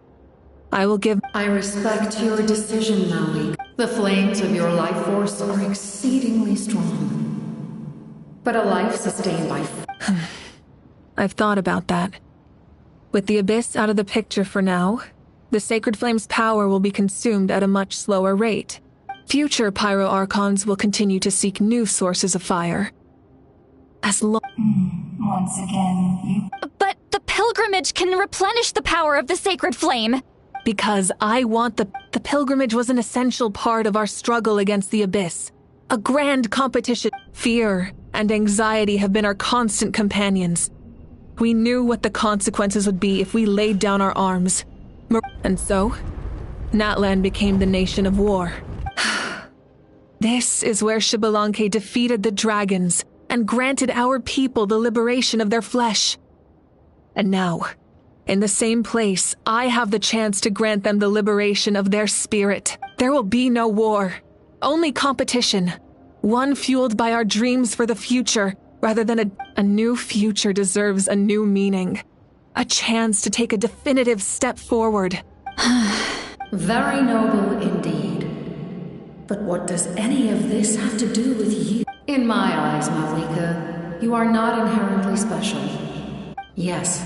S4: I will give—
S10: I respect your decision, Maui. The flames of your life force are exceedingly strong. But a life sustained by—
S4: I've thought about that. With the Abyss out of the picture for now, the Sacred Flame's power will be consumed at a much slower rate. Future Pyro Archons will continue to seek new sources of fire. As long—
S9: Once again, you—
S6: But the pilgrimage can replenish the power of the Sacred Flame!
S4: Because I want the pilgrimage was an essential part of our struggle against the Abyss. A grand competition. Fear and anxiety have been our constant companions. We knew what the consequences would be if we laid down our arms. And so, Natlan became the nation of war. This is where Xbalanque defeated the dragons and granted our people the liberation of their flesh. And now, in the same place, I have the chance to grant them the liberation of their spirit. There will be no war, only competition. One fueled by our dreams for the future, rather than a new future deserves a new meaning. A chance to take a definitive step forward.
S10: Very noble indeed. But what does any of this have to do with you? In my eyes, Malika, you are not inherently special. Yes,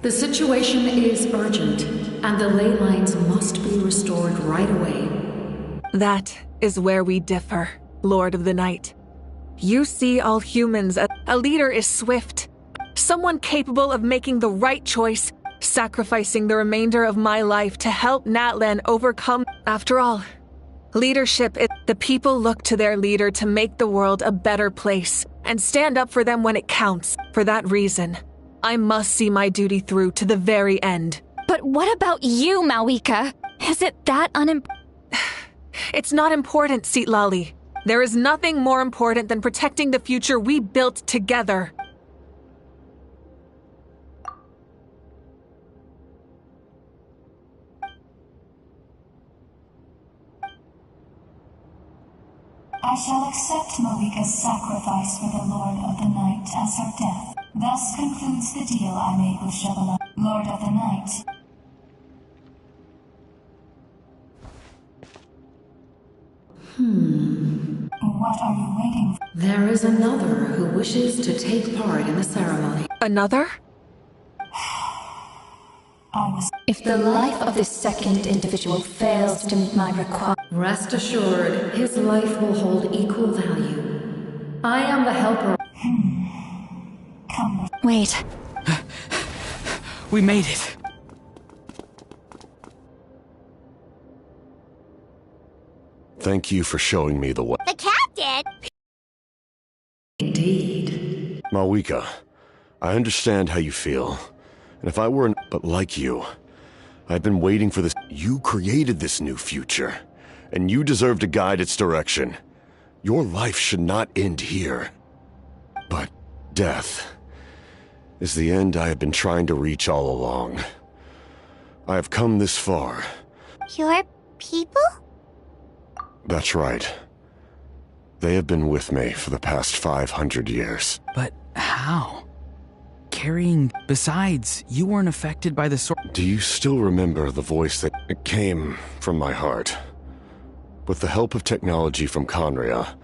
S10: the situation is urgent, and the ley lines must be restored right away.
S4: That is where we differ, Lord of the Night. You see all humans, a leader is swift. Someone capable of making the right choice, sacrificing the remainder of my life to help Natlan overcome. After all, leadership is— the people look to their leader to make the world a better place and stand up for them when it counts. For that reason, I must see my duty through to the very end.
S6: But what about you, Mawika? Is it that
S4: It's not important, Citlali. There is nothing more important than protecting the future we built together.
S9: I shall accept Mawika's sacrifice for the Lord of the Night as her death. Thus concludes the deal I made with Xbalanque, Lord of the Night. What are you waiting for?
S10: There is another who wishes to take part in the ceremony.
S4: Another?
S2: If the life of this second individual fails to meet my requirements,
S10: rest assured, his life will hold equal value. I am the helper.
S6: Wait.
S13: We made it.
S18: Thank you for showing me the way.
S1: The cat did!
S10: Indeed.
S18: Mawika, I understand how you feel. And if I weren't but like you,
S3: I've been waiting for this. You created this new future, and you deserve to guide its direction. Your life should not end here. But death is the end I have been trying to reach all along. I have come this far.
S1: Your people?
S3: That's right. They have been with me for the past 500 years.
S13: But how? Carrying... Besides, you weren't affected by the sword.
S3: Do you still remember the voice that came from my heart? With the help of technology from Conria,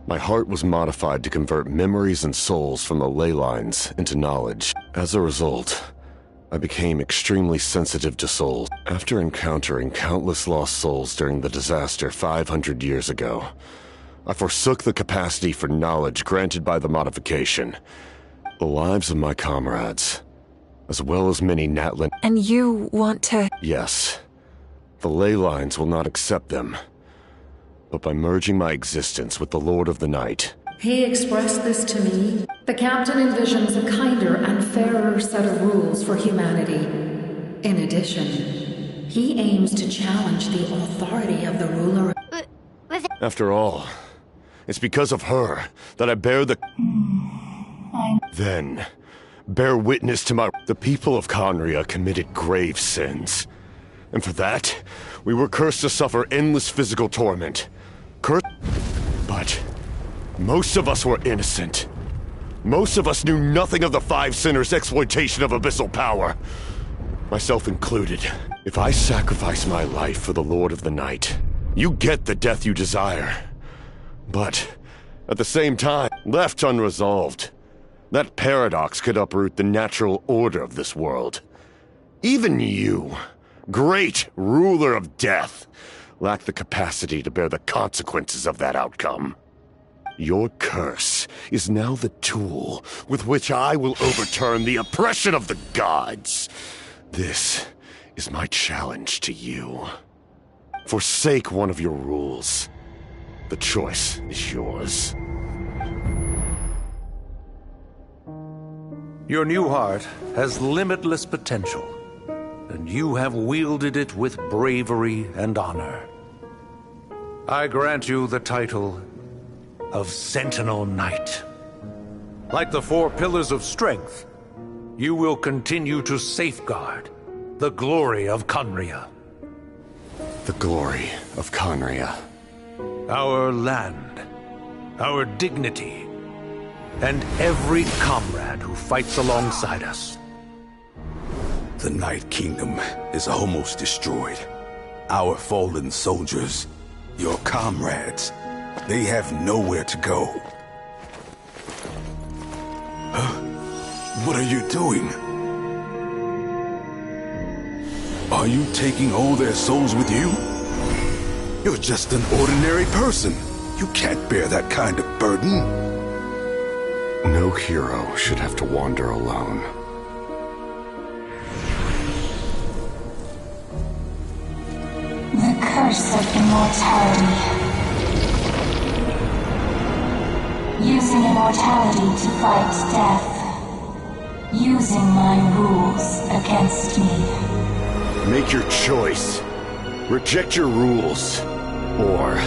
S3: my heart was modified to convert memories and souls from the ley lines into knowledge. As a result, I became extremely sensitive to souls. After encountering countless lost souls during the disaster 500 years ago, I forsook the capacity for knowledge granted by the modification. The lives of my comrades, as well as many Natlan...
S4: And you want to...
S3: Yes. The ley lines will not accept them. But by merging my existence with the Lord of the Night...
S10: He expressed this to me. The captain envisions a kinder and fairer set of rules for humanity. In addition, he aims to challenge the authority of the ruler.
S3: After all, it's because of her that I bear the... Then, bear witness to my... The people of Conria committed grave sins. And for that, we were cursed to suffer endless physical torment. But most of us were innocent. Most of us knew nothing of the Five Sinners' exploitation of abyssal power. Myself included. If I sacrifice my life for the Lord of the Night, you get the death you desire. But, at the same time, left unresolved, that paradox could uproot the natural order of this world. Even you, great ruler of death, lack the capacity to bear the consequences of that outcome. Your curse is now the tool with which I will overturn the oppression of the gods. This is my challenge to you. Forsake one of your rules. The choice is yours.
S11: Your new heart has limitless potential, and you have wielded it with bravery and honor. I grant you the title of Sentinel Knight. Like the four pillars of strength, you will continue to safeguard the glory of Conria.
S3: The glory of Conria.
S11: Our land, our dignity, and every comrade who fights alongside us.
S18: The Night Kingdom is almost destroyed. Our fallen soldiers, your comrades, they have nowhere to go. What are you doing? Are you taking all their souls with you? You're just an ordinary person. You can't bear that kind of burden.
S3: No hero should have to wander alone.
S9: The curse of immortality. Using immortality to fight death. Using my rules against me.
S3: Make your choice. Reject your rules. Or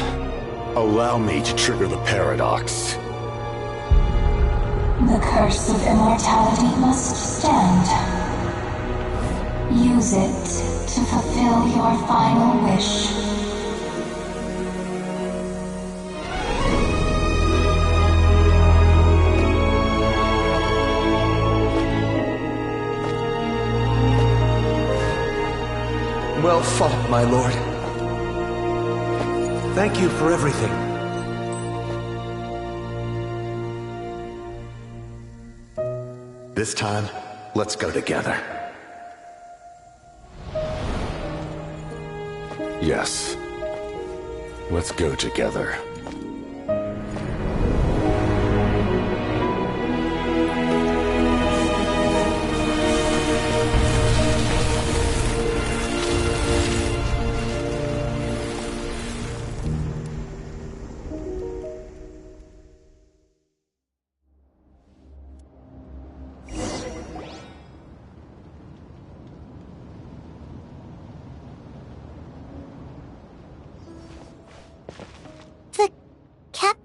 S3: allow me to trigger the paradox.
S9: The curse of immortality must stand. Use it to fulfill your final wish.
S11: Well fought, my lord. Thank you for everything.
S8: This time, let's go together.
S3: Yes. Let's go together.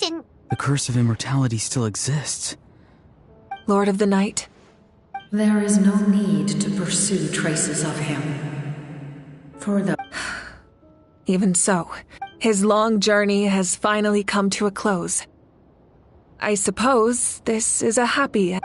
S1: and...
S13: The curse of immortality still exists.
S4: Lord of the Night?
S10: There is no need to pursue traces of him. For the...
S4: Even so, his long journey has finally come to a close. I suppose this is a happy end.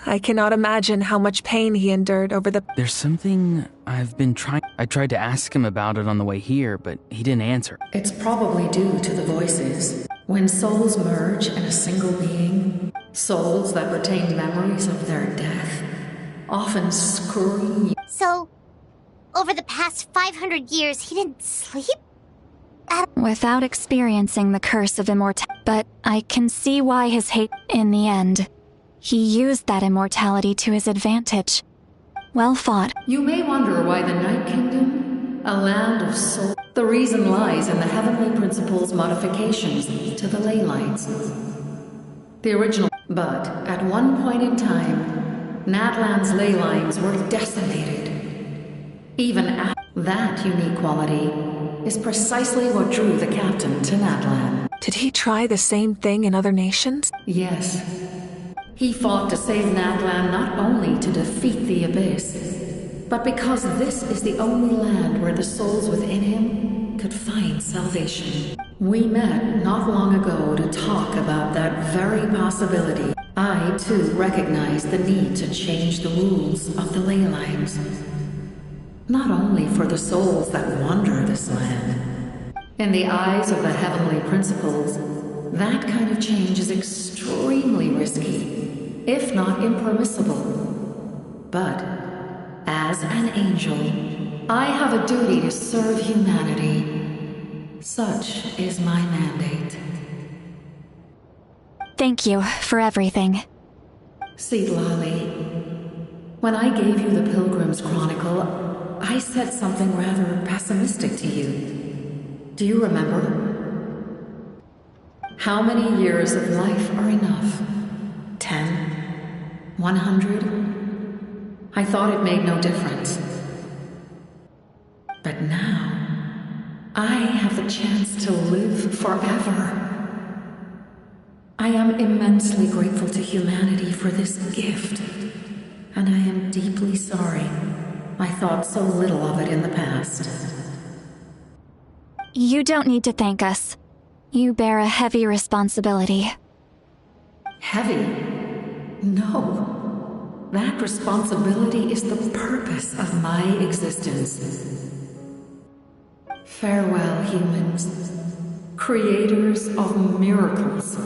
S4: I cannot imagine how much pain he endured over the...
S13: There's something I've been trying... I tried to ask him about it on the way here, but he didn't answer.
S10: It's probably due to the voices. When souls merge in a single being, souls that retain memories of their death often scream.
S1: So, over the past 500 years, he didn't sleep?
S5: Without experiencing the curse of immortality. But I can see why his hate... In the end, he used that immortality to his advantage. Well fought.
S10: You may wonder why the Night Kingdom, a land of soul... The reason lies in the Heavenly Principle's modifications to the ley lines. The original... But, at one point in time, Natlan's ley lines were decimated. Even at that unique quality is precisely what drew the captain to Natlan.
S4: Did he try the same thing in other nations?
S10: Yes. He fought to save Natlan not only to defeat the Abyss, but because this is the only land where the souls within him could find salvation. We met not long ago to talk about that very possibility. I, too, recognize the need to change the rules of the ley lines. Not only for the souls that wander this land. In the eyes of the Heavenly Principles, that kind of change is extremely risky, if not impermissible. But, as an angel, I have a duty to serve humanity. Such is my mandate.
S5: Thank you for everything.
S10: Seedlolly, when I gave you the Pilgrim's Chronicle, I said something rather pessimistic to you. Do you remember? How many years of life are enough? 10? 100? I thought it made no difference. But now, I have the chance to live forever. I am immensely grateful to humanity for this gift, and I am deeply sorry I thought so little of it in the past.
S5: You don't need to thank us. You bear a heavy responsibility.
S10: Heavy? No. That responsibility is the purpose of my existence. Farewell, humans. Creators of miracles.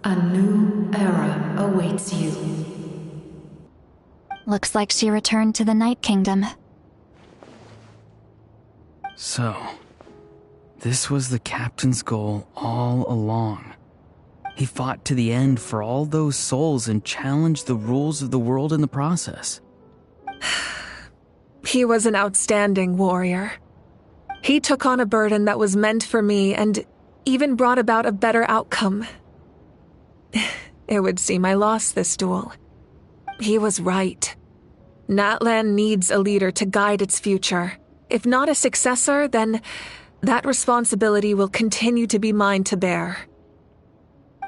S10: A new era awaits you.
S5: Looks like she returned to the Night Kingdom.
S13: So, this was the captain's goal all along. He fought to the end for all those souls and challenged the rules of the world in the process.
S4: He was an outstanding warrior. He took on a burden that was meant for me and even brought about a better outcome. It would seem I lost this duel. He was right. Natlan needs a leader to guide its future. If not a successor, then that responsibility will continue to be mine to bear.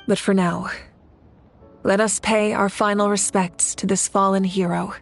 S4: But for now, let us pay our final respects to this fallen hero.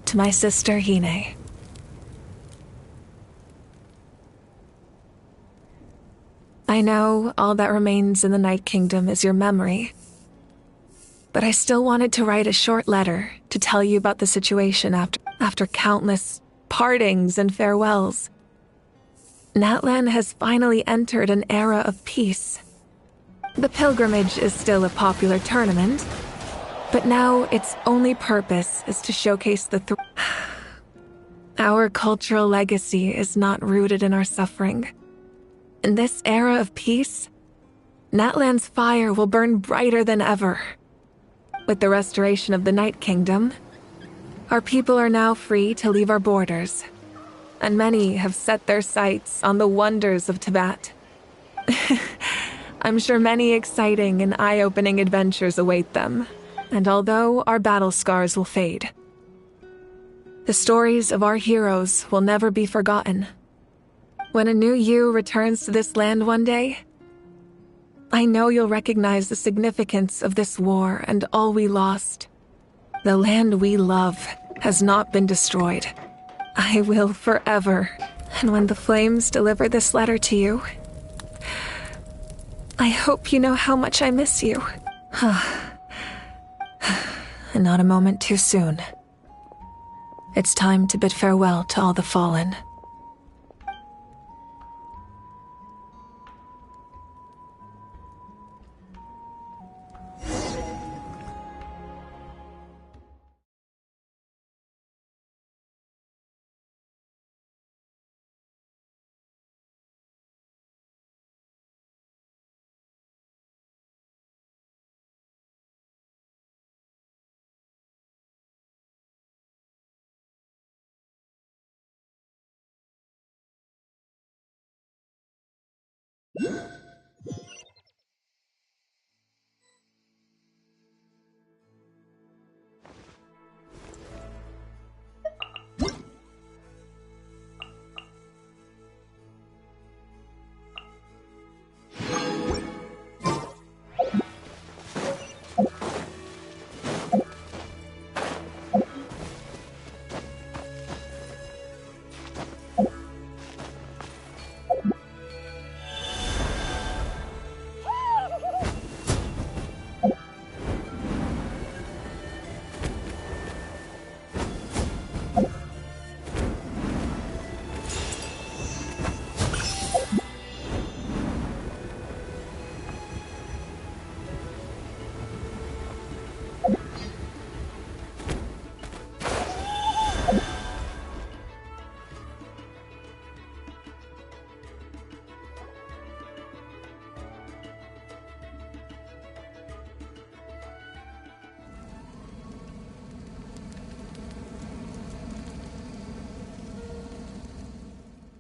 S4: To my sister, Hine. I know all that remains in the Night Kingdom is your memory, but I still wanted to write a short letter to tell you about the situation after countless partings and farewells. Natlan has finally entered an era of peace. The pilgrimage is still a popular tournament, but now its only purpose is to showcase Our cultural legacy is not rooted in our suffering. In this era of peace, Natlan's fire will burn brighter than ever. With the restoration of the Night Kingdom, our people are now free to leave our borders, and many have set their sights on the wonders of Tibet. I'm sure many exciting and eye-opening adventures await them, and although our battle scars will fade, the stories of our heroes will never be forgotten. When a new you returns to this land one day, I know you'll recognize the significance of this war and all we lost. The land we love has not been destroyed. I will forever. And when the flames deliver this letter to you, I hope you know how much I miss you. And not a moment too soon. It's time to bid farewell to all the fallen.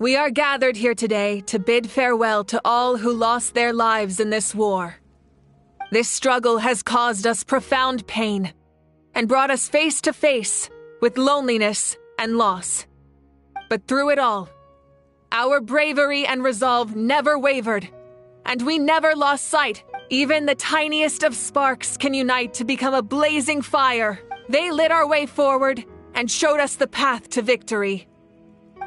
S4: We are gathered here today to bid farewell to all who lost their lives in this war. This struggle has caused us profound pain and brought us face to face with loneliness and loss. But through it all, our bravery and resolve never wavered, and we never lost sight. Even the tiniest of sparks can unite to become a blazing fire. They lit our way forward and showed us the path to victory.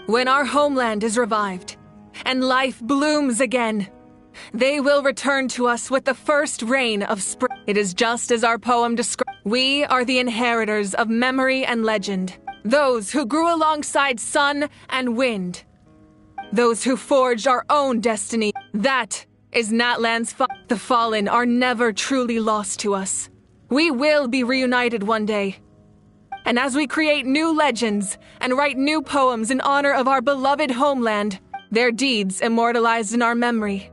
S4: When our homeland is revived and life blooms again, they will return to us with the first rain of spring. It is just as our poem describes. We are the inheritors of memory and legend, those who grew alongside sun and wind, those who forged our own destiny. That is Natlan's The fallen are never truly lost to us. We will be reunited one day. And as we create new legends and write new poems in honor of our beloved homeland, their deeds immortalized in our memory,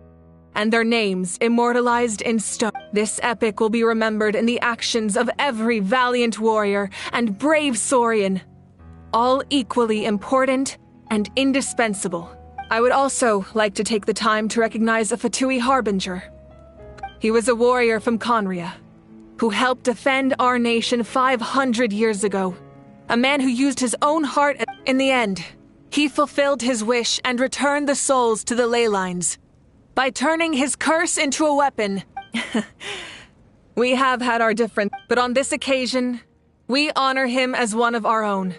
S4: and their names immortalized in stone. This epic will be remembered in the actions of every valiant warrior and brave Saurian, all equally important and indispensable. I would also like to take the time to recognize a Fatui Harbinger. He was a warrior from Conria, who helped defend our nation 500 years ago. A man who used his own heart. In the end, he fulfilled his wish and returned the souls to the ley lines. By turning his curse into a weapon. We have had our difference, but on this occasion, we honor him as one of our own.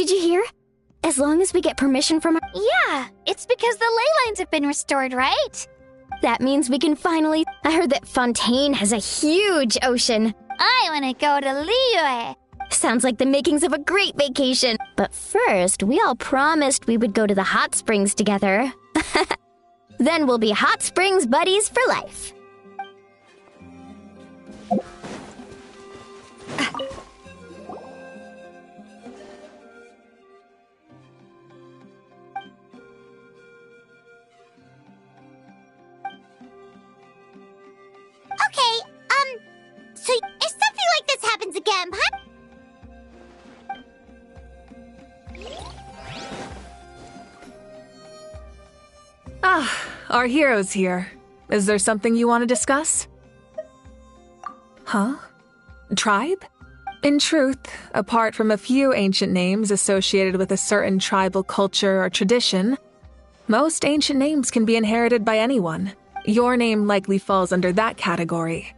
S6: Did you hear? As long as we get permission from our—
S7: Yeah, it's because the ley lines have been restored, right?
S6: That means we can finally— I heard that Fontaine has a huge ocean.
S7: I want to go to Liyue.
S6: Sounds like the makings of a great vacation. But first, we all promised we would go to the hot springs together. Then we'll be hot springs buddies for life.
S1: Okay, so if something like this happens again,
S4: Our hero's here. Is there something you want to discuss? Huh? Tribe? In truth, apart from a few ancient names associated with a certain tribal culture or tradition, most ancient names can be inherited by anyone. Your name likely falls under that category.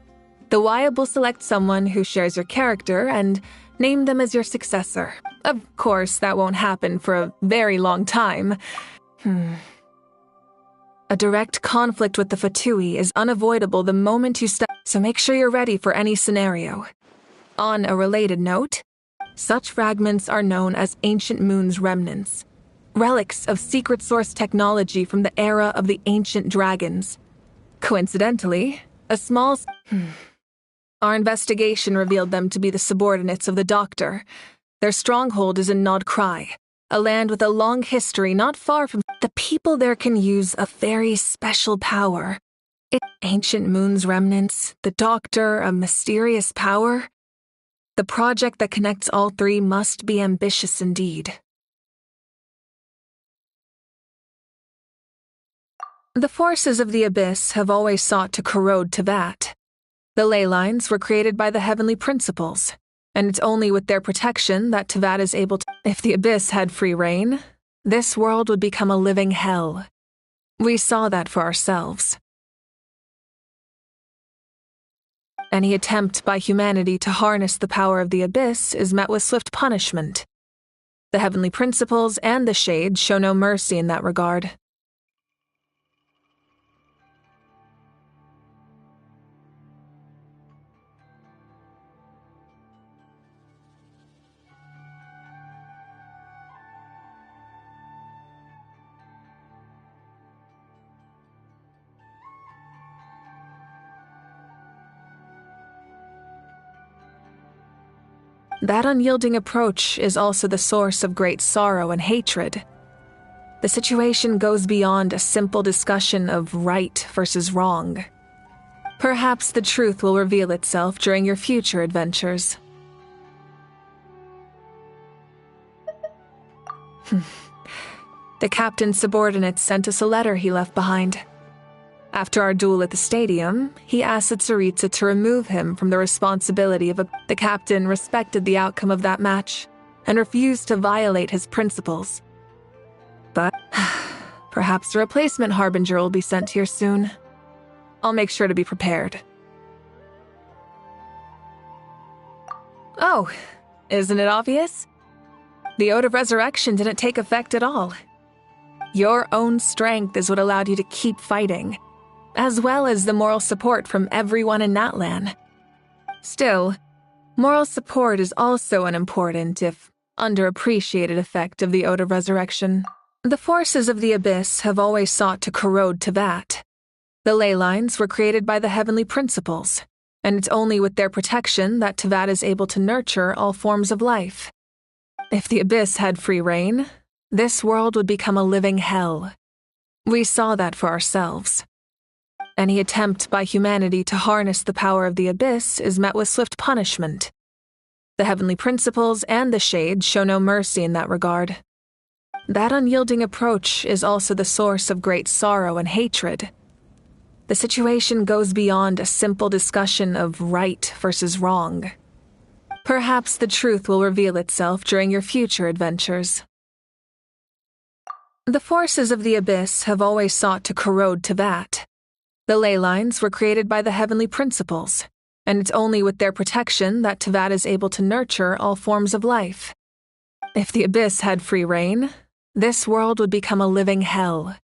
S4: The Wyab will select someone who shares your character and name them as your successor. Of course, that won't happen for a very long time. A direct conflict with the Fatui is unavoidable the moment you step, so make sure you're ready for any scenario. On a related note, such fragments are known as Ancient Moon's remnants, relics of secret source technology from the era of the ancient dragons. Coincidentally, a small... Our investigation revealed them to be the subordinates of the Doctor. Their stronghold is in Nod Krai, a land with a long history not far from... The people there can use a very special power. It's Ancient Moon's remnants, the Doctor, a mysterious power. The project that connects all three must be ambitious indeed. The forces of the Abyss have always sought to corrode Teyvat. The ley lines were created by the Heavenly Principles, and it's only with their protection that Teyvat is able to... If the Abyss had free reign, this world would become a living hell. We saw that for ourselves. Any attempt by humanity to harness the power of the Abyss is met with swift punishment. The Heavenly Principles and the Shade show no mercy in that regard. That unyielding approach is also the source of great sorrow and hatred. The situation goes beyond a simple discussion of right versus wrong. Perhaps the truth will reveal itself during your future adventures. The captain's subordinates sent us a letter he left behind. After our duel at the stadium, he asked the Tsaritsa to remove him from the responsibility of The captain respected the outcome of that match and refused to violate his principles. But perhaps a replacement harbinger will be sent here soon. I'll make sure to be prepared. Oh, isn't it obvious? The Ode of Resurrection didn't take effect at all. Your own strength is what allowed you to keep fighting, as well as the moral support from everyone in Natlan. Still, moral support is also an important, if underappreciated, effect of the Ode of Resurrection. The forces of the Abyss have always sought to corrode Teyvat. The ley lines were created by the Heavenly Principles, and it's only with their protection that Teyvat is able to nurture all forms of life. If the Abyss had free reign, this world would become a living hell. We saw that for ourselves. Any attempt by humanity to harness the power of the Abyss is met with swift punishment. The Heavenly Principles and the Shade show no mercy in that regard. That unyielding approach is also the source of great sorrow and hatred. The situation goes beyond a simple discussion of right versus wrong. Perhaps the truth will reveal itself during your future adventures. The forces of the Abyss have always sought to corrode Teyvat. The ley lines were created by the Heavenly Principles, and it's only with their protection that Teyvat is able to nurture all forms of life. If the Abyss had free reign, this world would become a living hell.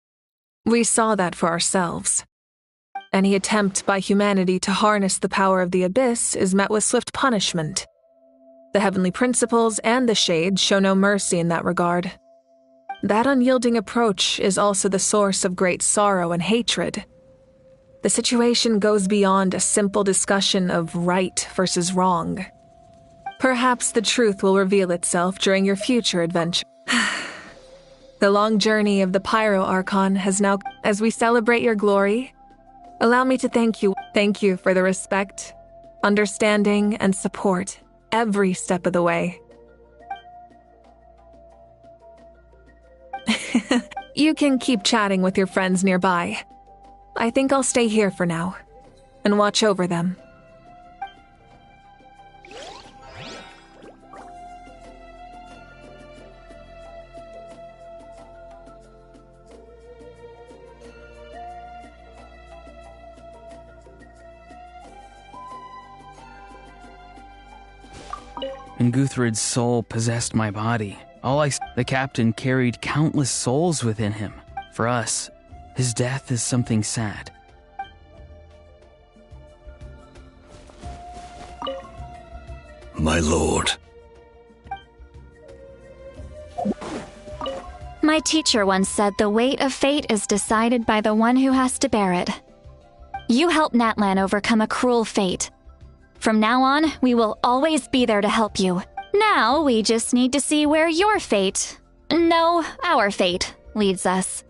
S4: We saw that for ourselves. Any attempt by humanity to harness the power of the Abyss is met with swift punishment. The Heavenly Principles and the Shades show no mercy in that regard. That unyielding approach is also the source of great sorrow and hatred. The situation goes beyond a simple discussion of right versus wrong. Perhaps the truth will reveal itself during your future adventure. The long journey of the Pyro Archon has now, as we celebrate your glory, allow me to thank you. Thank you for the respect, understanding, and support every step of the way. You can keep chatting with your friends nearby. I think I'll stay here for now and watch over them.
S13: And Guthred's soul possessed my body. The captain carried countless souls within him. For us, his death is something sad.
S18: My lord.
S5: My teacher once said the weight of fate is decided by the one who has to bear it. You helped Natlan overcome a cruel fate. From now on, we will always be there to help you. Now, we just need to see where your fate, no, our fate, leads us.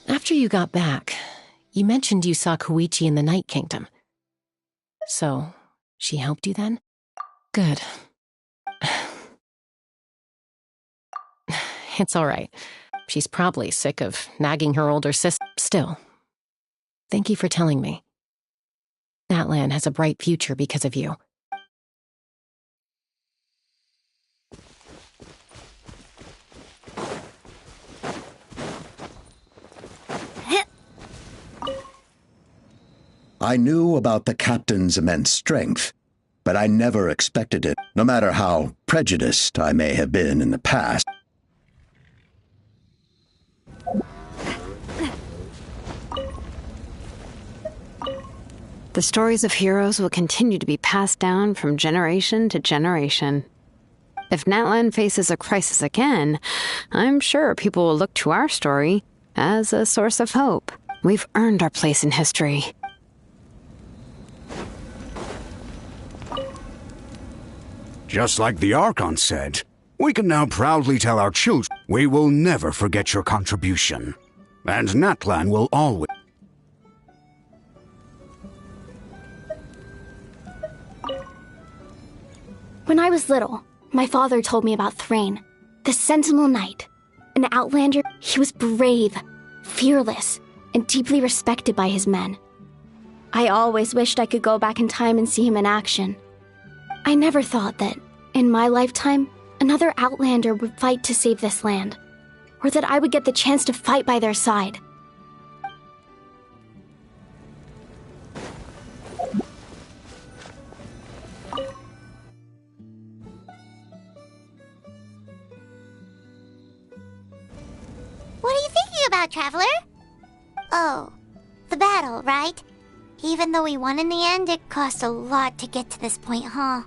S12: After you got back, you mentioned you saw Koichi in the Night Kingdom. So, she helped you then? Good. It's all right. She's probably sick of nagging her older sister. Still, thank you for telling me. Natlan has a bright future because of you.
S8: I knew about the captain's immense strength, but I never expected it, no matter how prejudiced I may have been in the past.
S14: The stories of heroes will continue to be passed down from generation to generation. If Natlan faces a crisis again, I'm sure people will look to our story as a source of hope. We've earned our place in history.
S16: Just like the Archon said, we can now proudly tell our children we will never forget your contribution. And Natlan will always...
S17: When I was little, my father told me about Thrain, the Sentinel Knight. An outlander, he was brave, fearless, and deeply respected by his men. I always wished I could go back in time and see him in action. I never thought that, in my lifetime, another outlander would fight to save this land, or that I would get the chance to fight by their side.
S1: What are you thinking about, Traveler? Oh, the battle, right? Even though we won in the end, it cost a lot to get to this point, huh?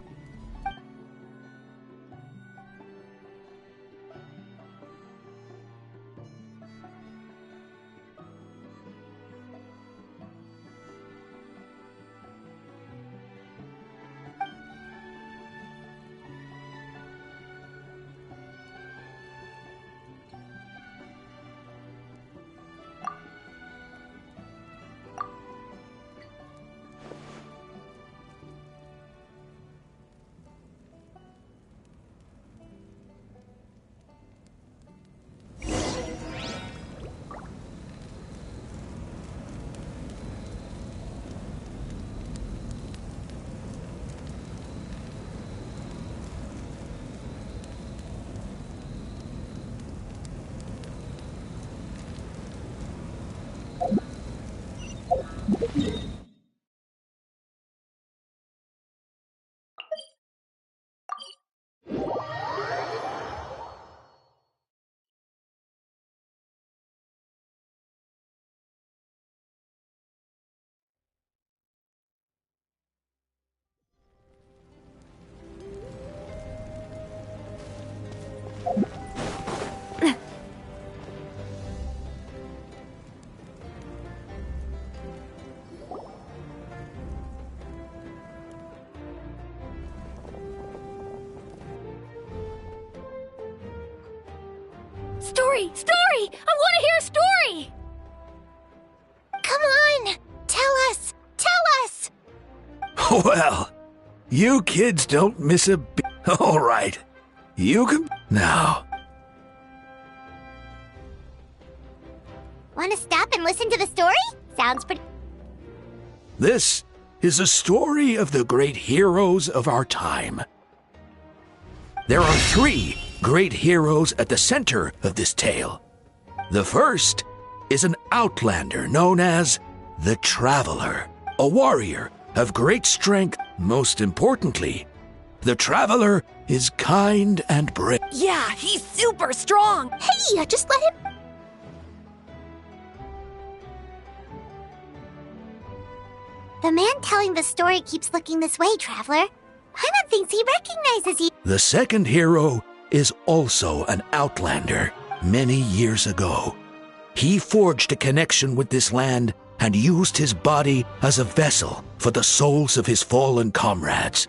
S7: Story! Story! I want to hear a story!
S1: Come on! Tell us! Tell us!
S19: Well, you kids don't miss a beat. All right. You can... Now.
S1: Want to stop and listen to the story? Sounds pretty...
S19: This is a story of the great heroes of our time. There are 3 great heroes at the center of this tale. The first is an outlander known as the Traveler, a warrior of great strength. Most importantly, the Traveler is kind and brave.
S7: Yeah, he's super strong!
S1: Hey, just let him... The man telling the story keeps looking this way, Traveler. Paimon thinks he recognizes you.
S19: The second hero is also an outlander many years ago. He forged a connection with this land and used his body as a vessel for the souls of his fallen comrades.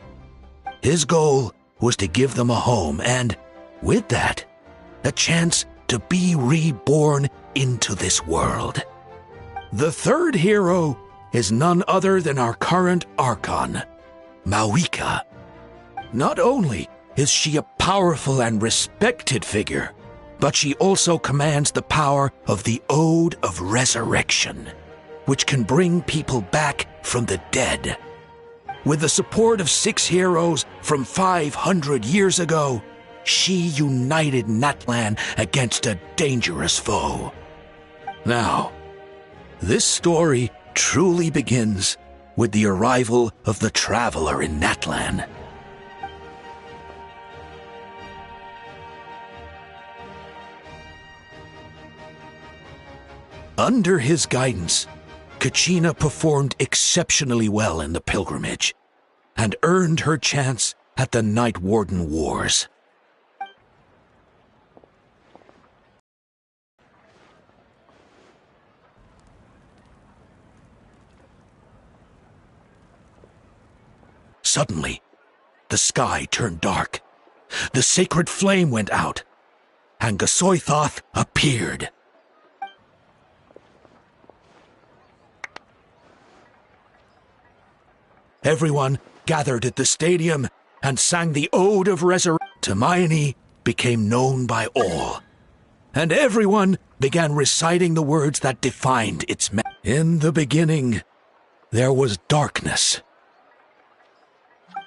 S19: His goal was to give them a home and, with that, a chance to be reborn into this world. The third hero is none other than our current Archon, Mawika. Not only is she a powerful and respected figure, but she also commands the power of the Ode of Resurrection, which can bring people back from the dead. With the support of 6 heroes from 500 years ago, she united Natlan against a dangerous foe. Now, this story truly begins with the arrival of the Traveler in Natlan. Under his guidance, Kachina performed exceptionally well in the pilgrimage and earned her chance at the Night Warden Wars. Suddenly, the sky turned dark. The sacred flame went out, and Gasoithoth appeared. Everyone gathered at the stadium and sang the Ode of Resurrection. Hermione became known by all, and everyone began reciting the words that defined its meaning. In the beginning, there was darkness,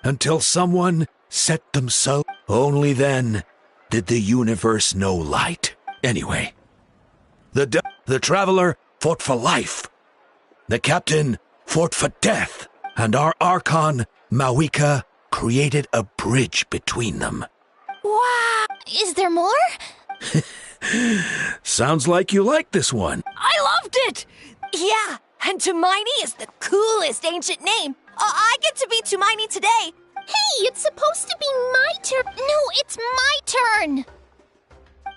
S19: until someone set themselves. Only then did the universe know light. Anyway, the Traveler fought for life, the Captain fought for death, and our Archon, Mawika, created a bridge between them.
S7: Wow! Is there more?
S19: Sounds like you like this one.
S7: I loved it! Yeah, and Hermione is the coolest ancient name. I get to be Hermione today. Hey, it's supposed to be my turn. No, it's my turn.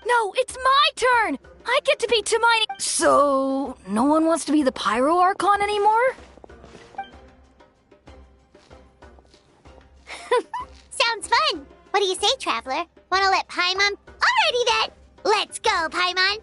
S7: No, it's my turn. I get to be Hermione. So, no one wants to be the Pyro Archon anymore?
S1: Sounds fun. What do you say, Traveler? Wanna let Paimon... Alrighty then! Let's go, Paimon!